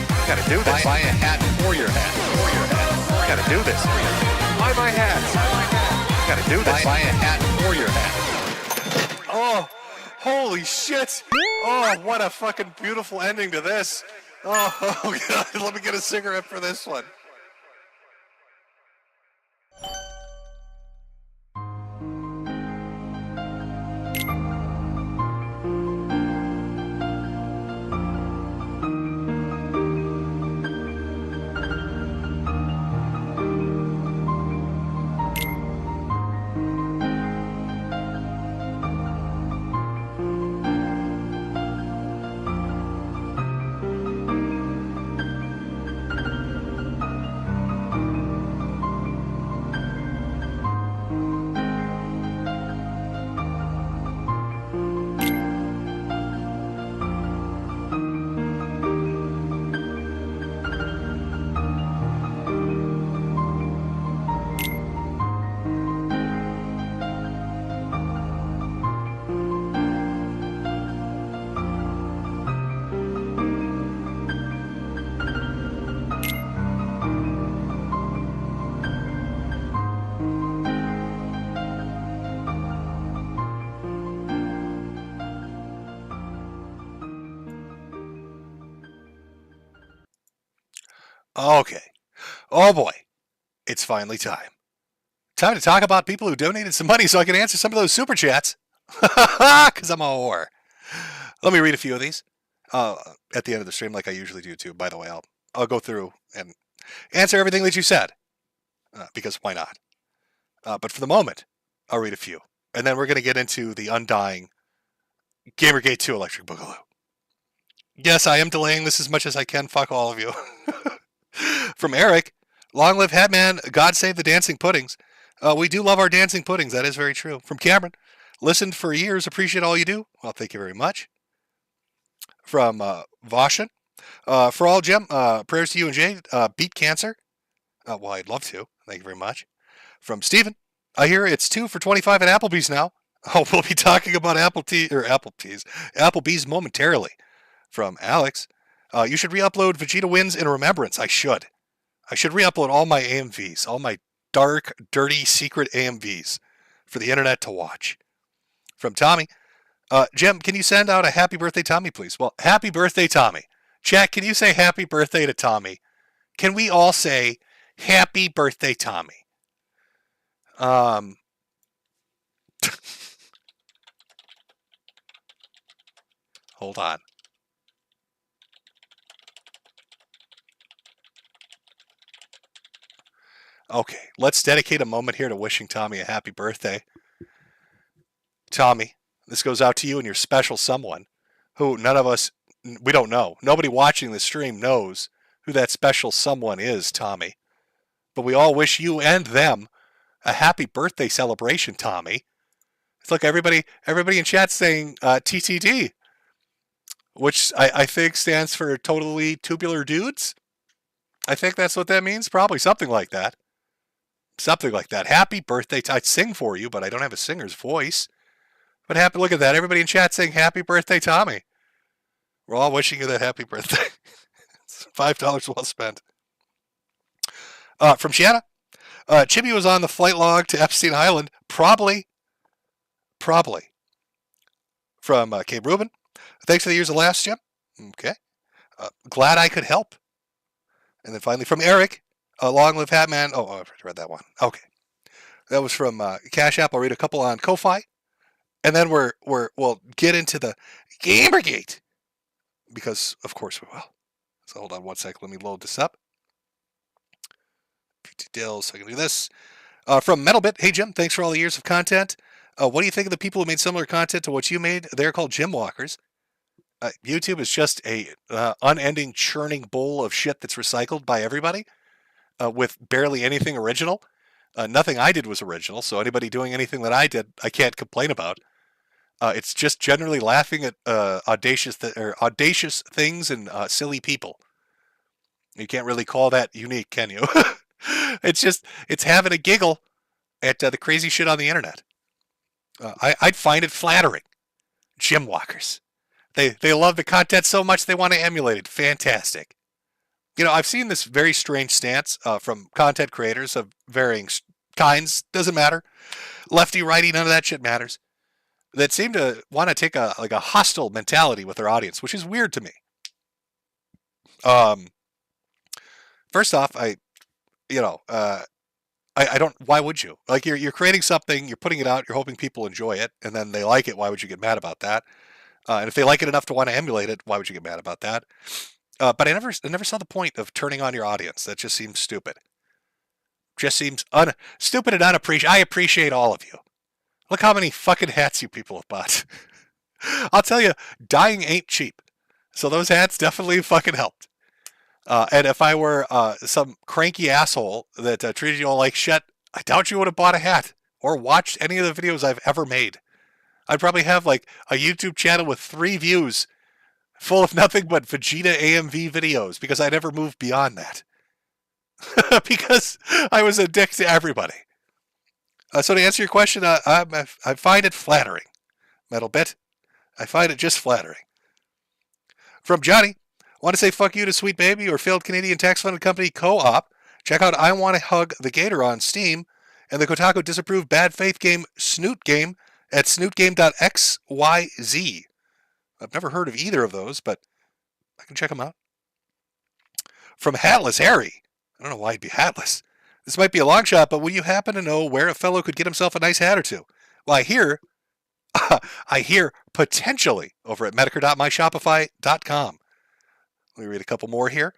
You gotta do this. Buy a hat for your hat. You gotta do this. Buy my hats. You gotta do this. Buy a hat for your hat. Oh, holy shit. Oh, what a fucking beautiful ending to this. Oh, God. Let me get a cigarette for this one. Okay. Oh boy. It's finally time. Time to talk about people who donated some money so I can answer some of those super chats. Because I'm a whore. Let me read a few of these at the end of the stream, like I usually do too. By the way, I'll go through and answer everything that you said, because why not? But for the moment, I'll read a few, and then we're going to get into the undying Gamergate 2 Electric Boogaloo. Yes, I am delaying this as much as I can. Fuck all of you. From Eric, long live Hatman. God save the dancing puddings. We do love our dancing puddings. That is very true. From Cameron, listened for years. Appreciate all you do. Well, thank you very much. From Voshin, for all Jim, prayers to you and Jay. Beat cancer. Well, I'd love to. Thank you very much. From Steven, I hear it's 2 for $25 at Applebee's now. Oh, we'll be talking about Applebee's momentarily. From Alex, you should re-upload Vegeta Wins in remembrance. I should re-upload all my AMVs, all my dark, dirty, secret AMVs for the internet to watch. From Tommy, Jim, can you send out a happy birthday, Tommy, please? Well, happy birthday, Tommy. Chat, can you say happy birthday to Tommy? Can we all say happy birthday, Tommy? Hold on. Okay, let's dedicate a moment here to wishing Tommy a happy birthday. Tommy, this goes out to you and your special someone who none of us, we don't know. Nobody watching the stream knows who that special someone is, Tommy. But we all wish you and them a happy birthday celebration, Tommy. It's like everybody in chat saying TTD, which I think stands for totally tubular dudes. I think that's what that means. Probably something like that. Something like that. Happy birthday. I'd sing for you, but I don't have a singer's voice. But happy, look at that. Everybody in chat saying happy birthday, Tommy. We're all wishing you that happy birthday. It's $5 well spent. From Shanna. Chibi was on the flight log to Epstein Island. Probably. From Cape Rubin. Thanks for the years of laughs, Jim. Okay. Glad I could help. And then finally from Eric. Long live Hatman. Oh, I've read that one. Okay. That was from Cash App. I'll read a couple on Ko-Fi. And then we'll get into the Gamergate. Because, of course, we will. So hold on one sec. Let me load this up. A few details so I can do this. From Metalbit. Hey, Jim. Thanks for all the years of content. What do you think of the people who made similar content to what you made? They're called Gym Walkers. YouTube is just a unending churning bowl of shit that's recycled by everybody. With barely anything original. Nothing I did was original, so anybody doing anything that I did, I can't complain about. It's just generally laughing at audacious things and silly people. You can't really call that unique, can you? It's having a giggle at the crazy shit on the internet. I'd find it flattering. Gym Walkers. They love the content so much they want to emulate it. Fantastic. You know, I've seen this very strange stance from content creators of varying kinds. Doesn't matter. Lefty, righty, none of that shit matters. That seem to want to take a hostile mentality with their audience, which is weird to me. First off, I don't. Why would you? Like you're creating something, you're putting it out, you're hoping people enjoy it, and then they like it. Why would you get mad about that? And if they like it enough to want to emulate it, why would you get mad about that? But I never saw the point of turning on your audience. That just seems stupid. Just seems stupid and unappreciated. I appreciate all of you. Look how many fucking hats you people have bought. I'll tell you, dying ain't cheap. So those hats definitely fucking helped. And if I were some cranky asshole that treated you all like shit, I doubt you would have bought a hat or watched any of the videos I've ever made. I'd probably have like a YouTube channel with 3 views full of nothing but Vegeta AMV videos because I never moved beyond that. Because I was a dick to everybody. So to answer your question, I find it flattering. Metal Bit. I find it just flattering. From Johnny, want to say fuck you to Sweet Baby or failed Canadian tax-funded company Co-op. Check out I Want to Hug the Gator on Steam and the Kotaku disapproved bad faith game Snoot Game at snootgame.xyz. I've never heard of either of those, but I can check them out. From Hatless Harry. I don't know why he'd be hatless. This might be a long shot, but will you happen to know where a fellow could get himself a nice hat or two? Well, I hear potentially over at Metokur.myshopify.com. Let me read a couple more here,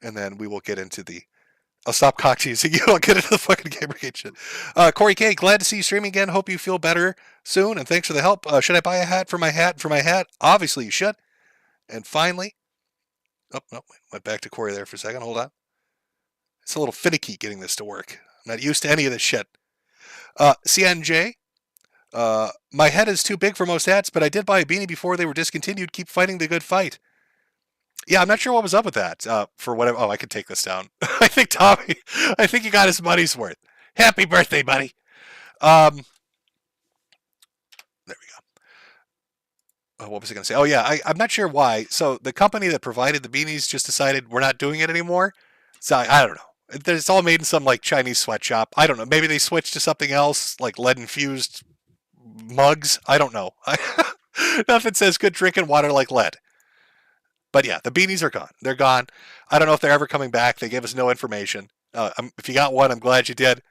and then we will get into the... I'll stop cock teasing you. I'll get into the fucking Gamergate shit. Corey K, glad to see you streaming again. Hope you feel better soon, and thanks for the help. Should I buy a hat for my hat? Obviously, you should. And finally... Oh, no, went back to Corey there for a second. Hold on. It's a little finicky getting this to work. I'm not used to any of this shit. CNJ, my head is too big for most hats, but I did buy a beanie before they were discontinued. Keep fighting the good fight. Yeah, I'm not sure what was up with that. For whatever. Oh, I can take this down. I think Tommy. I think you got his money's worth. Happy birthday, buddy. There we go. What was I going to say? Oh yeah, I'm not sure why. So the company that provided the beanies just decided we're not doing it anymore. So I don't know. It's all made in some like Chinese sweatshop. I don't know. Maybe they switched to something else, like lead infused mugs. I don't know. Nothing says good drinking water like lead. But yeah, the beanies are gone. They're gone. I don't know if they're ever coming back. They gave us no information. If you got one, I'm glad you did.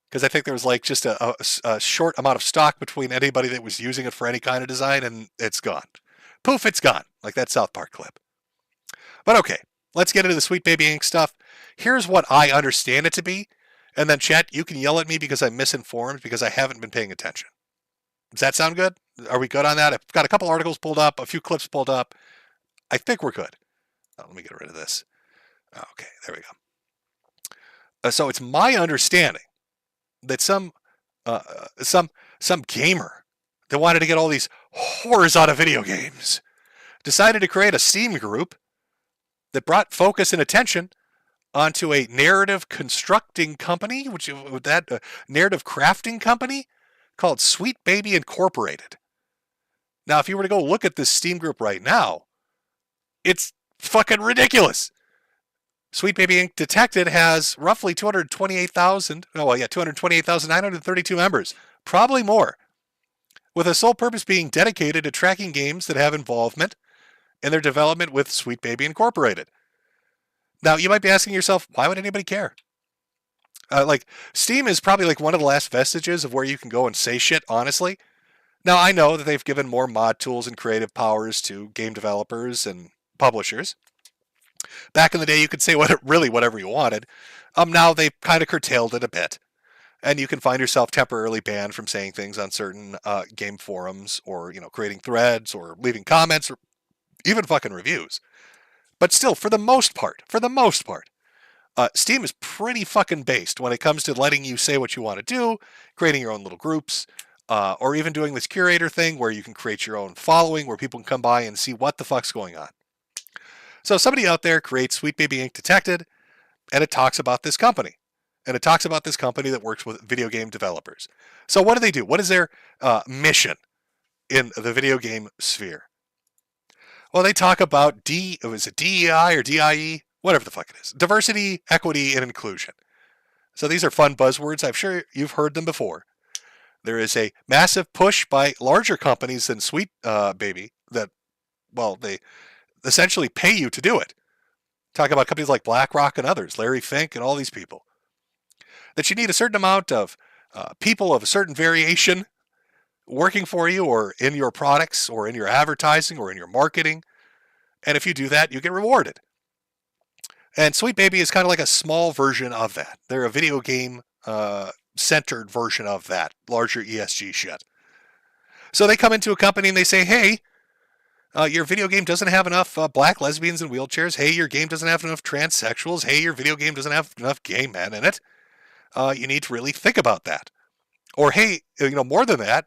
Because I think there was like just a short amount of stock between anybody that was using it for any kind of design, and it's gone. Poof, it's gone. Like that South Park clip. But okay, let's get into the Sweet Baby Ink stuff. Here's what I understand it to be. And then chat, you can yell at me because I'm misinformed because I haven't been paying attention. Does that sound good? Are we good on that? I've got a couple articles pulled up, a few clips pulled up. I think we're good. Let me get rid of this. Okay, there we go. So it's my understanding that some gamer that wanted to get all these horrors out of video games decided to create a Steam group that brought focus and attention onto a narrative constructing company, narrative crafting company called Sweet Baby Incorporated. Now, if you were to go look at this Steam group right now, it's fucking ridiculous. Sweet Baby Ink Detected has roughly 228,932 members, probably more, with a sole purpose being dedicated to tracking games that have involvement in their development with Sweet Baby Incorporated. Now, you might be asking yourself, why would anybody care? Steam is probably like one of the last vestiges of where you can go and say shit, honestly. Now, I know that they've given more mod tools and creative powers to game developers and publishers. Back in the day, you could say whatever you wanted. Now they've kind of curtailed it a bit. And you can find yourself temporarily banned from saying things on certain game forums or, creating threads or leaving comments or even fucking reviews. But still, for the most part, Steam is pretty fucking based when it comes to letting you say what you want to do, creating your own little groups, or even doing this curator thing where you can create your own following where people can come by and see what the fuck's going on. So somebody out there creates Sweet Baby Ink Detected, and it talks about this company. And it talks about this company that works with video game developers. So what do? What is their mission in the video game sphere? Well, they talk about DEI or DIE? Whatever the fuck it is. Diversity, equity, and inclusion. So these are fun buzzwords. I'm sure you've heard them before. There is a massive push by larger companies than Sweet Baby that, they essentially pay you to do it. Talk about companies like BlackRock and others, Larry Fink and all these people. That you need a certain amount of people of a certain variation working for you or in your products or in your advertising or in your marketing. And if you do that, you get rewarded. And Sweet Baby is kind of like a small version of that. They're a video game centered version of that, larger ESG shit. So they come into a company and they say, hey, your video game doesn't have enough black lesbians in wheelchairs. Hey, your game doesn't have enough transsexuals. Hey, your video game doesn't have enough gay men in it. You need to really think about that. Or, hey, more than that,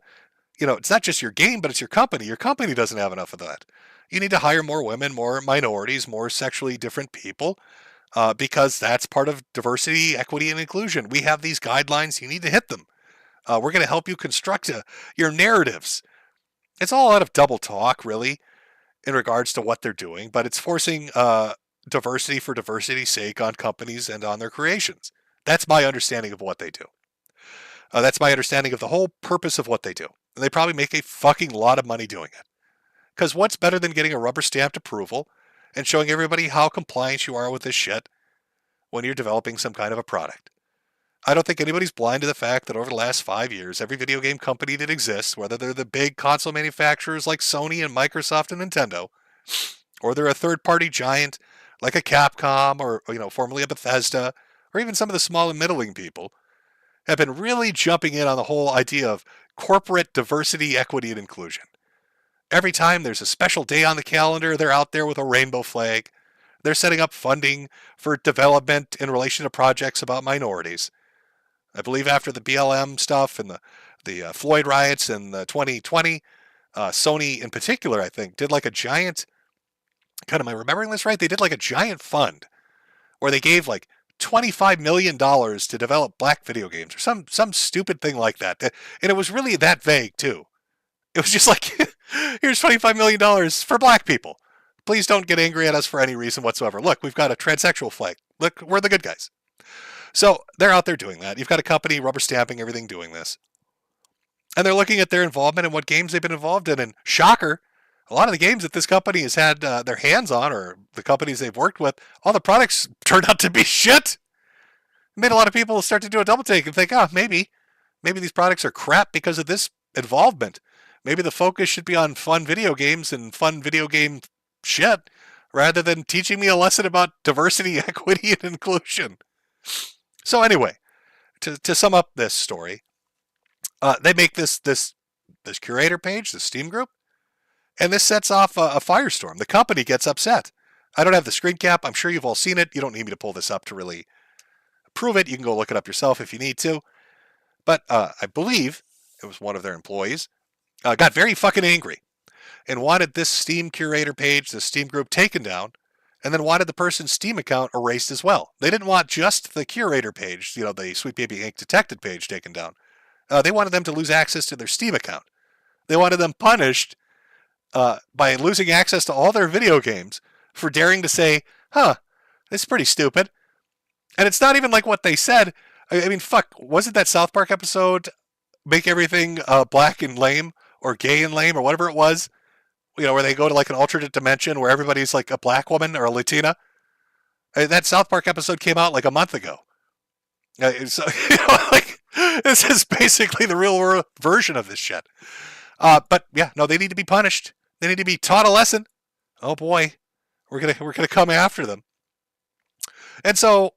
it's not just your game, but it's your company. Your company doesn't have enough of that. You need to hire more women, more minorities, more sexually different people, because that's part of diversity, equity, and inclusion. We have these guidelines. You need to hit them. We're going to help you construct your narratives. It's all out of double talk, really, in regards to what they're doing, but it's forcing diversity for diversity's sake on companies and on their creations. That's my understanding of what they do. That's my understanding of the whole purpose of what they do. And they probably make a fucking lot of money doing it. Because what's better than getting a rubber stamped approval and showing everybody how compliant you are with this shit when you're developing some kind of a product. I don't think anybody's blind to the fact that over the last 5 years, every video game company that exists, whether they're the big console manufacturers like Sony and Microsoft and Nintendo, or they're a third-party giant like a Capcom or formerly a Bethesda, or even some of the small and middling people, have been really jumping in on the whole idea of corporate diversity, equity, and inclusion. Every time there's a special day on the calendar, they're out there with a rainbow flag. They're setting up funding for development in relation to projects about minorities. I believe after the BLM stuff and the Floyd riots in the 2020, Sony in particular, I think, did like a giant, God, am I remembering this right? They did like a giant fund where they gave like $25 million to develop black video games or some stupid thing like that. And it was really that vague too. It was just like, here's $25 million for black people. Please don't get angry at us for any reason whatsoever. Look, we've got a transsexual flag. Look, we're the good guys. So they're out there doing that. You've got a company rubber stamping everything doing this. And they're looking at their involvement and what games they've been involved in. And shocker, a lot of the games that this company has had their hands on, or the companies they've worked with, all the products turned out to be shit. It made a lot of people start to do a double take and think, maybe these products are crap because of this involvement. Maybe the focus should be on fun video games and fun video game shit rather than teaching me a lesson about diversity, equity, and inclusion. So anyway, to sum up this story, they make this curator page, the Steam group, and this sets off a firestorm. The company gets upset. I don't have the screen cap. I'm sure you've all seen it. You don't need me to pull this up to really prove it. You can go look it up yourself if you need to. But I believe it was one of their employees got very fucking angry and wanted this Steam curator page, the Steam group, taken down, and then wanted the person's Steam account erased as well. They didn't want just the curator page, the Sweet Baby Ink Detected page taken down. They wanted them to lose access to their Steam account. They wanted them punished by losing access to all their video games for daring to say, this is pretty stupid. And it's not even like what they said. I mean, fuck, wasn't that South Park episode, Make Everything Black and Lame, or Gay and Lame, or whatever it was? Where they go to like an alternate dimension where everybody's like a black woman or a Latina. That South Park episode came out like a month ago. So, this is basically the real world version of this shit. But yeah, no, they need to be punished. They need to be taught a lesson. Oh boy, we're gonna come after them. And so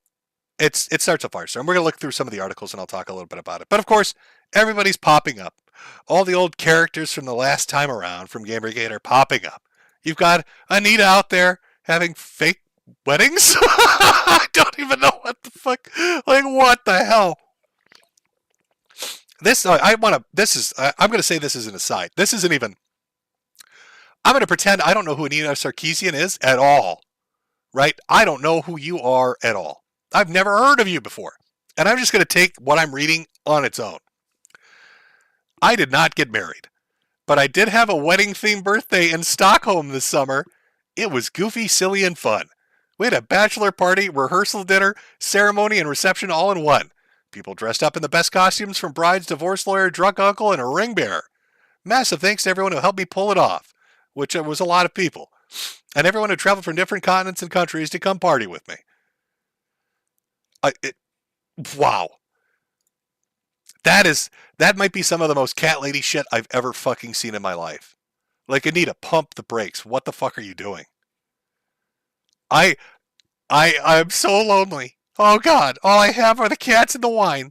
it starts a firestorm. We're gonna look through some of the articles and I'll talk a little bit about it. But of course, everybody's popping up. All the old characters from the last time around from Gamergate are popping up. You've got Anita out there having fake weddings. I don't even know what the fuck. Like, what the hell? I'm going to say this is an aside. This isn't even, I'm going to pretend I don't know who Anita Sarkeesian is at all. Right? I don't know who you are at all. I've never heard of you before. And I'm just going to take what I'm reading on its own. I did not get married, but I did have a wedding-themed birthday in Stockholm this summer. It was goofy, silly, and fun. We had a bachelor party, rehearsal dinner, ceremony, and reception all in one. People dressed up in the best costumes, from bride's, divorce lawyer, drunk uncle, and a ring bearer. Massive thanks to everyone who helped me pull it off, which was a lot of people, and everyone who traveled from different continents and countries to come party with me. Wow. That might be some of the most cat lady shit I've ever fucking seen in my life. Like, Anita, pump the brakes. What the fuck are you doing? I'm so lonely. Oh God, all I have are the cats and the wine.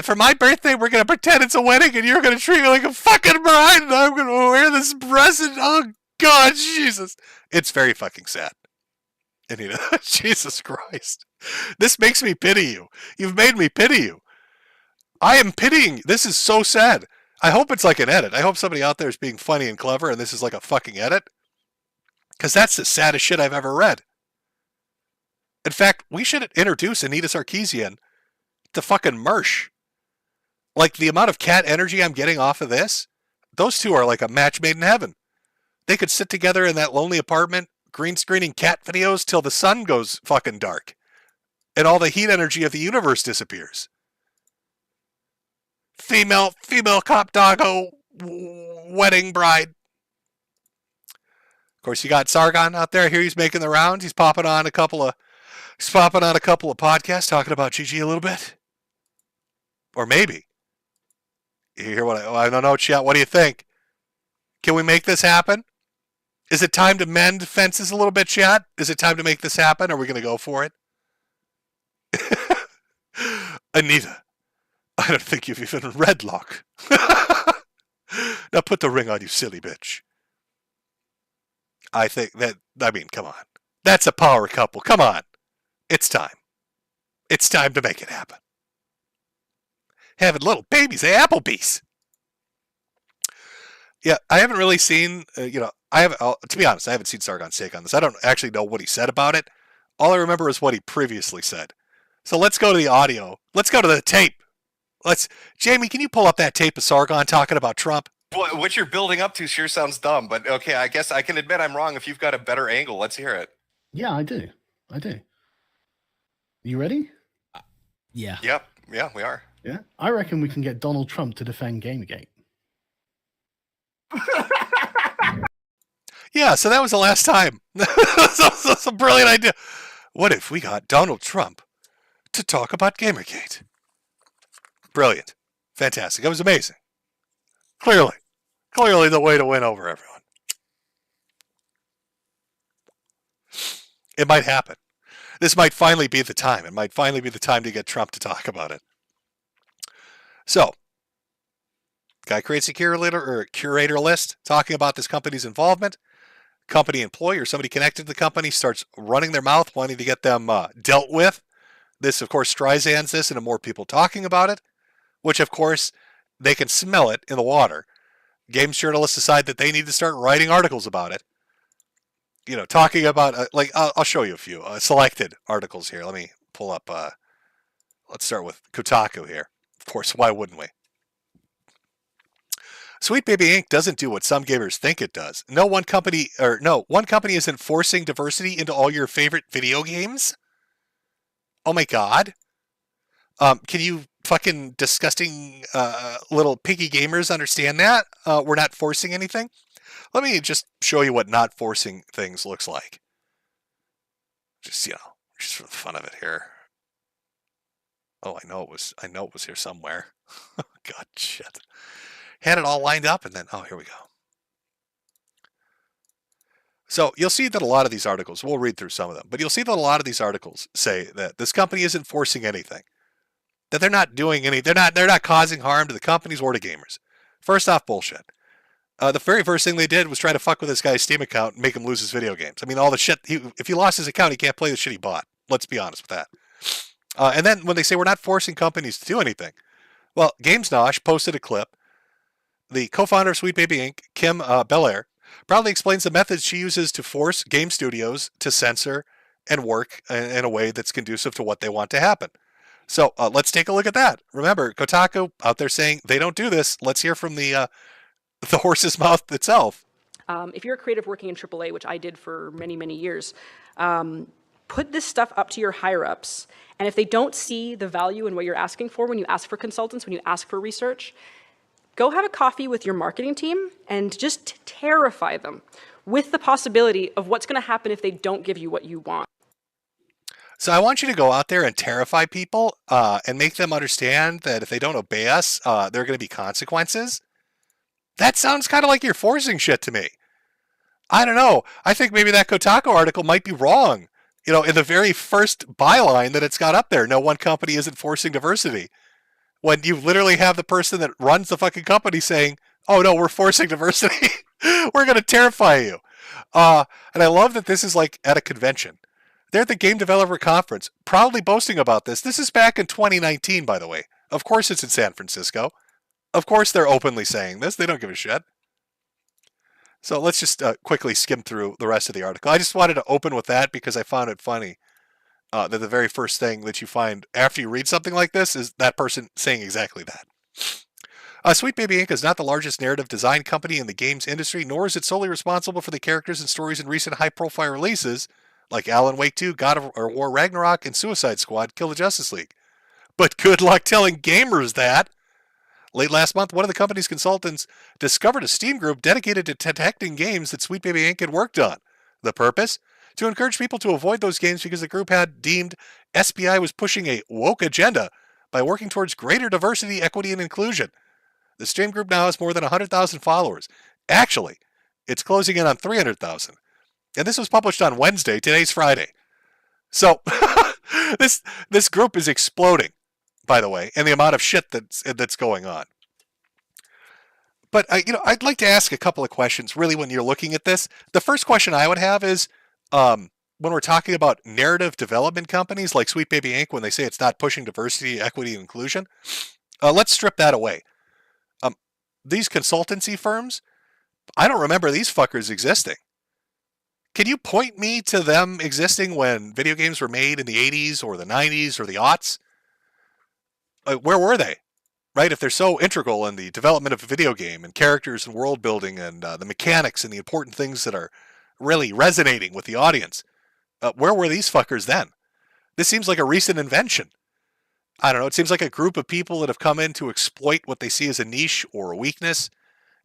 For my birthday, we're gonna pretend it's a wedding, and you're gonna treat me like a fucking bride, and I'm gonna wear this dress, and oh God, Jesus, it's very fucking sad. Anita, Jesus Christ, this makes me pity you. You've made me pity you. I am pitying. This is so sad. I hope it's like an edit. I hope somebody out there is being funny and clever, and this is like a fucking edit. Because that's the saddest shit I've ever read. In fact, we should introduce Anita Sarkeesian to fucking Mersh. Like, the amount of cat energy I'm getting off of this, those two are like a match made in heaven. They could sit together in that lonely apartment, green screening cat videos till the sun goes fucking dark. And all the heat energy of the universe disappears. Female cop doggo wedding bride. course, you got Sargoon out there. Here he's making the rounds. He's popping on a couple of podcasts talking about GG a little bit. Or maybe. You hear what I don't know, chat. What do you think? Can we make this happen? Is it time to mend fences a little bit, chat? Is it time to make this happen? Are we going to go for it? Anita, I don't think you've even read Locke. Now put the ring on, you silly bitch. I think that, come on. That's a power couple. Come on. It's time. It's time to make it happen. Having little babies at Applebee's. Yeah, I haven't really seen, to be honest, I haven't seen Sargon's take on this. I don't actually know what he said about it. All I remember is what he previously said. So let's go to the audio. Let's go to the tape. Jamie, can you pull up that tape of Sargon talking about Trump? What you're building up to sure sounds dumb, but okay, I guess I can admit I'm wrong. If you've got a better angle, let's hear it. Yeah, I do. You ready? Yeah. Yep. Yeah, we are. Yeah? I reckon we can get Donald Trump to defend Gamergate. Yeah, so that was the last time. That's a brilliant idea. What if we got Donald Trump to talk about Gamergate? Brilliant. Fantastic. It was amazing. Clearly the way to win over everyone. It might happen. This might finally be the time. It might finally be the time to get Trump to talk about it. So, guy creates a curator list talking about this company's involvement. Company employee or somebody connected to the company starts running their mouth, wanting to get them dealt with. This, of course, Streisand's this into more people talking about it, which, of course, they can smell it in the water. Games journalists decide that they need to start writing articles about it. Talking about, I'll show you a few selected articles here. Let me pull up, let's start with Kotaku here. Of course, why wouldn't we? Sweet Baby Inc. doesn't do what some gamers think it does. One company isn't forcing diversity into all your favorite video games. Oh my god. Can you fucking disgusting little piggy gamers understand that? We're not forcing anything. Let me just show you what not forcing things looks like. Just for the fun of it here. Oh, I know it was here somewhere. God, shit. Had it all lined up and then, here we go. So you'll see that a lot of these articles, we'll read through some of them, but you'll see that a lot of these articles say that this company isn't forcing anything. That they're not doing they're not causing harm to the companies or to gamers. First off, bullshit. The very first thing they did was try to fuck with this guy's Steam account and make him lose his video games. I mean, all the shit, if he lost his account, he can't play the shit he bought. Let's be honest with that. And then when they say we're not forcing companies to do anything, well, GamesNosh posted a clip. The co-founder of Sweet Baby Inc., Kim Belair, proudly explains the methods she uses to force game studios to censor and work in a way that's conducive to what they want to happen. So let's take a look at that. Remember, Kotaku out there saying they don't do this. Let's hear from the horse's mouth itself. If you're a creative working in AAA, which I did for many, many years, put this stuff up to your higher-ups. And if they don't see the value in what you're asking for when you ask for consultants, when you ask for research, go have a coffee with your marketing team and just terrify them with the possibility of what's going to happen if they don't give you what you want. So I want you to go out there and terrify people and make them understand that if they don't obey us, there are going to be consequences. That sounds kind of like you're forcing shit to me. I don't know. I think maybe that Kotaku article might be wrong. In the very first byline that it's got up there, no one company isn't forcing diversity. When you literally have the person that runs the fucking company saying, oh no, we're forcing diversity. We're going to terrify you. And I love that this is like at a convention. They're at the Game Developer Conference, proudly boasting about this. This is back in 2019, by the way. Of course it's in San Francisco. Of course they're openly saying this. They don't give a shit. So let's just quickly skim through the rest of the article. I just wanted to open with that because I found it funny that the very first thing that you find after you read something like this is that person saying exactly that. Sweet Baby Inc. is not the largest narrative design company in the games industry, nor is it solely responsible for the characters and stories in recent high-profile releases like Alan Wake 2, God of War Ragnarok, and Suicide Squad, Kill the Justice League. But good luck telling gamers that. Late last month, one of the company's consultants discovered a Steam group dedicated to detecting games that Sweet Baby Inc. had worked on. The purpose? To encourage people to avoid those games because the group had deemed SBI was pushing a woke agenda by working towards greater diversity, equity, and inclusion. The Steam group now has more than 100,000 followers. Actually, it's closing in on 300,000. And this was published on Wednesday. Today's Friday. So this group is exploding, by the way, and the amount of shit that's going on. But I'd like to ask a couple of questions. Really, when you're looking at this, the first question I would have is, when we're talking about narrative development companies like Sweet Baby Inc., when they say it's not pushing diversity, equity, and inclusion, let's strip that away. These consultancy firms, I don't remember these fuckers existing. Can you point me to them existing when video games were made in the 80s or the 90s or the aughts? Where were they? Right? If they're so integral in the development of a video game and characters and world building and the mechanics and the important things that are really resonating with the audience, where were these fuckers then? This seems like a recent invention. I don't know. It seems like a group of people that have come in to exploit what they see as a niche or a weakness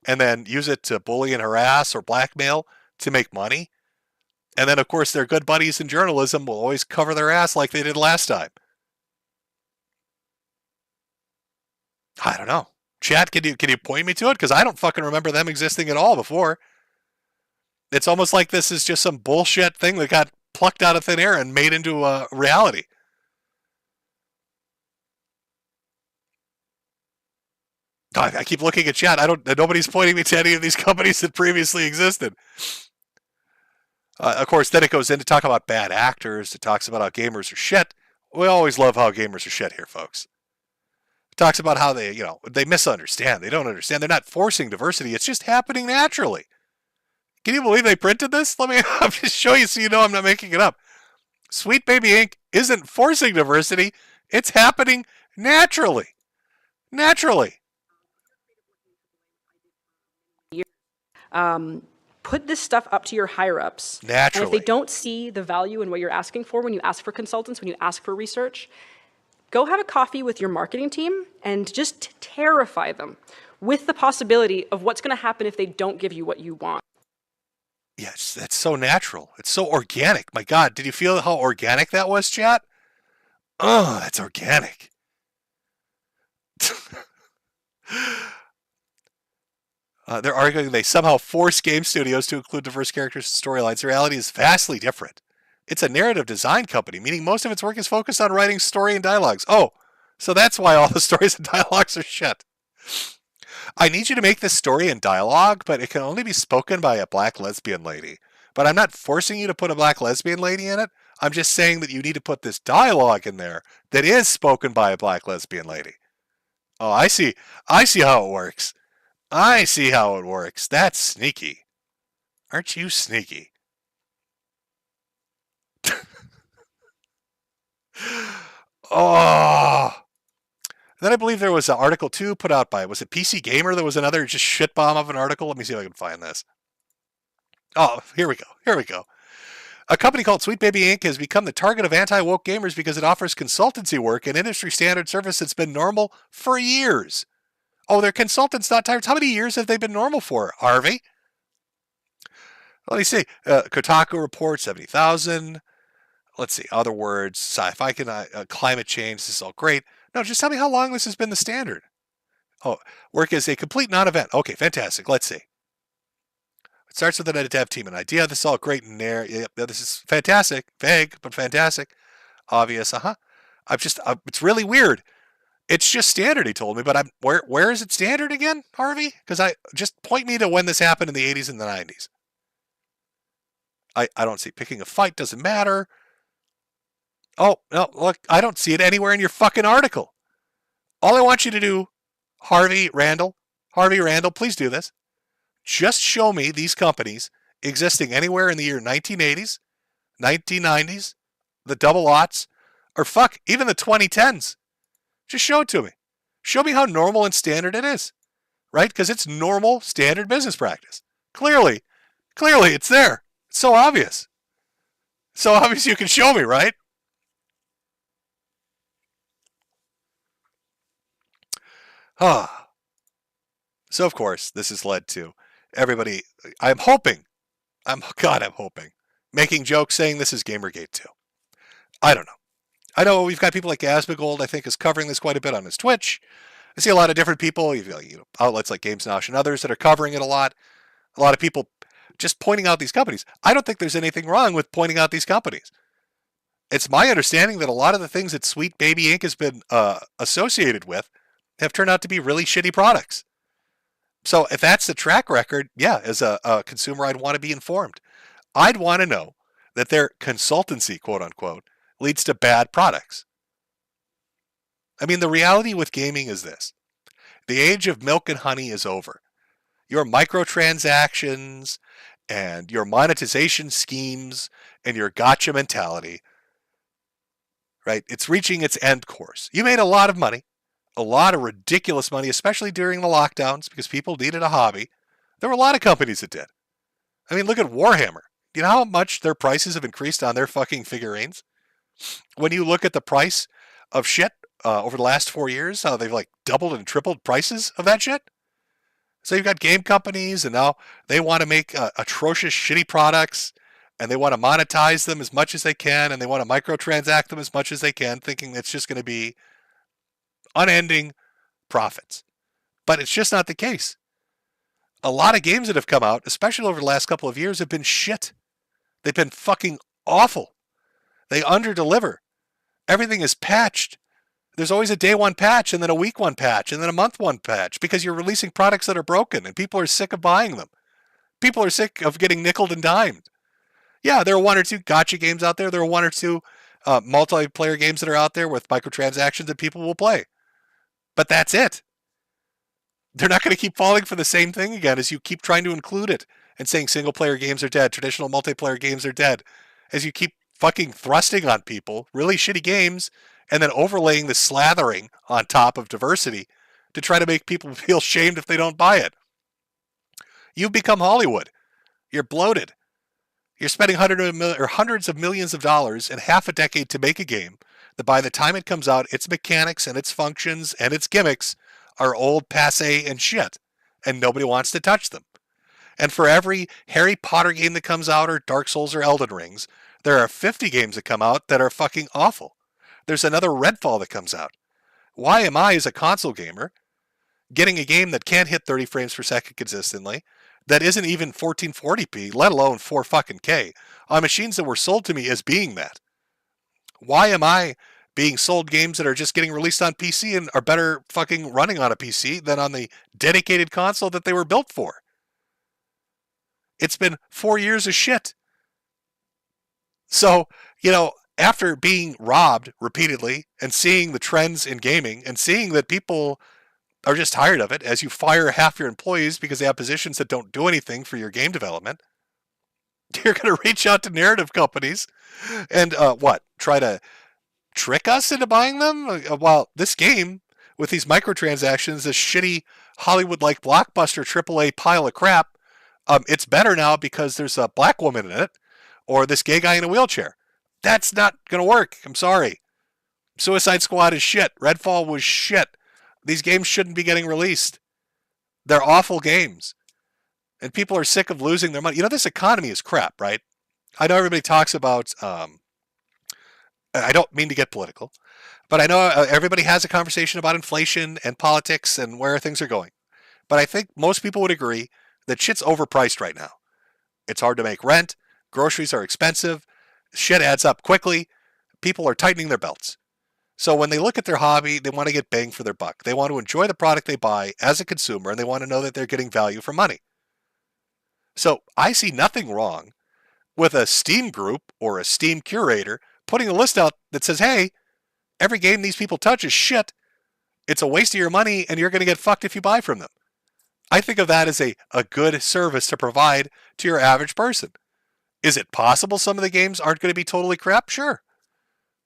and then use it to bully and harass or blackmail to make money. And then, of course, their good buddies in journalism will always cover their ass like they did last time. I don't know. Chat, can you point me to it? Because I don't fucking remember them existing at all before. It's almost like this is just some bullshit thing that got plucked out of thin air and made into a reality. I keep looking at chat. Nobody's pointing me to any of these companies that previously existed. Of course, then it goes in to talk about bad actors. It talks about how gamers are shit. We always love how gamers are shit here, folks. It talks about how they misunderstand. They don't understand. They're not forcing diversity. It's just happening naturally. Can you believe they printed this? I'll just show you so you know I'm not making it up. Sweet Baby Inc. isn't forcing diversity. It's happening naturally. Naturally. Put this stuff up to your higher ups. Naturally. And if they don't see the value in what you're asking for when you ask for consultants, when you ask for research, go have a coffee with your marketing team and just terrify them with the possibility of what's going to happen if they don't give you what you want. Yes, that's so natural. It's so organic. My God, did you feel how organic that was, chat? Oh, that's organic. They're arguing they somehow force game studios to include diverse characters and storylines. The reality is vastly different. It's a narrative design company, meaning most of its work is focused on writing story and dialogues. Oh, so that's why all the stories and dialogues are shit. I need you to make this story and dialogue, but it can only be spoken by a black lesbian lady. But I'm not forcing you to put a black lesbian lady in it. I'm just saying that you need to put this dialogue in there that is spoken by a black lesbian lady. Oh, I see how it works. I see how it works. That's sneaky. Aren't you sneaky? Oh. Then I believe there was an article too put out by, was it PC Gamer? There was another just shit bomb of an article. Let me see if I can find this. Oh, here we go. A company called Sweet Baby Inc. has become the target of anti-woke gamers because it offers consultancy work and industry standard service that's been normal for years. Oh, they're consultants, not tyrants. How many years have they been normal for, Harvey? Let me see. Kotaku reports 70,000. Let's see. Other words. Sci-fi, climate change. This is all great. No, just tell me how long this has been the standard. Oh, work is a complete non-event. Okay, fantastic. Let's see. It starts with a dev team and idea. This is all great in there. Yep, this is fantastic. Vague, but fantastic. Obvious. It's really weird. It's just standard, he told me, but where is it standard again, Harvey? Because just point me to when this happened in the 80s and the 90s. I don't see. Picking a fight doesn't matter. Oh, no, look, I don't see it anywhere in your fucking article. All I want you to do, Harvey Randall, please do this. Just show me these companies existing anywhere in the year 1980s, 1990s, the double aughts, or fuck, even the 2010s. Just show it to me. Show me how normal and standard it is, right? Because it's normal, standard business practice. Clearly, it's there. It's so obvious. So obvious you can show me, right? So, of course, this has led to everybody, I'm hoping, making jokes saying this is Gamergate too. I don't know. I know we've got people like Asmongold, I think, is covering this quite a bit on his Twitch. I see a lot of different people, outlets like Games Nosh and others that are covering it a lot. A lot of people just pointing out these companies. I don't think there's anything wrong with pointing out these companies. It's my understanding that a lot of the things that Sweet Baby Inc. has been associated with have turned out to be really shitty products. So if that's the track record, yeah, as a consumer, I'd want to be informed. I'd want to know that their consultancy, quote unquote, leads to bad products. I mean, the reality with gaming is this. The age of milk and honey is over. Your microtransactions and your monetization schemes and your gotcha mentality, right? It's reaching its end course. You made a lot of money, a lot of ridiculous money, especially during the lockdowns because people needed a hobby. There were a lot of companies that did. I mean, look at Warhammer. Do you know how much their prices have increased on their fucking figurines? When you look at the price of shit over the last 4 years, how they've like doubled and tripled prices of that shit. So you've got game companies and now they want to make atrocious, shitty products and they want to monetize them as much as they can and they want to microtransact them as much as they can, thinking it's just going to be unending profits. But it's just not the case. A lot of games that have come out, especially over the last couple of years, have been shit. They've been fucking awful. They underdeliver. Everything is patched. There's always a day one patch and then a week one patch and then a month one patch because you're releasing products that are broken and people are sick of buying them. People are sick of getting nickeled and dimed. Yeah, there are one or two gotcha games out there. There are one or two multiplayer games that are out there with microtransactions that people will play. But that's it. They're not going to keep falling for the same thing again as you keep trying to include it and saying single player games are dead, traditional multiplayer games are dead. As you keep fucking thrusting on people really shitty games and then overlaying the slathering on top of diversity to try to make people feel shamed if they don't buy it. You've become Hollywood. You're bloated. You're spending hundreds of millions of dollars in half a decade to make a game that by the time it comes out, its mechanics and its functions and its gimmicks are old, passé, and shit, and nobody wants to touch them. And for every Harry Potter game that comes out, or Dark Souls or Elden Rings, there are 50 games that come out that are fucking awful. There's another Redfall that comes out. Why am I, as a console gamer, getting a game that can't hit 30 frames per second consistently, that isn't even 1440p, let alone 4 fucking K, on machines that were sold to me as being that? Why am I being sold games that are just getting released on PC and are better fucking running on a PC than on the dedicated console that they were built for? It's been 4 years of shit. So, after being robbed repeatedly and seeing the trends in gaming and seeing that people are just tired of it as you fire half your employees because they have positions that don't do anything for your game development, you're going to reach out to narrative companies and try to trick us into buying them? Well, this game with these microtransactions, this shitty Hollywood-like blockbuster AAA pile of crap, it's better now because there's a black woman in it or this gay guy in a wheelchair. That's not going to work. I'm sorry. Suicide Squad is shit. Redfall was shit. These games shouldn't be getting released. They're awful games. And people are sick of losing their money. This economy is crap, right? I know everybody talks about, I don't mean to get political, but I know everybody has a conversation about inflation and politics and where things are going. But I think most people would agree that shit's overpriced right now. It's hard to make rent. Groceries are expensive. Shit adds up quickly. People are tightening their belts. So when they look at their hobby, they want to get bang for their buck. They want to enjoy the product they buy as a consumer, and they want to know that they're getting value for money. So I see nothing wrong with a Steam group or a Steam curator putting a list out that says, hey, every game these people touch is shit. It's a waste of your money, and you're going to get fucked if you buy from them. I think of that as a good service to provide to your average person. Is it possible some of the games aren't going to be totally crap? Sure.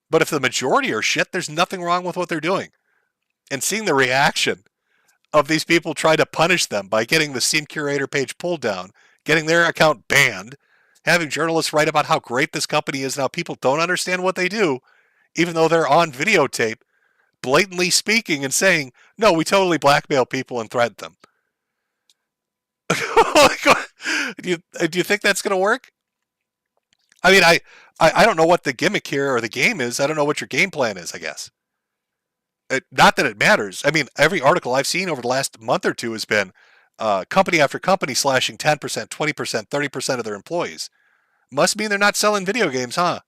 But if the majority are shit, there's nothing wrong with what they're doing. And seeing the reaction of these people try to punish them by getting the Steam Curator page pulled down, getting their account banned, having journalists write about how great this company is, now people don't understand what they do, even though they're on videotape, blatantly speaking and saying, no, we totally blackmail people and threaten them. Do you think that's going to work? I mean, I don't know what the gimmick here or the game is. I don't know what your game plan is, I guess. Not that it matters. I mean, every article I've seen over the last month or two has been company after company slashing 10%, 20%, 30% of their employees. Must mean they're not selling video games, huh?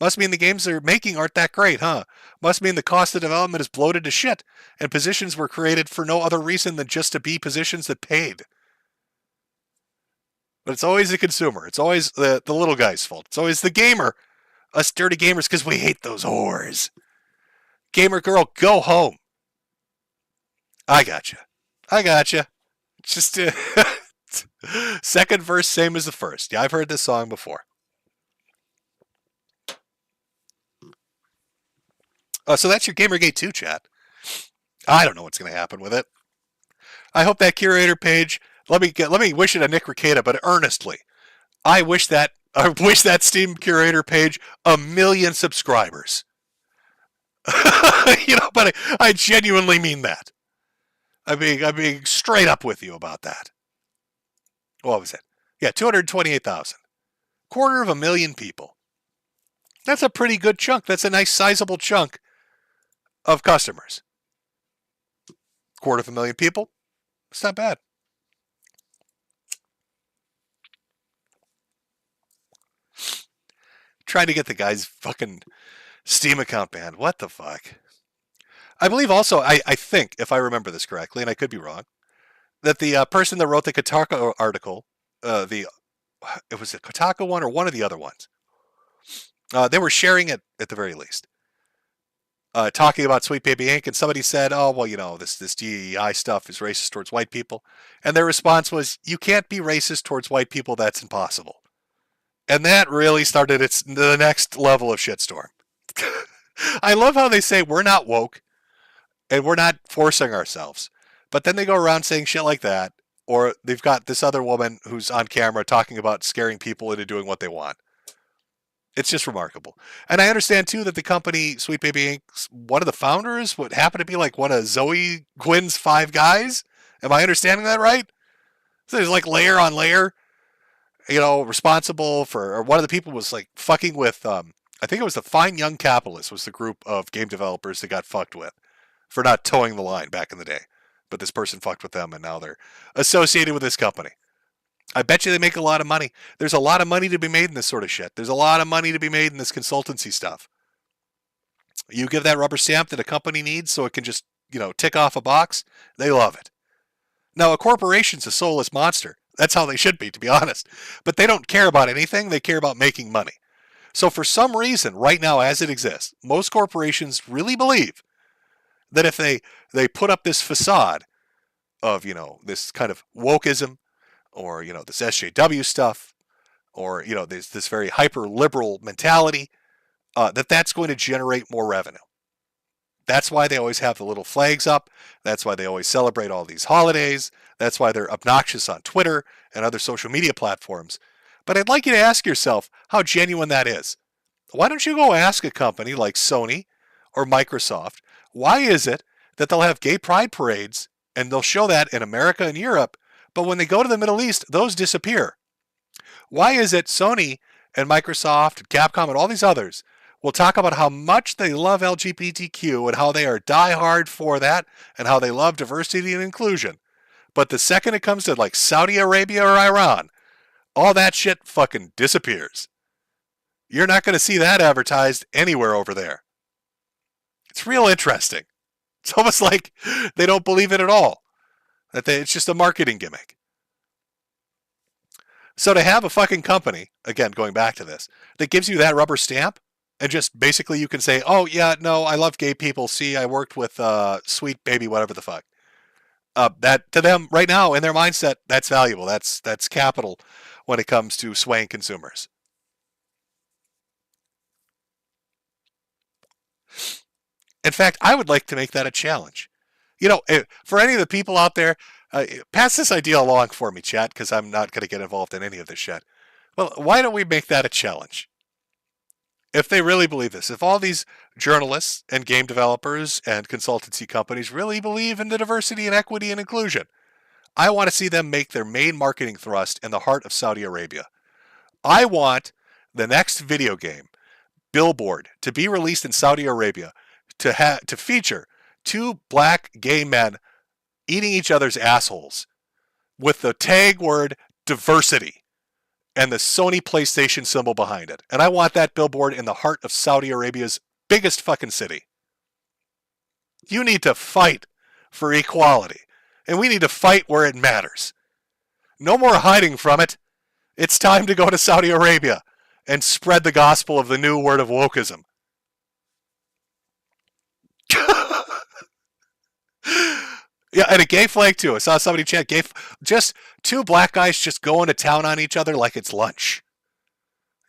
Must mean the games they're making aren't that great, huh? Must mean the cost of development is bloated to shit, and positions were created for no other reason than just to be positions that paid. But it's always the consumer. It's always the little guy's fault. It's always the gamer. Us dirty gamers, because we hate those whores. Gamer girl, go home. I gotcha. Just second verse, same as the first. Yeah, I've heard this song before. So that's your Gamergate 2 chat. I don't know what's going to happen with it. I hope that curator page. Let me wish it a Nick Rekieta, but earnestly, I wish that Steam curator page 1 million subscribers. But I genuinely mean that. I'm being straight up with you about that. What was it? Yeah, 228,000. 250,000 people. That's a pretty good chunk. That's a nice sizable chunk of customers. 250,000 people. It's not bad. Trying to get the guy's fucking Steam account banned. What the fuck? I believe also, I think, if I remember this correctly, and I could be wrong, that the person that wrote the Kotaku article, it was the Kotaku one or one of the other ones, they were sharing it at the very least. Talking about Sweet Baby Inc., and somebody said, oh, well, this DEI stuff is racist towards white people. And their response was, you can't be racist towards white people, that's impossible. And that really started the next level of shitstorm. I love how they say we're not woke and we're not forcing ourselves. But then they go around saying shit like that, or they've got this other woman who's on camera talking about scaring people into doing what they want. It's just remarkable. And I understand, too, that the company, Sweet Baby Inc., one of the founders would happen to be like one of Zoe Quinn's 5 guys. Am I understanding that right? So there's like layer on layer, responsible for, or one of the people was like fucking with, I think it was the Fine Young Capitalists was the group of game developers that got fucked with for not towing the line back in the day. But this person fucked with them, and now they're associated with this company. I bet you they make a lot of money. There's a lot of money to be made in this sort of shit. There's a lot of money to be made in this consultancy stuff. You give that rubber stamp that a company needs so it can just, tick off a box, they love it. Now, a corporation's a soulless monster. That's how they should be, to be honest. But they don't care about anything. They care about making money. So for some reason, right now as it exists, most corporations really believe that if they put up this facade of, this kind of wokeism, or, this SJW stuff, or, this very hyper-liberal mentality, that's going to generate more revenue. That's why they always have the little flags up. That's why they always celebrate all these holidays. That's why they're obnoxious on Twitter and other social media platforms. But I'd like you to ask yourself how genuine that is. Why don't you go ask a company like Sony or Microsoft, why is it that they'll have gay pride parades and they'll show that in America and Europe, but when they go to the Middle East, those disappear? Why is it Sony and Microsoft and Capcom and all these others will talk about how much they love LGBTQ and how they are diehard for that and how they love diversity and inclusion, but the second it comes to like Saudi Arabia or Iran, all that shit fucking disappears. You're not going to see that advertised anywhere over there. It's real interesting. It's almost like they don't believe it at all. It's just a marketing gimmick. So to have a fucking company, again, going back to this, that gives you that rubber stamp, and just basically you can say, oh, yeah, no, I love gay people. See, I worked with Sweet Baby, whatever the fuck. That, to them, right now, in their mindset, that's valuable. That's capital when it comes to swaying consumers. In fact, I would like to make that a challenge. For any of the people out there, pass this idea along for me, chat, because I'm not going to get involved in any of this shit. Well, why don't we make that a challenge? If they really believe this, if all these journalists and game developers and consultancy companies really believe in the diversity and equity and inclusion, I want to see them make their main marketing thrust in the heart of Saudi Arabia. I want the next video game, Billboard, to be released in Saudi Arabia to feature two black gay men eating each other's assholes with the tag word diversity and the Sony PlayStation symbol behind it. And I want that billboard in the heart of Saudi Arabia's biggest fucking city. You need to fight for equality. And we need to fight where it matters. No more hiding from it. It's time to go to Saudi Arabia and spread the gospel of the new word of wokeism. Yeah, and a gay flag too. I saw somebody chant gay. Just two black guys just going to town on each other like it's lunch.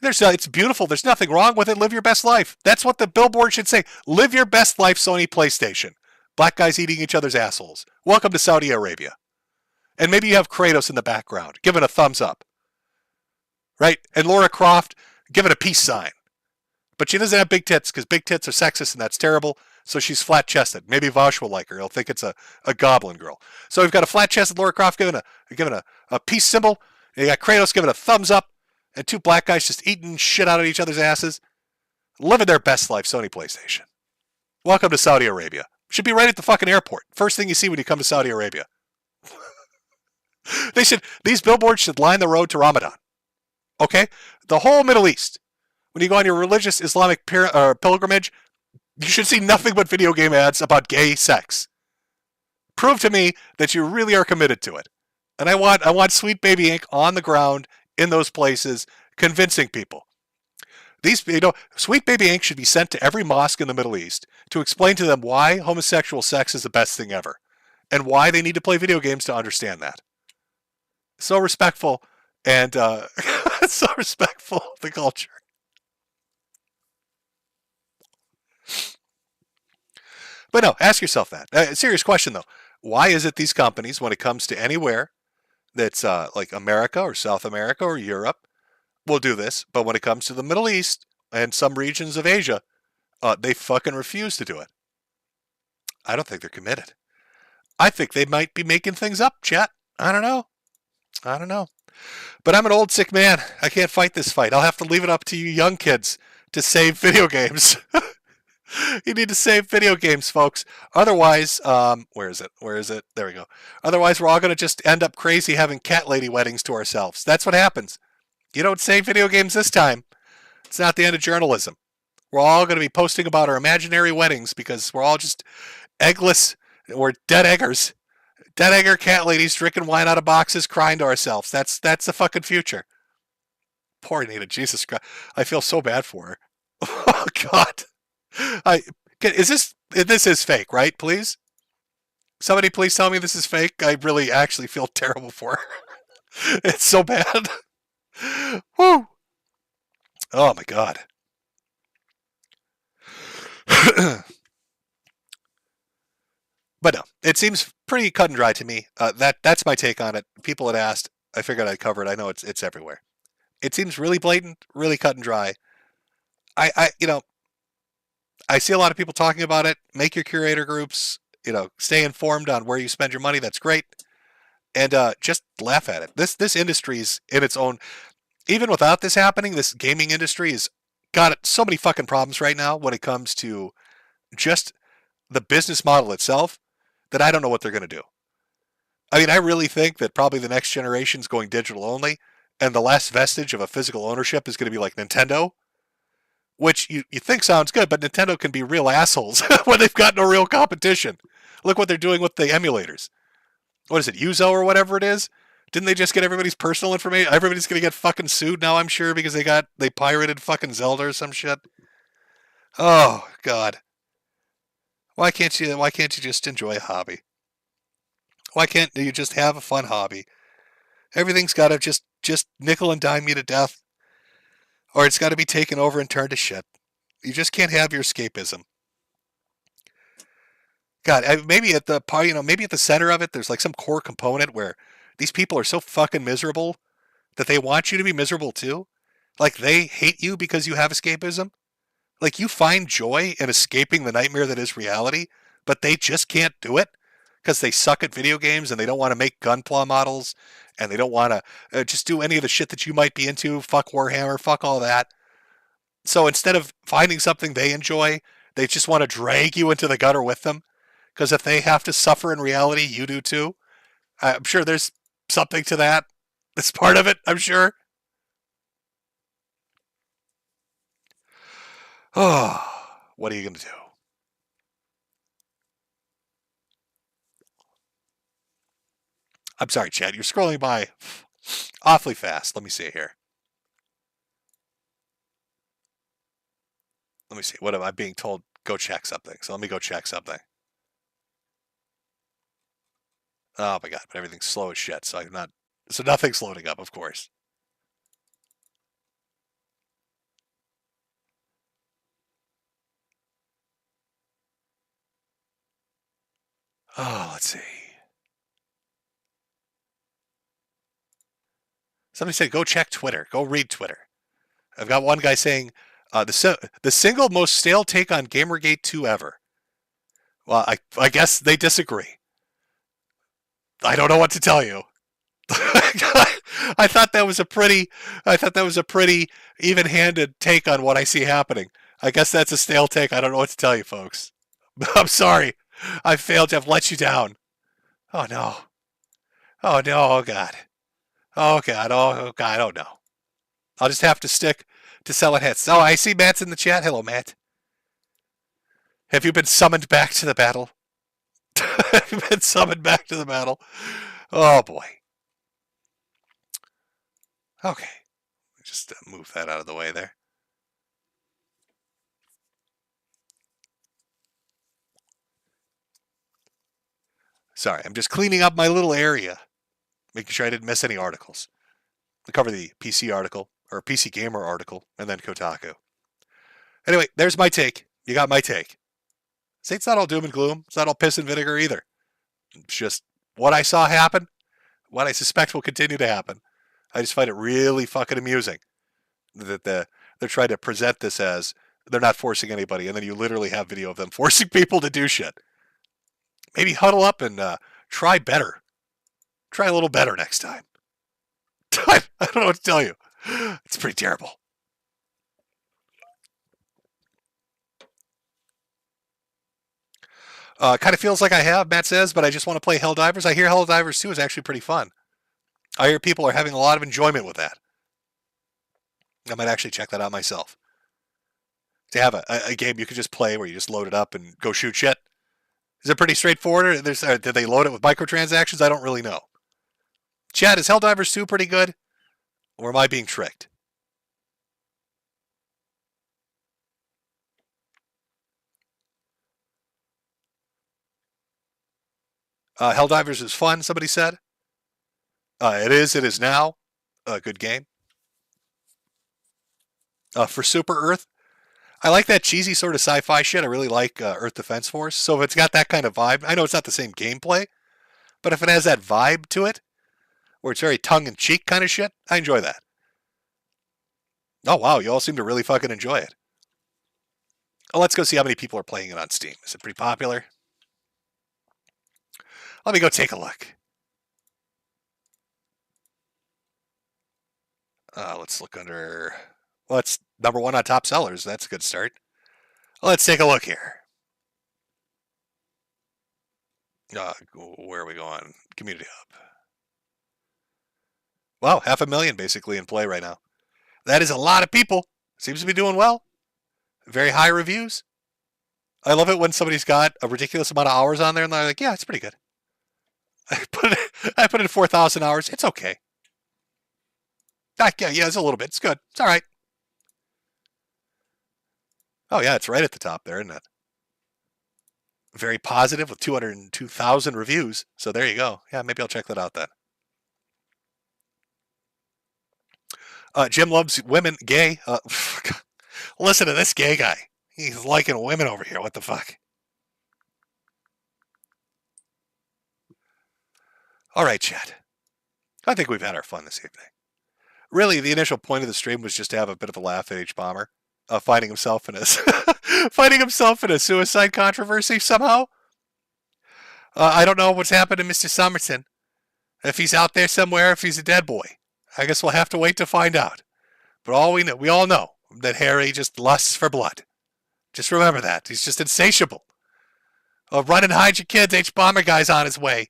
It's beautiful. There's nothing wrong with it. Live your best life. That's what the billboard should say. Live your best life, Sony PlayStation. Black guys eating each other's assholes. Welcome to Saudi Arabia. And maybe you have Kratos in the background, giving a thumbs up. Right? And Lara Croft giving a peace sign. But she doesn't have big tits because big tits are sexist and that's terrible. So she's flat-chested. Maybe Vosh will like her. He'll think it's a goblin girl. So we've got a flat-chested Lara Croft giving a peace symbol. And you got Kratos giving a thumbs up. And two black guys just eating shit out of each other's asses. Living their best life, Sony PlayStation. Welcome to Saudi Arabia. Should be right at the fucking airport. First thing you see when you come to Saudi Arabia. These billboards should line the road to Ramadan. Okay? The whole Middle East. When you go on your religious Islamic pilgrimage, you should see nothing but video game ads about gay sex. Prove to me that you really are committed to it. And I want Sweet Baby Inc. on the ground in those places, convincing people. Sweet Baby Inc. should be sent to every mosque in the Middle East to explain to them why homosexual sex is the best thing ever, and why they need to play video games to understand that. So respectful, and so respectful of the culture. But no, ask yourself that. Serious question, though. Why is it these companies, when it comes to anywhere that's like America or South America or Europe, will do this, but when it comes to the Middle East and some regions of Asia, they fucking refuse to do it? I don't think they're committed. I think they might be making things up, chat. I don't know. But I'm an old sick man. I can't fight this fight. I'll have to leave it up to you young kids to save video games. You need to save video games, folks. Otherwise, where is it? There we go. Otherwise, we're all going to just end up crazy having cat lady weddings to ourselves. That's what happens. You don't save video games this time. It's not the end of journalism. We're all going to be posting about our imaginary weddings because we're all just eggless. We're dead eggers. Dead egger cat ladies drinking wine out of boxes, crying to ourselves. That's the fucking future. Poor Anita. Jesus Christ. I feel so bad for her. Oh, God. This is fake, right? Please? Somebody please tell me this is fake. I really actually feel terrible for her. It's so bad. Woo! Oh my God. But no, it seems pretty cut and dry to me. That's my take on it. People had asked. I figured I'd cover it. I know it's everywhere. It seems really blatant, really cut and dry. I see a lot of people talking about it. Make your curator groups, stay informed on where you spend your money. That's great. And just laugh at it. This industry is in its own, even without this happening, this gaming industry has got so many fucking problems right now when it comes to just the business model itself that I don't know what they're going to do. I mean, I really think that probably the next generation is going digital only, and the last vestige of a physical ownership is going to be like Nintendo, which you think sounds good, but Nintendo can be real assholes when they've got no real competition. Look what they're doing with the emulators. What is it, Yuzo or whatever it is? Didn't they just get everybody's personal information? Everybody's going to get fucking sued now, I'm sure, because they pirated fucking Zelda or some shit. Oh, God. Why can't you just enjoy a hobby? Why can't you just have a fun hobby? Everything's got to just nickel and dime you to death. Or it's got to be taken over and turned to shit. You just can't have your escapism. God, maybe at the center of it, there's like some core component where these people are so fucking miserable that they want you to be miserable too. Like they hate you because you have escapism. Like you find joy in escaping the nightmare that is reality, but they just can't do it because they suck at video games and they don't want to make Gunpla models and they don't want to just do any of the shit that you might be into. Fuck Warhammer, fuck all that. So instead of finding something they enjoy, they just want to drag you into the gutter with them. Because if they have to suffer in reality, you do too. I'm sure there's something to that. That's part of it, I'm sure. Oh, what are you going to do? I'm sorry, Chad. You're scrolling by awfully fast. Let me see here. Let me see. What am I being told? Go check something. So let me go check something. Oh my god, but everything's slow as shit, so nothing's loading up, of course. Oh, let's see. Somebody said, go check Twitter. Go read Twitter. I've got one guy saying, the single most stale take on Gamergate 2 ever. Well, I guess they disagree. I don't know what to tell you. I thought that was a pretty even-handed take on what I see happening. I guess that's a stale take. I don't know what to tell you, folks. I'm sorry. I failed to have let you down. Oh no. Oh no. Oh god. Oh god. Oh god. Oh no. I'll just have to stick to selling hits. Oh, I see Matt's in the chat. Hello, Matt. Have you been summoned back to the battle? Have you been summoned back to the battle? Oh boy. Okay. Just move that out of the way there. Sorry, I'm just cleaning up my little area, making sure I didn't miss any articles. I cover the PC article, or PC Gamer article, and then Kotaku. Anyway, there's my take. You got my take. See, it's not all doom and gloom. It's not all piss and vinegar either. It's just what I saw happen, what I suspect will continue to happen. I just find it really fucking amusing that they're trying to present this as they're not forcing anybody, and then you literally have video of them forcing people to do shit. Maybe huddle up and try better. Try a little better next time. I don't know what to tell you. It's pretty terrible. Kind of feels like I have, Matt says, but I just want to play Helldivers. I hear Helldivers 2 is actually pretty fun. I hear people are having a lot of enjoyment with that. I might actually check that out myself. To have a game you can just play where you just load it up and go shoot shit. Is it pretty straightforward? Did they load it with microtransactions? I don't really know. Chad, is Helldivers 2 pretty good? Or am I being tricked? Helldivers is fun, somebody said. It is now. A good game. For Super Earth, I like that cheesy sort of sci-fi shit. I really like Earth Defense Force. So if it's got that kind of vibe, I know it's not the same gameplay, but if it has that vibe to it, where it's very tongue-in-cheek kind of shit, I enjoy that. Oh, wow, you all seem to really fucking enjoy it. Oh, let's go see how many people are playing it on Steam. Is it pretty popular? Let me go take a look. Let's look under... Well, it's number 1 on top sellers. That's a good start. Let's take a look here. Where are we going? Community Hub. Wow, 500,000 basically in play right now. That is a lot of people. Seems to be doing well. Very high reviews. I love it when somebody's got a ridiculous amount of hours on there and they're like, yeah, it's pretty good. I put in 4,000 hours. It's okay. Yeah, it's a little bit. It's good. It's all right. Oh, yeah, it's right at the top there, isn't it? Very positive with 202,000 reviews. So there you go. Yeah, maybe I'll check that out then. Jim loves women, gay. Listen to this gay guy. He's liking women over here. What the fuck? All right, chat. I think we've had our fun this evening. Really, the initial point of the stream was just to have a bit of a laugh at Hbomber, finding himself in a suicide controversy somehow. I don't know what's happened to Mr. Somerson. If he's out there somewhere, if he's a dead boy. I guess we'll have to wait to find out. But we all know that Harry just lusts for blood. Just remember that. He's just insatiable. Run and hide your kids. Hbomberguy's on his way.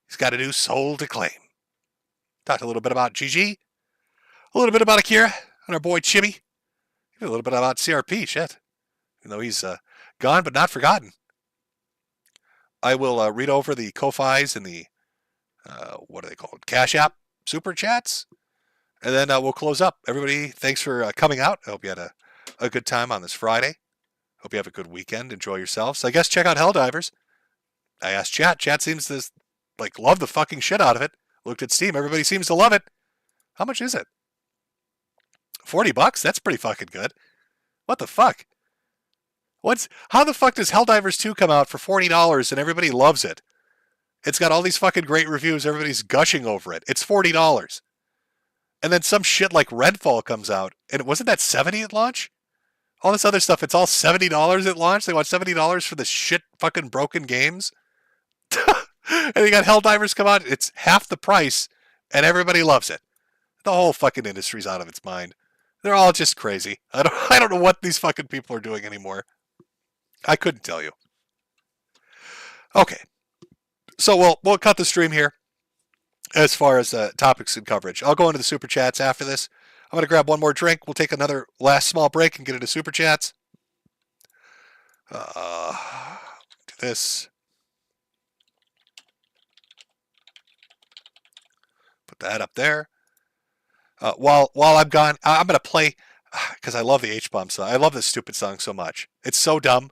He's got a new soul to claim. Talked a little bit about GG. A little bit about Akira and our boy Chibi. A little bit about CRP, shit. Even though he's gone but not forgotten. I will read over the Ko-Fis and the, what are they called? Cash App Superchats. And then we'll close up. Everybody, thanks for coming out. I hope you had a good time on this Friday. Hope you have a good weekend. Enjoy yourselves. I guess check out Helldivers. I asked chat. Chat seems to love the fucking shit out of it. Looked at Steam. Everybody seems to love it. How much is it? $40? That's pretty fucking good. What the fuck? How the fuck does Helldivers 2 come out for $40 and everybody loves it? It's got all these fucking great reviews. Everybody's gushing over it. It's $40. And then some shit like Redfall comes out. And wasn't that $70 at launch? All this other stuff, it's all $70 at launch. They want $70 for the shit fucking broken games. And you got Helldivers come out. It's half the price and everybody loves it. The whole fucking industry's out of its mind. They're all just crazy. I don't know what these fucking people are doing anymore. I couldn't tell you. Okay. So we'll cut the stream here as far as topics and coverage. I'll go into the Super Chats after this. I'm going to grab one more drink. We'll take another last small break and get into Super Chats. Do this. Put that up there. While I'm gone, I'm going to play, because I love the H-Bomb song. I love this stupid song so much. It's so dumb.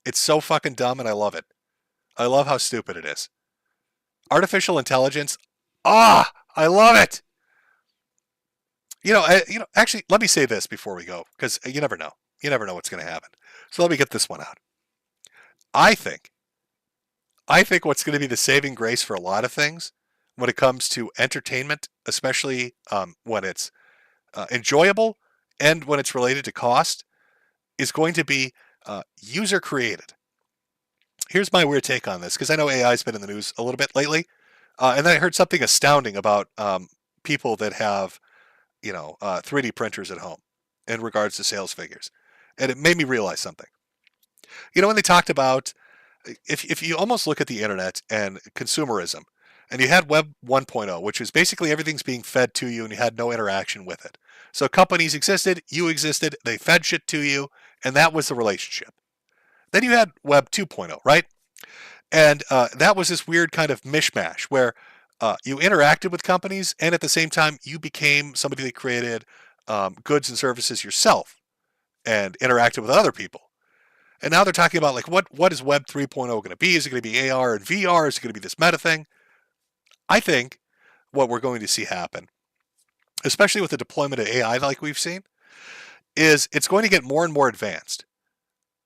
It's so fucking dumb, and I love it. I love how stupid it is. Artificial intelligence. I love it. Actually, let me say this before we go, because you never know. You never know what's going to happen. So let me get this one out. I think what's going to be the saving grace for a lot of things when it comes to entertainment, especially when it's enjoyable and when it's related to cost, is going to be user created. Here's my weird take on this, because I know AI has been in the news a little bit lately, and then I heard something astounding about people that have 3D printers at home in regards to sales figures, and it made me realize something. When they talked about if you almost look at the internet and consumerism, and you had Web 1.0, which was basically everything's being fed to you and you had no interaction with it. So companies existed, you existed, they fed shit to you, and that was the relationship. Then you had Web 2.0, right? And that was this weird kind of mishmash where you interacted with companies and at the same time you became somebody that created goods and services yourself and interacted with other people. And now they're talking about what is Web 3.0 going to be? Is it going to be AR and VR? Is it going to be this meta thing? I think what we're going to see happen, especially with the deployment of AI like we've seen, is it's going to get more and more advanced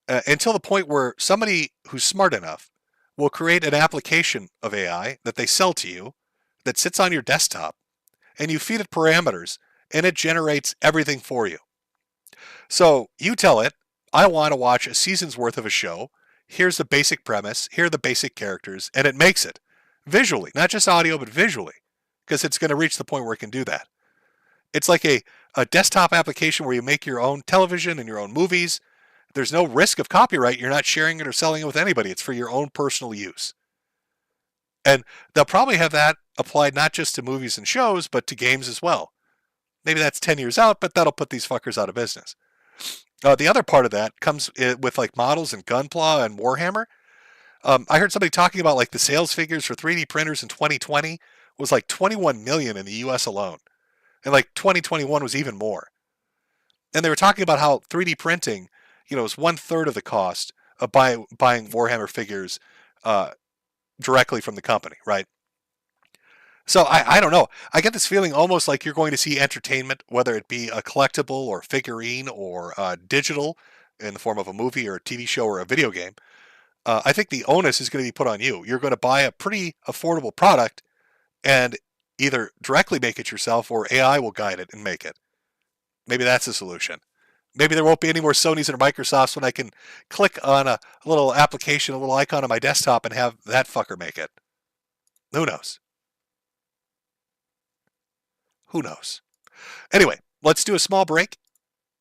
until the point where somebody who's smart enough will create an application of AI that they sell to you that sits on your desktop and you feed it parameters and it generates everything for you. So you tell it, I want to watch a season's worth of a show. Here's the basic premise. Here are the basic characters. And it makes it visually, not just audio, but visually, because it's going to reach the point where it can do that. It's like a desktop application where you make your own television and your own movies. There's no risk of copyright. You're not sharing it or selling it with anybody. It's for your own personal use. And they'll probably have that applied not just to movies and shows, but to games as well. Maybe that's 10 years out, but that'll put these fuckers out of business. The other part of that comes with models and Gunpla and Warhammer. I heard somebody talking about the sales figures for 3D printers in 2020 was 21 million in the US alone. And 2021 was even more. And they were talking about how 3D printing, is 1/3 of the cost of buying Warhammer figures directly from the company, right? So I don't know. I get this feeling almost like you're going to see entertainment, whether it be a collectible or figurine or digital in the form of a movie or a TV show or a video game. I think the onus is going to be put on you. You're going to buy a pretty affordable product and either directly make it yourself or AI will guide it and make it. Maybe that's the solution. Maybe there won't be any more Sonys or Microsofts when I can click on a little application, a little icon on my desktop and have that fucker make it. Who knows? Who knows? Anyway, let's do a small break.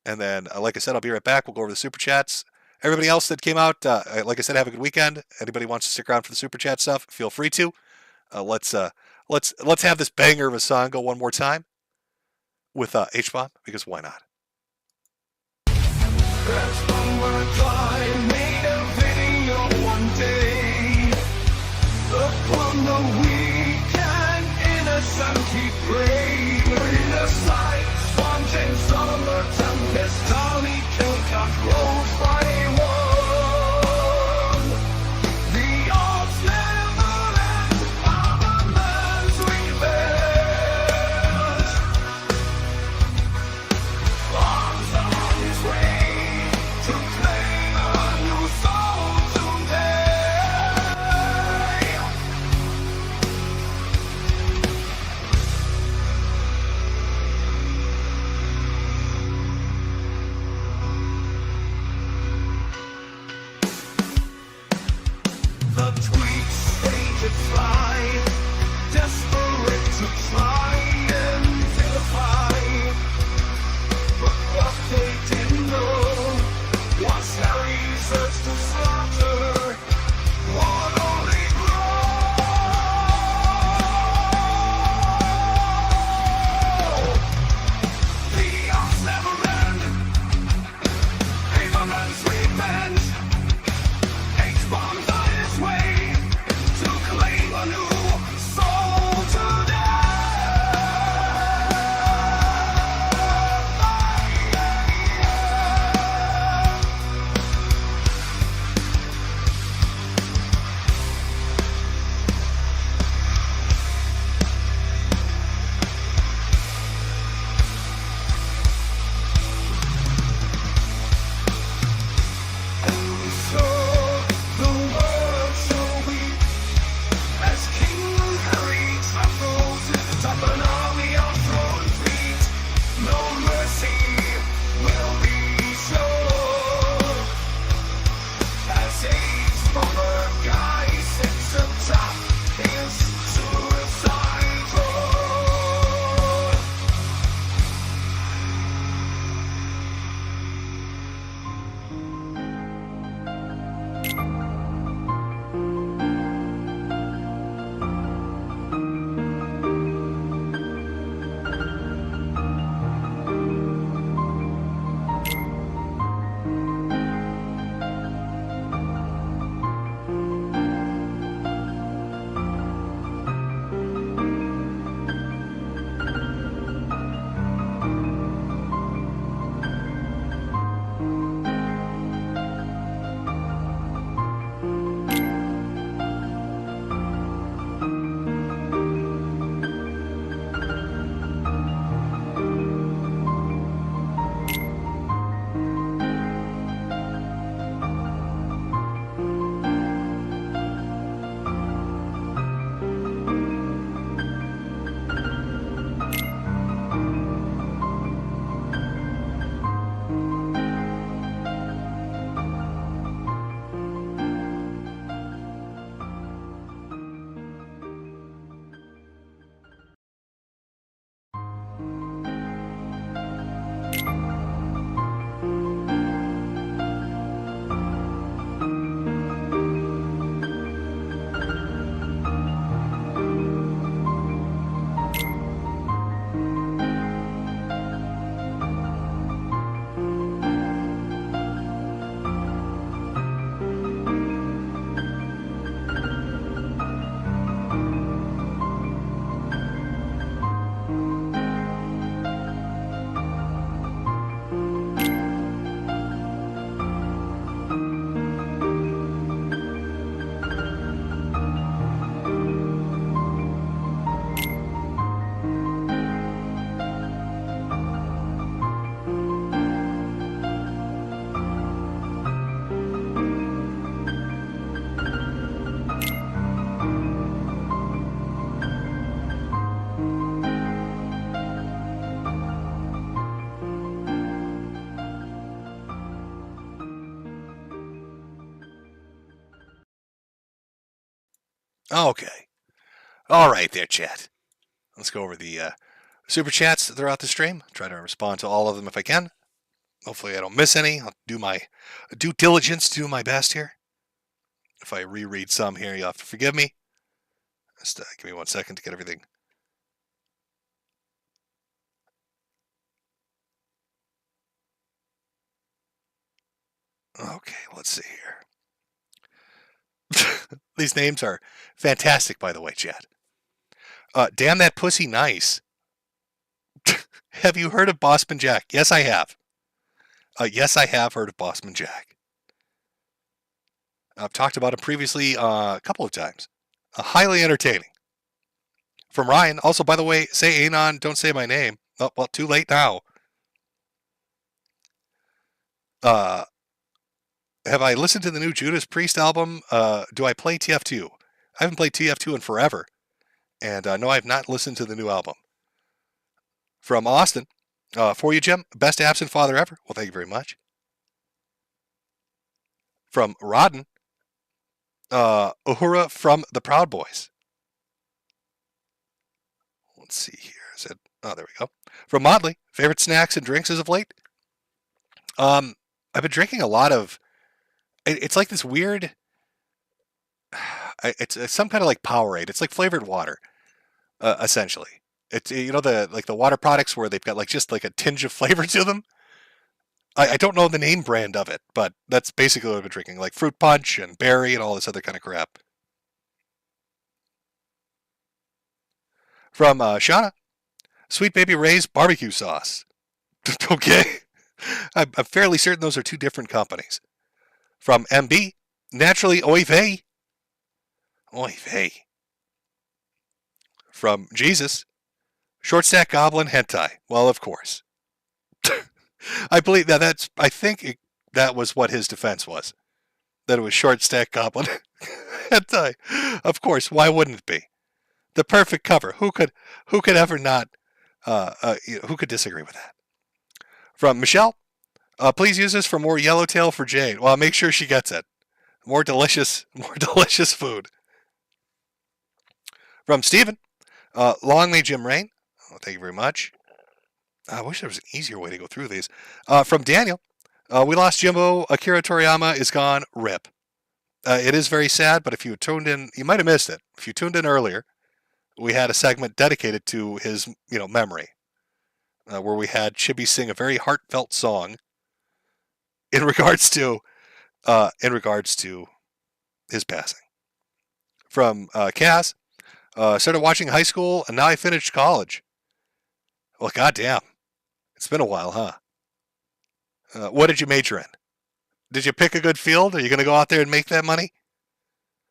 And then, like I said, I'll be right back. We'll go over the Super Chats. Everybody else that came out, like I said, have a good weekend. Anybody wants to stick around for the Super Chat stuff, feel free to. Let's have this banger of a song go one more time with Hbomber, because why not? Okay. All right there, chat. Let's go over the super chats throughout the stream. Try to respond to all of them if I can. Hopefully I don't miss any. I'll do my due diligence, do my best here. If I reread some here, you'll have to forgive me. Just give me 1 second to get everything. Okay, let's see here. These names are fantastic, by the way, chat. Damn that pussy nice. Have you heard of Bossman Jack? Yes, I have. Yes, I have heard of Bossman Jack. I've talked about him previously a couple of times. Highly entertaining. From Ryan. Also, by the way, say Anon, don't say my name. Oh, well, too late now. Have I listened to the new Judas Priest album? Do I play TF2? I haven't played TF2 in forever. And no, I have not listened to the new album. From Austin. For you, Jim. Best absent father ever. Well, thank you very much. From Rodden. Uhura from the Proud Boys. Let's see here. Is it? Oh, there we go. From Motley. Favorite snacks and drinks as of late? I've been drinking a lot of... It's like this weird... It's some kind of like Powerade. It's like flavored water, essentially. It's, you know, the water products where they've got like just like a tinge of flavor to them. I don't know the name brand of it, but that's basically what I've been drinking, like fruit punch and berry and all this other kind of crap. From Shauna, Sweet Baby Ray's barbecue sauce. Okay, I'm fairly certain those are two different companies. From MB, naturally oy vey. Oy vey. From Jesus, short stack goblin hentai. Well, of course. I believe that that was what his defense was. That it was short stack goblin hentai. Of course, why wouldn't it be? The perfect cover. Who could ever not who could disagree with that? From Michelle, please use this for more yellowtail for Jade. Well, make sure she gets it. More delicious food. From Steven, long may Jim reign. Oh, thank you very much. I wish there was an easier way to go through these. From Daniel, we lost Jimbo. Akira Toriyama is gone. RIP. It is very sad, but if you tuned in, you might have missed it. If you tuned in earlier, we had a segment dedicated to his, memory, where we had Chibi sing a very heartfelt song in regards to his passing. From Cass, started watching high school, and now I finished college. Well, goddamn. It's been a while, huh? What did you major in? Did you pick a good field? Are you going to go out there and make that money?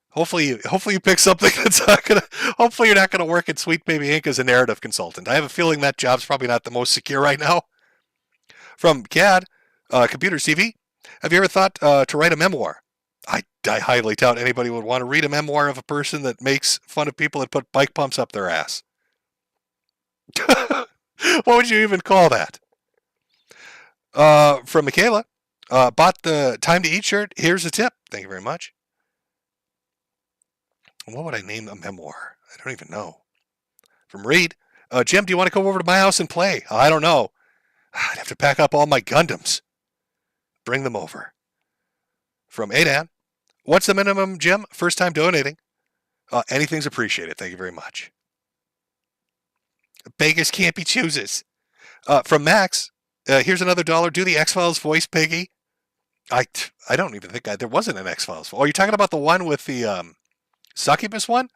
Hopefully you pick something that's not going to... Hopefully you're not going to work at Sweet Baby Inc. as a narrative consultant. I have a feeling that job's probably not the most secure right now. From CAD, Computer CV, have you ever thought to write a memoir? I highly doubt anybody would want to read a memoir of a person that makes fun of people that put bike pumps up their ass. What would you even call that? From Michaela, bought the Time to Eat shirt. Here's a tip. Thank you very much. What would I name a memoir? I don't even know. From Reed, Jim, do you want to come over to my house and play? I don't know. I'd have to pack up all my Gundams. Bring them over. From Adan, what's the minimum, Jim? First time donating. Anything's appreciated. Thank you very much. Beggars can't be choosers. From Max, here's another $1. Do the X-Files voice, Piggy. I don't even think there wasn't an X-Files. Oh, you're talking about the one with the succubus one?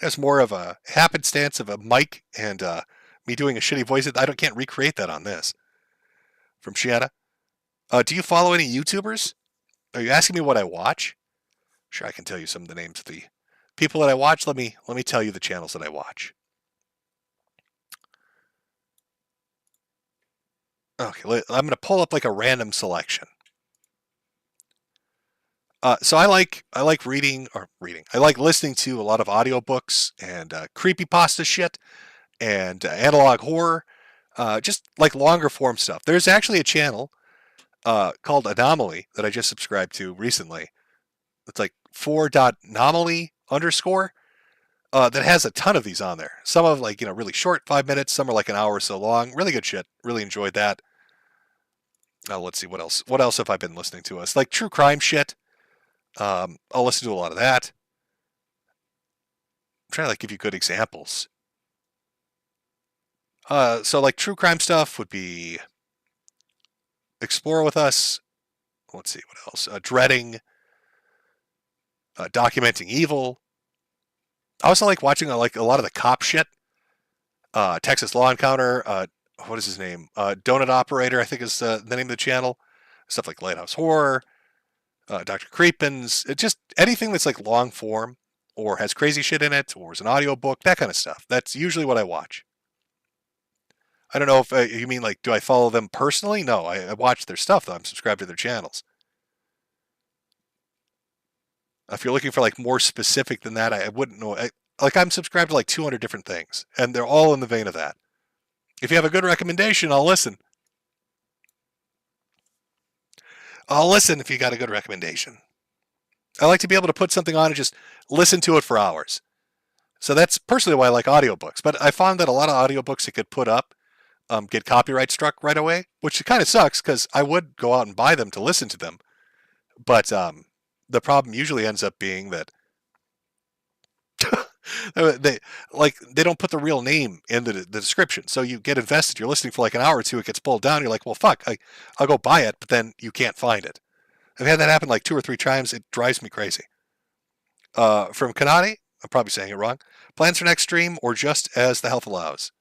That's more of a happenstance of a mic and me doing a shitty voice. I can't recreate that on this. From Shiana, do you follow any YouTubers? Are you asking me what I watch? Sure, I can tell you some of the names of the people that I watch. Let me tell you the channels that I watch. Okay, I'm going to pull up like a random selection. So I like reading. I like listening to a lot of audiobooks and creepypasta shit and analog horror, just like longer form stuff. There's actually a channel called Anomaly that I just subscribed to recently. It's like 4.anomaly_. that has a ton of these on there. Some of like, really short, 5 minutes. Some are like an hour or so long. Really good shit. Really enjoyed that. Let's see what else. What else have I been listening to? It's like true crime shit. I'll listen to a lot of that. I'm trying to like give you good examples. So like true crime stuff would be Explore with Us. Let's see what else. Dreading. Documenting Evil. I also like watching like a lot of the cop shit. Texas Law Encounter. What is his name? Donut Operator, I think is the name of the channel. Stuff like Lighthouse Horror. Dr. Creepins. It just anything that's like long form or has crazy shit in it or is an audiobook, that kind of stuff. That's usually what I watch. I don't know if you mean like, do I follow them personally? No, I watch their stuff though. I'm subscribed to their channels. If you're looking for like more specific than that, I wouldn't know. I'm subscribed to like 200 different things, and they're all in the vein of that. If you have a good recommendation, I'll listen. I'll listen if you got a good recommendation. I like to be able to put something on and just listen to it for hours. So that's personally why I like audiobooks. But I found that a lot of audiobooks that get put up get copyright struck right away, which kind of sucks because I would go out and buy them to listen to them. But the problem usually ends up being that they don't put the real name in the description. So you get invested. You're listening for like an hour or two. It gets pulled down. You're like, well, fuck, I'll go buy it. But then you can't find it. I've had that happen like 2 or 3 times. It drives me crazy. From Kanani, I'm probably saying it wrong. Plans for next stream or just as the health allows?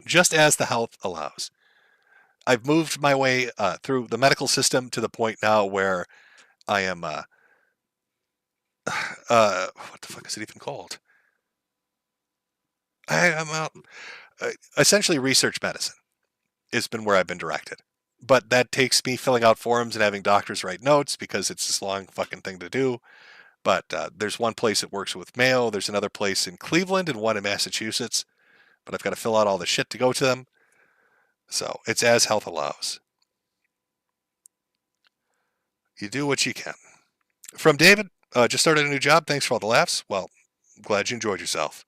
Just as the health allows. I've moved my way through the medical system to the point now where I am, what the fuck is it even called? I'm essentially research medicine has been where I've been directed. But that takes me filling out forms and having doctors write notes because it's this long fucking thing to do. But there's one place that works with Mayo. There's another place in Cleveland and one in Massachusetts. But I've got to fill out all the shit to go to them. So it's as health allows. You do what you can. From David, just started a new job. Thanks for all the laughs. Well, I'm glad you enjoyed yourself.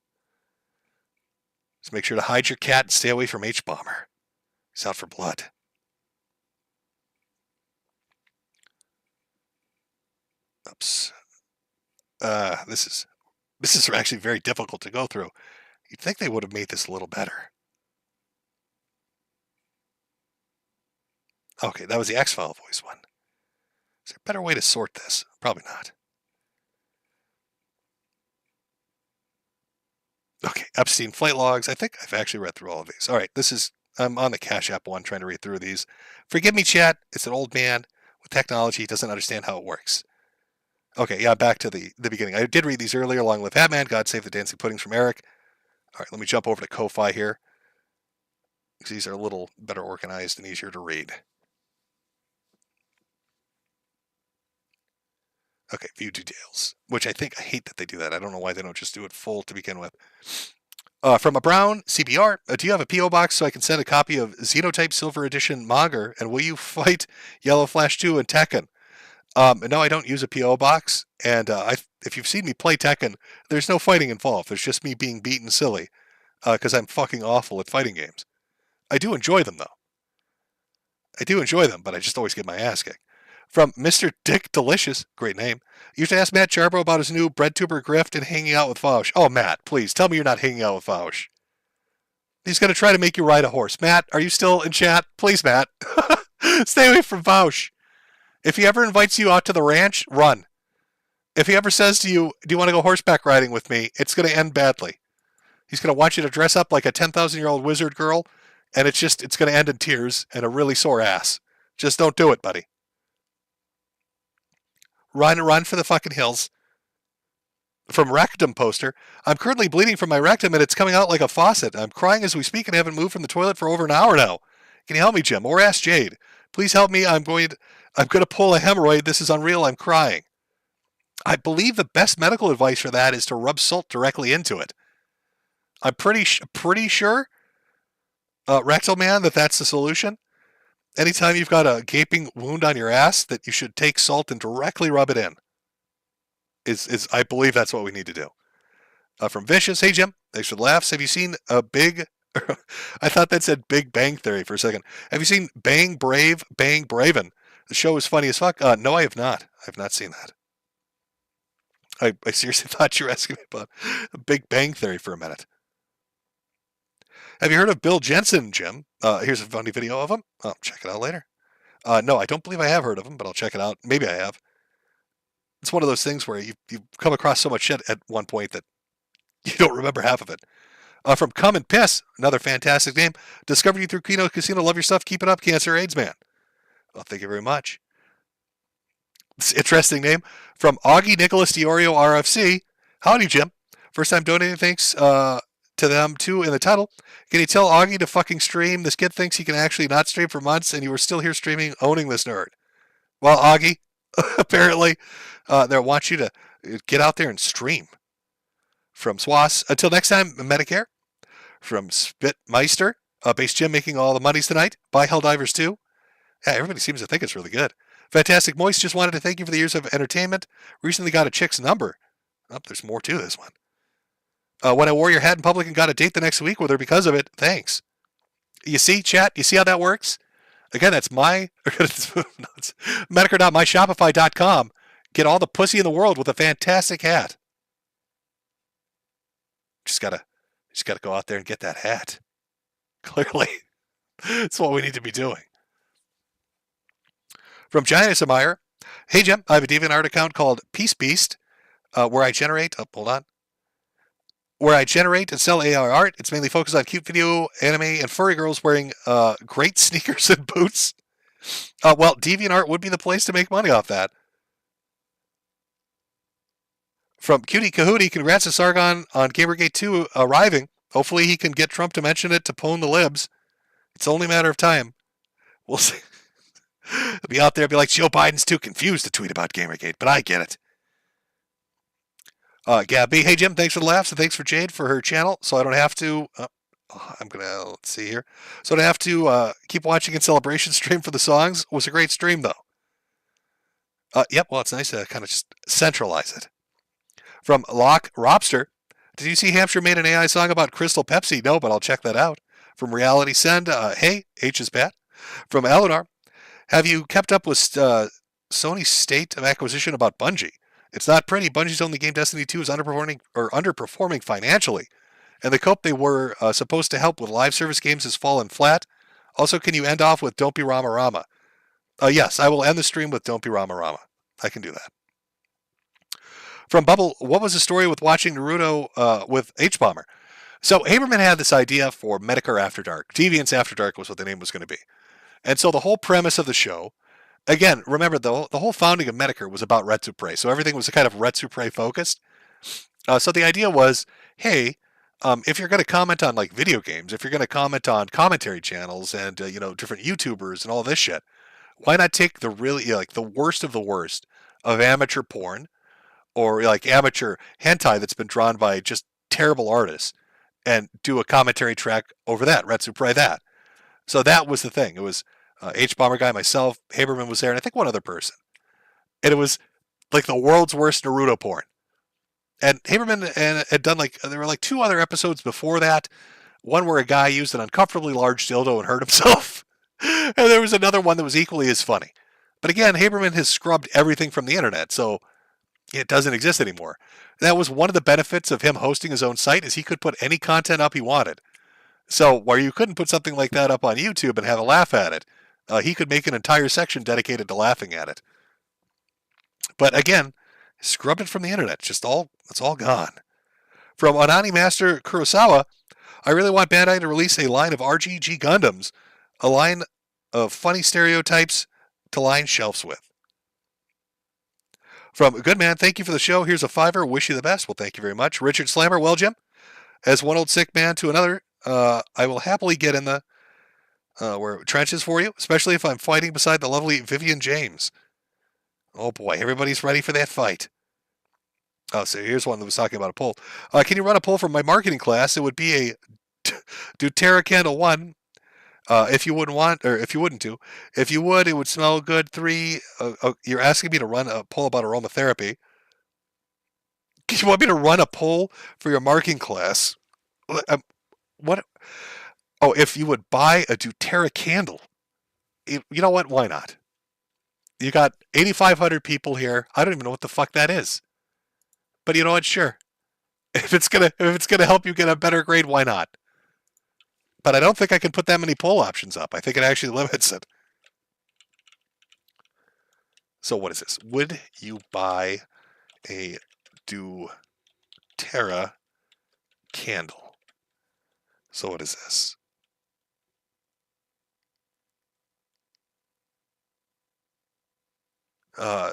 Just make sure to hide your cat and stay away from Hbomber. He's out for blood. Oops. This is actually very difficult to go through. You'd think they would have made this a little better. Okay, that was the X-File voice one. Is there a better way to sort this? Probably not. Okay, Epstein flight logs. I think I've actually read through all of these. All right, I'm on the Cash App one trying to read through these. Forgive me, chat. It's an old man with technology. He doesn't understand how it works. Okay, yeah, back to the beginning. I did read these earlier, along with Batman, God Save the Dancing Puddings from Eric. All right, let me jump over to Ko-Fi here, because these are a little better organized and easier to read. Okay, view details, which I hate that they do that. I don't know why they don't just do it full to begin with. From a Brown, CBR, do you have a P.O. box so I can send a copy of Xenotype Silver Edition Monger, and will you fight Yellow Flash 2 and Tekken? No, I don't use a P.O. box, and if you've seen me play Tekken, there's no fighting involved. There's just me being beaten silly, because I'm fucking awful at fighting games. I do enjoy them, though. I do enjoy them, but I just always get my ass kicked. From Mr. Dick Delicious, great name. You should ask Matt Charbro about his new breadtuber grift and hanging out with Vaush. Oh, Matt, please, tell me you're not hanging out with Vaush. He's going to try to make you ride a horse. Matt, are you still in chat? Please, Matt. Stay away from Vaush. If he ever invites you out to the ranch, run. If he ever says to you, do you want to go horseback riding with me? It's going to end badly. He's going to want you to dress up like a 10,000-year-old wizard girl, and it's going to end in tears and a really sore ass. Just don't do it, buddy. Run for the fucking hills. From Rectum Poster, I'm currently bleeding from my rectum and it's coming out like a faucet. I'm crying as we speak and haven't moved from the toilet for over an hour now. Can you help me, Jim? Or ask Jade. Please help me. I'm going to pull a hemorrhoid. This is unreal. I'm crying. I believe the best medical advice for that is to rub salt directly into it. I'm pretty sure, Rectal Man, that's the solution. Anytime you've got a gaping wound on your ass, that you should take salt and directly rub it in. I believe that's what we need to do. From Vicious, hey Jim, thanks for the laughs. Have you seen a big? I thought that said Big Bang Theory for a second. Have you seen Bang Brave, Bang Braven? The show is funny as fuck. No, I have not. I have not seen that. I seriously thought you were asking me about Big Bang Theory for a minute. Have you heard of Bill Jensen, Jim? Here's a funny video of him. I'll check it out later. No, I don't believe I have heard of him, but I'll check it out. Maybe I have. It's one of those things where you come across so much shit at one point that you don't remember half of it. From Come and Piss, another fantastic name. Discovered you through Keno Casino. Love your stuff. Keep it up, Cancer AIDS Man. Well, thank you very much. It's an interesting name. From Augie Nicholas Diorio RFC. Howdy, Jim. First time donating. Thanks to them, too, in the title. Can you tell Augie to fucking stream? This kid thinks he can actually not stream for months, and you were still here streaming, owning this nerd. Well, Augie, apparently, they want you to get out there and stream. From Swass. Until next time, Medicare. From Spitmeister. Base Jim making all the monies tonight. Bye, Helldivers 2. Yeah, everybody seems to think it's really good. Fantastic Moist, just wanted to thank you for the years of entertainment. Recently got a chick's number. Oh, there's more to this one. When I wore your hat in public and got a date the next week with her because of it, thanks. You see, chat? You see how that works? Again, that's my Metokur.myshopify.com. Get all the pussy in the world with a fantastic hat. Just gotta go out there and get that hat. Clearly, that's what we need to be doing. From Giant Meyer, hey Jim, I have a DeviantArt account called Peace Beast, where I generate. Where I generate and sell AR art. It's mainly focused on cute video, anime, and furry girls wearing great sneakers and boots. Well, DeviantArt would be the place to make money off that. From Cutie Kahootie, congrats to Sargoon on Gamergate 2 arriving. Hopefully he can get Trump to mention it to pwn the libs. It's only a matter of time. We'll see. He'll be out there be like, Joe Biden's too confused to tweet about Gamergate, but I get it. Gabby, hey Jim, thanks for the laughs and thanks for Jade for her channel, so I don't have to. Let's see here. So I don't have to keep watching in celebration stream for the songs. It was a great stream though. Yep, well it's nice to kind of just centralize it. From Locke Robster, did you see Hampshire made an AI song about Crystal Pepsi? No, but I'll check that out. From Reality Send, hey, H is bad. From Eleanor, have you kept up with Sony's state of acquisition about Bungie? It's not pretty. Bungie's only game Destiny 2 is underperforming financially. And the cope they were supposed to help with live service games has fallen flat. Also, can you end off with Don't Be Rama Rama? Yes, I will end the stream with Don't Be Rama Rama. I can do that. From Bubble, what was the story with watching Naruto with Hbomber? So Haberman had this idea for Metokur After Dark. Deviants After Dark was what the name was going to be. And so the whole premise of the show, again, remember the whole founding of Metokur was about Retsupre. So everything was kind of Retsupre focused. So the idea was, hey, if you're going to comment on like video games, if you're going to comment on commentary channels and different YouTubers and all this shit, why not take the really like the worst of amateur porn or like amateur hentai that's been drawn by just terrible artists and do a commentary track over that, Retsupre that. So that was the thing. It was Hbomberguy, myself, Haberman was there, and I think one other person. And it was like the world's worst Naruto porn. And Haberman had done there were like 2 other episodes before that. One where a guy used an uncomfortably large dildo and hurt himself. And there was another one that was equally as funny. But again, Haberman has scrubbed everything from the internet, so it doesn't exist anymore. That was one of the benefits of him hosting his own site, is he could put any content up he wanted. So where you couldn't put something like that up on YouTube and have a laugh at it, he could make an entire section dedicated to laughing at it. But again, scrubbed it from the internet. It's all gone. From Anani Master Kurosawa, I really want Bandai to release a line of RGG Gundams, a line of funny stereotypes to line shelves with. From Good Man, thank you for the show. Here's a $5. Wish you the best. Well, thank you very much. Richard Slammer, well, Jim, as one old sick man to another, I will happily get in the trenches for you, especially if I'm fighting beside the lovely Vivian James. Oh boy, everybody's ready for that fight. Oh, so here's one that was talking about a poll. Can you run a poll from my marketing class? It would be a doTERRA Candle 1. If you wouldn't do. If you would, it would smell good. 3. You're asking me to run a poll about aromatherapy. You want me to run a poll for your marking class? What? Oh, if you would buy a doTERRA candle. You know what? Why not? You got 8,500 people here. I don't even know what the fuck that is. But you know what? Sure. If it's gonna help you get a better grade, why not? But I don't think I can put that many poll options up. I think it actually limits it. So what is this? Would you buy a doTERRA candle? So what is this?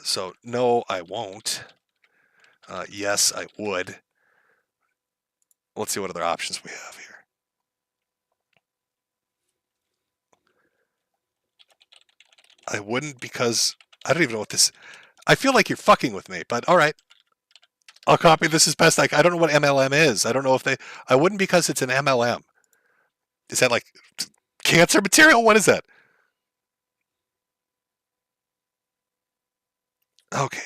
So no, I won't. Yes, I would. Let's see what other options we have here. I wouldn't because I don't even know what this. I feel like you're fucking with me, but all right. I'll copy this as best I can. I don't know what MLM is. I don't know if they. I wouldn't because it's an MLM. Is that like cancer material? What is that? Okay.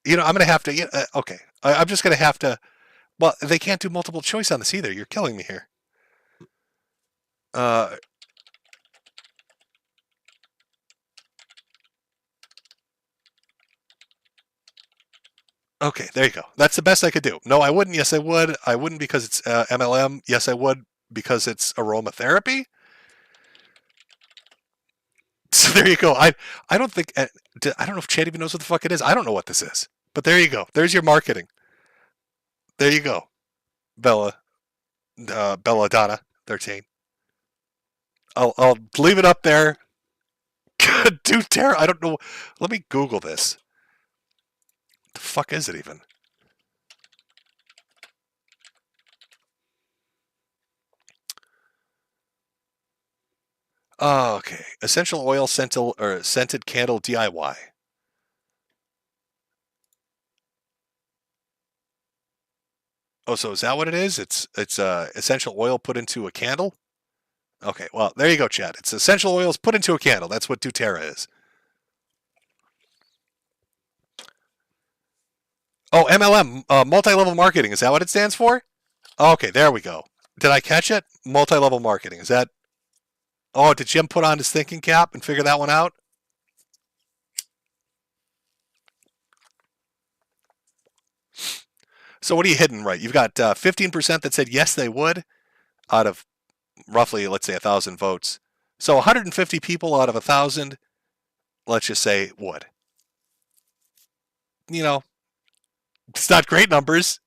You know, I'm going to have to. Okay. I'm just going to have to. Well, they can't do multiple choice on this either. You're killing me here. Okay, there you go. That's the best I could do. No, I wouldn't. Yes, I would. I wouldn't because it's MLM. Yes, I would because it's aromatherapy. So there you go. I don't think I don't know if Chad even knows what the fuck it is. I don't know what this is. But there you go. There's your marketing. There you go, Bella Donna 13. I'll leave it up there. doTERRA. I don't know. Let me Google this. The fuck is it even? Oh, okay. Essential oil scented candle DIY. Oh, so is that what it is? It's essential oil put into a candle? Okay, well, there you go, Chad. It's essential oils put into a candle. That's what doTERRA is. Oh, MLM, multi-level marketing. Is that what it stands for? Okay, there we go. Did I catch it? Multi-level marketing. Is that... Oh, did Jim put on his thinking cap and figure that one out? So what are you hitting right? You've got 15% that said yes, they would, out of roughly, let's say, 1,000 votes. So 150 people out of 1,000, let's just say, would. You know, it's not great numbers,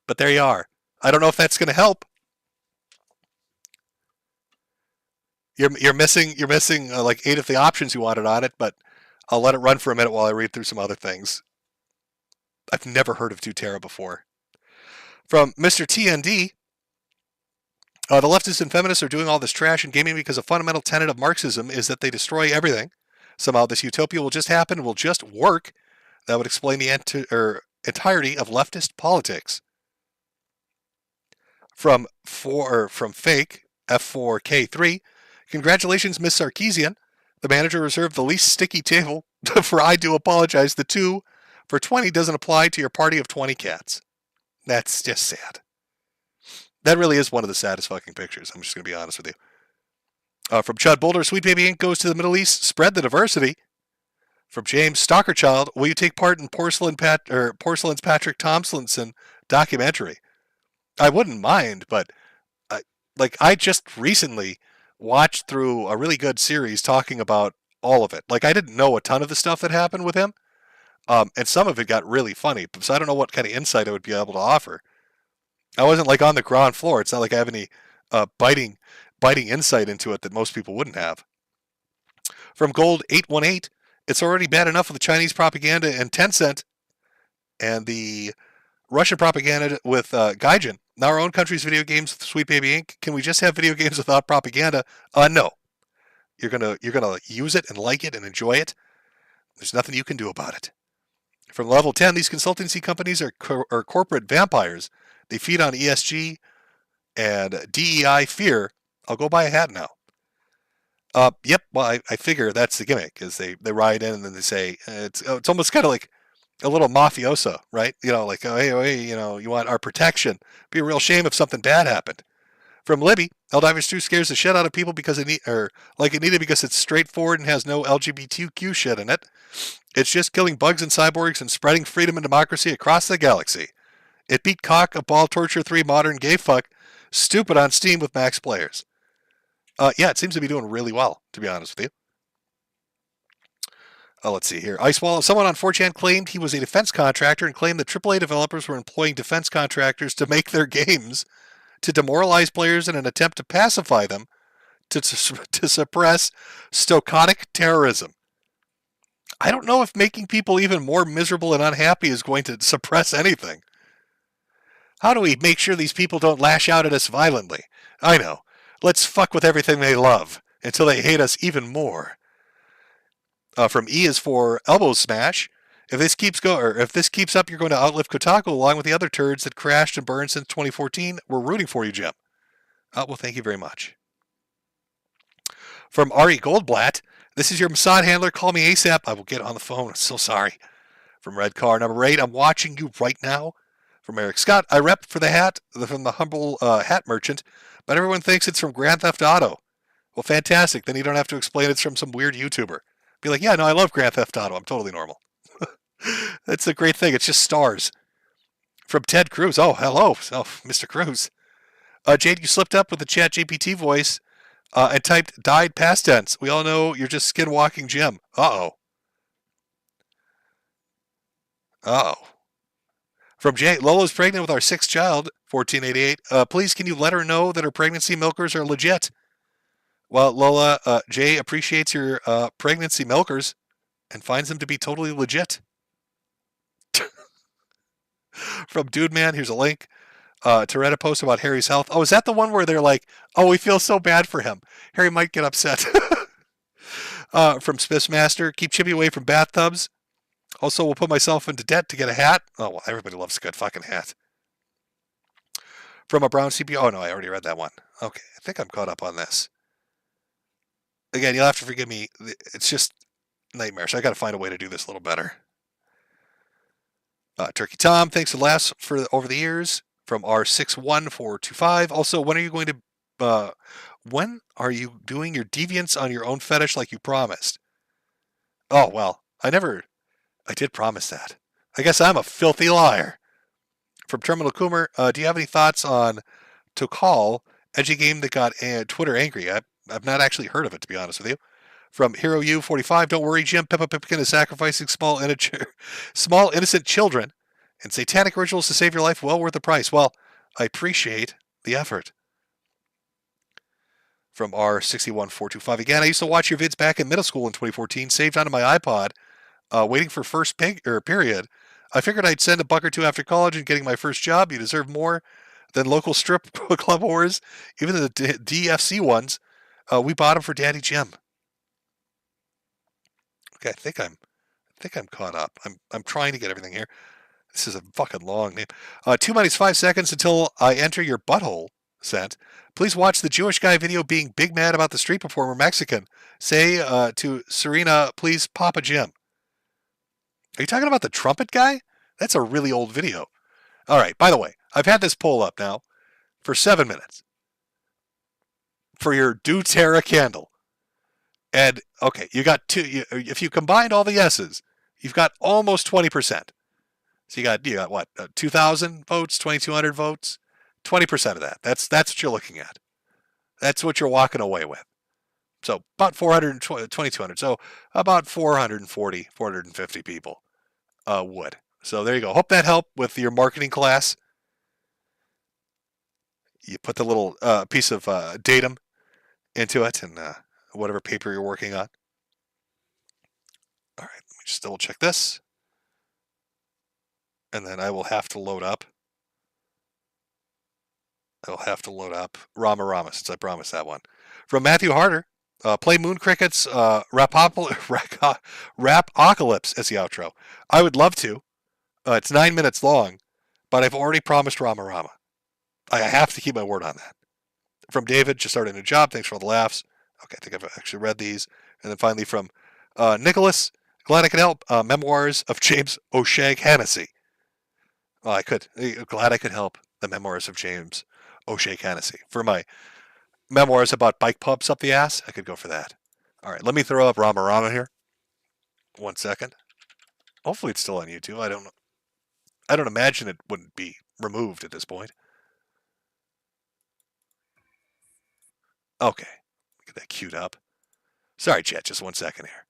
but there you are. I don't know if that's going to help. You're missing like 8 of the options you wanted on it, but I'll let it run for a minute while I read through some other things. I've never heard of doTERRA before. From Mr. TND, the leftists and feminists are doing all this trash and gaming because a fundamental tenet of Marxism is that they destroy everything. Somehow this utopia will just happen and will just work. That would explain the entirety of leftist politics. From Fake F4K3, congratulations, Miss Sarkeesian. The manager reserved the least sticky table, for I do apologize. The 2 for 20 doesn't apply to your party of 20 cats. That's just sad. That really is one of the saddest fucking pictures. I'm just going to be honest with you. From Chud Boulder, Sweet Baby Inc. goes to the Middle East. Spread the diversity. From James Stalker Child, will you take part in Porcelain's Patrick Tomlinson documentary? I wouldn't mind, but I just recently watched through a really good series talking about all of it. Like, I didn't know a ton of the stuff that happened with him, and some of it got really funny. So I don't know what kind of insight I would be able to offer. I wasn't like on the ground floor. It's not like I have any biting insight into it that most people wouldn't have. From Gold 818, it's already bad enough with the Chinese propaganda and Tencent and the Russian propaganda with Gaijin. Now our own country's video games with Sweet Baby Inc. Can we just have video games without propaganda? No. You're gonna use it and like it and enjoy it. There's nothing you can do about it. From Level 10, these consultancy companies are corporate vampires. They feed on ESG and DEI fear. I'll go buy a hat now. Yep. Well, I figure that's the gimmick. Is they ride in and then they say it's almost kind of like a little mafioso, right? You know, like, oh, hey, you know, you want our protection. Be a real shame if something bad happened. From Libby, Helldivers 2 scares the shit out of people because it needed because it's straightforward and has no LGBTQ shit in it. It's just killing bugs and cyborgs and spreading freedom and democracy across the galaxy. It beat Cock of Ball Torture 3 Modern Gay Fuck stupid on Steam with max players. Yeah, it seems to be doing really well, to be honest with you. Let's see here. Icewall, someone on 4chan claimed he was a defense contractor and claimed that AAA developers were employing defense contractors to make their games to demoralize players in an attempt to pacify them to suppress stochastic terrorism. I don't know if making people even more miserable and unhappy is going to suppress anything. How do we make sure these people don't lash out at us violently? I know. Let's fuck with everything they love until they hate us even more. From E is for Elbow Smash. If this keeps up, you're going to outlive Kotaku along with the other turds that crashed and burned since 2014. We're rooting for you, Jim. Well, thank you very much. From Ari Goldblatt, this is your Mossad handler. Call me ASAP. I will get on the phone. I'm so sorry. From Red Car number 8, I'm watching you right now. From Eric Scott, I rep for the hat from the humble hat merchant, but everyone thinks it's from Grand Theft Auto. Well, fantastic. Then you don't have to explain it's from some weird YouTuber. Be like, yeah, no, I love Grand Theft Auto. I'm totally normal. That's a great thing. It's just stars. From Ted Cruz. Oh, hello. Oh, Mr. Cruz. Jade, you slipped up with the chat GPT voice and typed died past tense. We all know you're just skinwalking Jim. Uh-oh. From Jay, Lola's pregnant with our 6th child, 1488. Please, can you let her know that her pregnancy milkers are legit? Well, Lola, Jay appreciates your pregnancy milkers and finds them to be totally legit. From Dude Man, here's a link to Reddit post about Harry's health. Oh, is that the one where they're like, oh, we feel so bad for him. Harry might get upset. From Smithmaster, keep Chibi away from bathtubs. Also, will put myself into debt to get a hat. Oh, well, everybody loves a good fucking hat. From a brown CPU. Oh, no, I already read that one. Okay, I think I'm caught up on this. Again, you'll have to forgive me. It's just nightmare, so I got to find a way to do this a little better. Turkey Tom, thanks for the laughs for over the years. From R61425. Also, when are you doing your deviance on your own fetish like you promised? Oh, well, I did promise that. I guess I'm a filthy liar. From Terminal Coomer, do you have any thoughts on Tokal, edgy game that got Twitter angry? I've not actually heard of it, to be honest with you. From Hero U45, don't worry, Jim. Peppa Pipkin is sacrificing small innocent children and satanic rituals to save your life. Well worth the price. Well, I appreciate the effort. From R61425, again, I used to watch your vids back in middle school in 2014, saved onto my iPod, waiting for first period. I figured I'd send $1 or $2 after college and getting my first job. You deserve more than local strip club whores, even the DFC ones. We bought them for Daddy Jim. Okay, I think I'm caught up. I'm trying to get everything here. This is a fucking long name. 2 minutes 5 seconds until I enter your butthole. Sent. Please watch the Jewish guy video being big mad about the street performer Mexican. Say to Serena, please Papa Jim. Are you talking about the trumpet guy? That's a really old video. All right. By the way, I've had this poll up now for 7 minutes for your doTERRA candle. And, okay, you got if you combined all the yeses, you've got almost 20%. So you got what, 2,000 votes, 2,200 votes? 20% of that. That's what you're looking at. That's what you're walking away with. So about 2,200. So about 440, 450 people would. So there you go. Hope that helped with your marketing class. You put the little piece of datum into it and whatever paper you're working on. All right, let me just double check this. And then I will have to load up. Rama Rama, since I promised that one. From Matthew Harder, play Moon Cricket's Rapocalypse as the outro. I would love to. It's 9 minutes long, but I've already promised Rama Rama. I have to keep my word on that. From David, just started a new job. Thanks for all the laughs. Okay, I think I've actually read these. And then finally from Nicholas, Glad I could help. Memoirs of James O'Shea Hennessy. Well, I could. Glad I could help. The Memoirs of James O'Shea Hennessy. For my memoirs about bike pubs up the ass, I could go for that. All right, let me throw up Rama Rama here. 1 second. Hopefully it's still on YouTube. I don't imagine it wouldn't be removed at this point. Okay. Get that queued up. Sorry, chat, just 1 second here.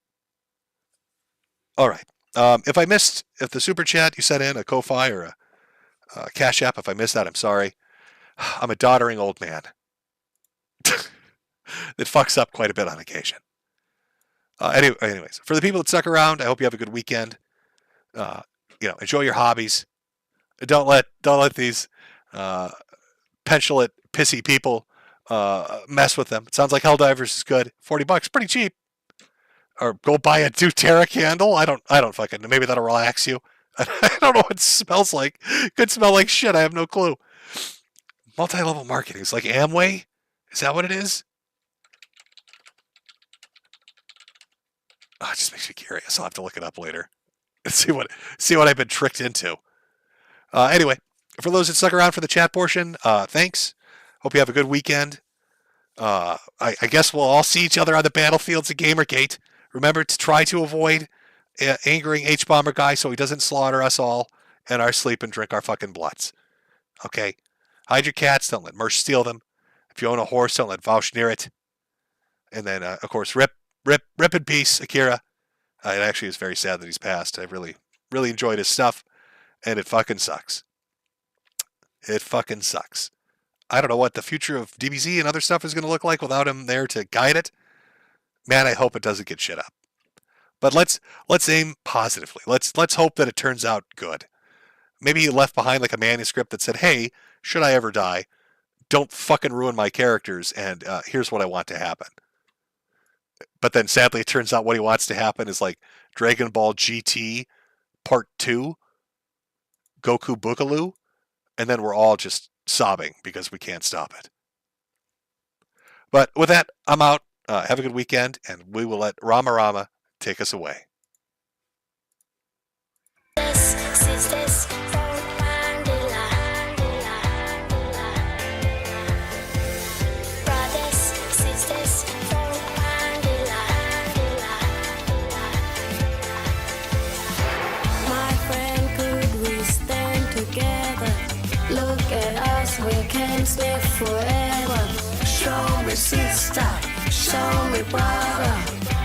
All right. If the super chat you sent in, a Ko-Fi or a Cash App, if I missed that, I'm sorry. I'm a doddering old man that fucks up quite a bit on occasion. Anyways, for the people that stuck around, I hope you have a good weekend. Enjoy your hobbies. Don't let these petulant, pissy people mess with them. It sounds like Helldivers is good. $40, pretty cheap. Or go buy a doTERRA candle. I don't fucking know. Maybe that'll relax you. I don't know what it smells like. Could smell like shit. I have no clue. Multi-level marketing. It's like Amway. Is that what it is? Oh, it just makes me curious. I'll have to look it up later and see what I've been tricked into. Anyway, for those that stuck around for the chat portion, thanks. Hope you have a good weekend. I guess we'll all see each other on the battlefields at Gamergate. Remember to try to avoid angering Hbomberguy so he doesn't slaughter us all in our sleep and drink our fucking bloods. Okay? Hide your cats. Don't let Mersh steal them. If you own a horse, don't let Vaush near it. And then, of course, rip in peace, Akira. It actually is very sad that he's passed. I really, really enjoyed his stuff, and it fucking sucks. It fucking sucks. I don't know what the future of DBZ and other stuff is going to look like without him there to guide it. Man, I hope it doesn't get shit up. But let's aim positively. Let's hope that it turns out good. Maybe he left behind like a manuscript that said, "Hey, should I ever die, don't fucking ruin my characters, and here's what I want to happen." But then sadly it turns out what he wants to happen is like Dragon Ball GT Part 2, Goku Boogaloo, and then we're all just sobbing because we can't stop it. But with that, I'm out. Have a good weekend, and we will let Rama Rama take us away. We can live forever. Show me sister, show me brother,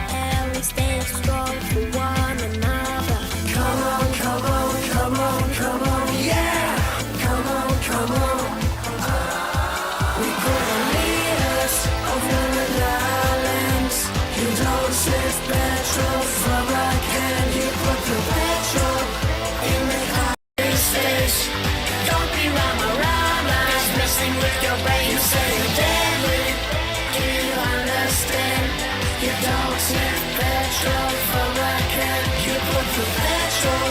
and we stay strong for one another. Come on, come on, come on, come on, yeah! Come on, come on. We could be leaders of the islands. You don't save petrol from a can. You put the petrol in the high stage. Don't be Rama Rama, messing with your brain. You say you're deadly. Do you understand? You don't save petrol from a can. You put the petrol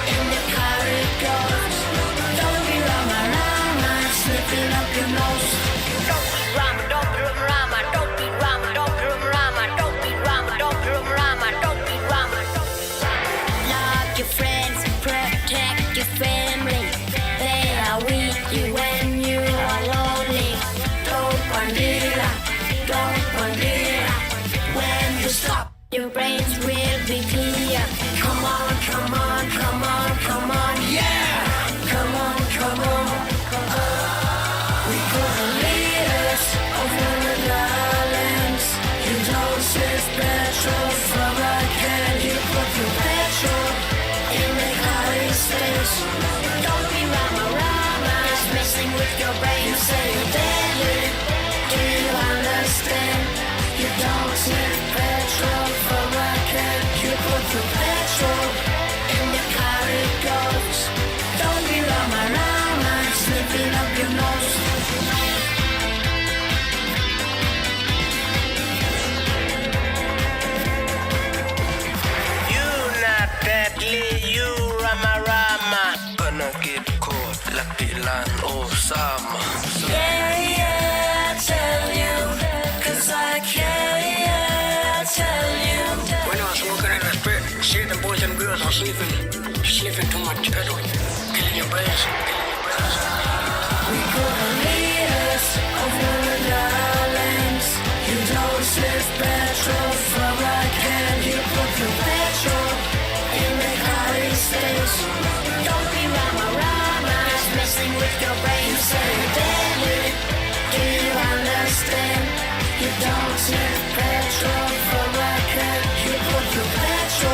in the car it goes. Don't be Rama Rama, slipping up your nose. Don't be Rama, don't be Rama, don't be Rama, don't be Rama, don't be Rama, don't be Rama, don't be Rama. Love your friends, protect your family. They are with you when you are lonely. Don't bandera, don't bandera. When you stop, your brains will be clear. Come on, come on, come on, come on, yeah! Come on, come on. We could be leaders of the islands. You don't save petrol from a can. You put your petrol in the high space. Don't be Rama Rama, it's messing with your brain. You say you're deadly. Do you understand? You don't save petrol from a can. You put your petrol in the car it goes. Don't be Rama Rama, slipping up your nose. You not deadly, you Rama Rama. Gonna get caught like Dylan Osama. Yeah, yeah, I tell you, 'cause I care, yeah, I tell you. When I was walking in the spirit, see them boys and girls are sniffing too much petrol, killing your brains, We could lead us over the lands. You don't sniff petrol from a can. You put your petrol in the high states. Don't be Rama Rama, it's messing with your brain. You say, Daddy, do you understand? You don't sniff petrol from a can. You put your petrol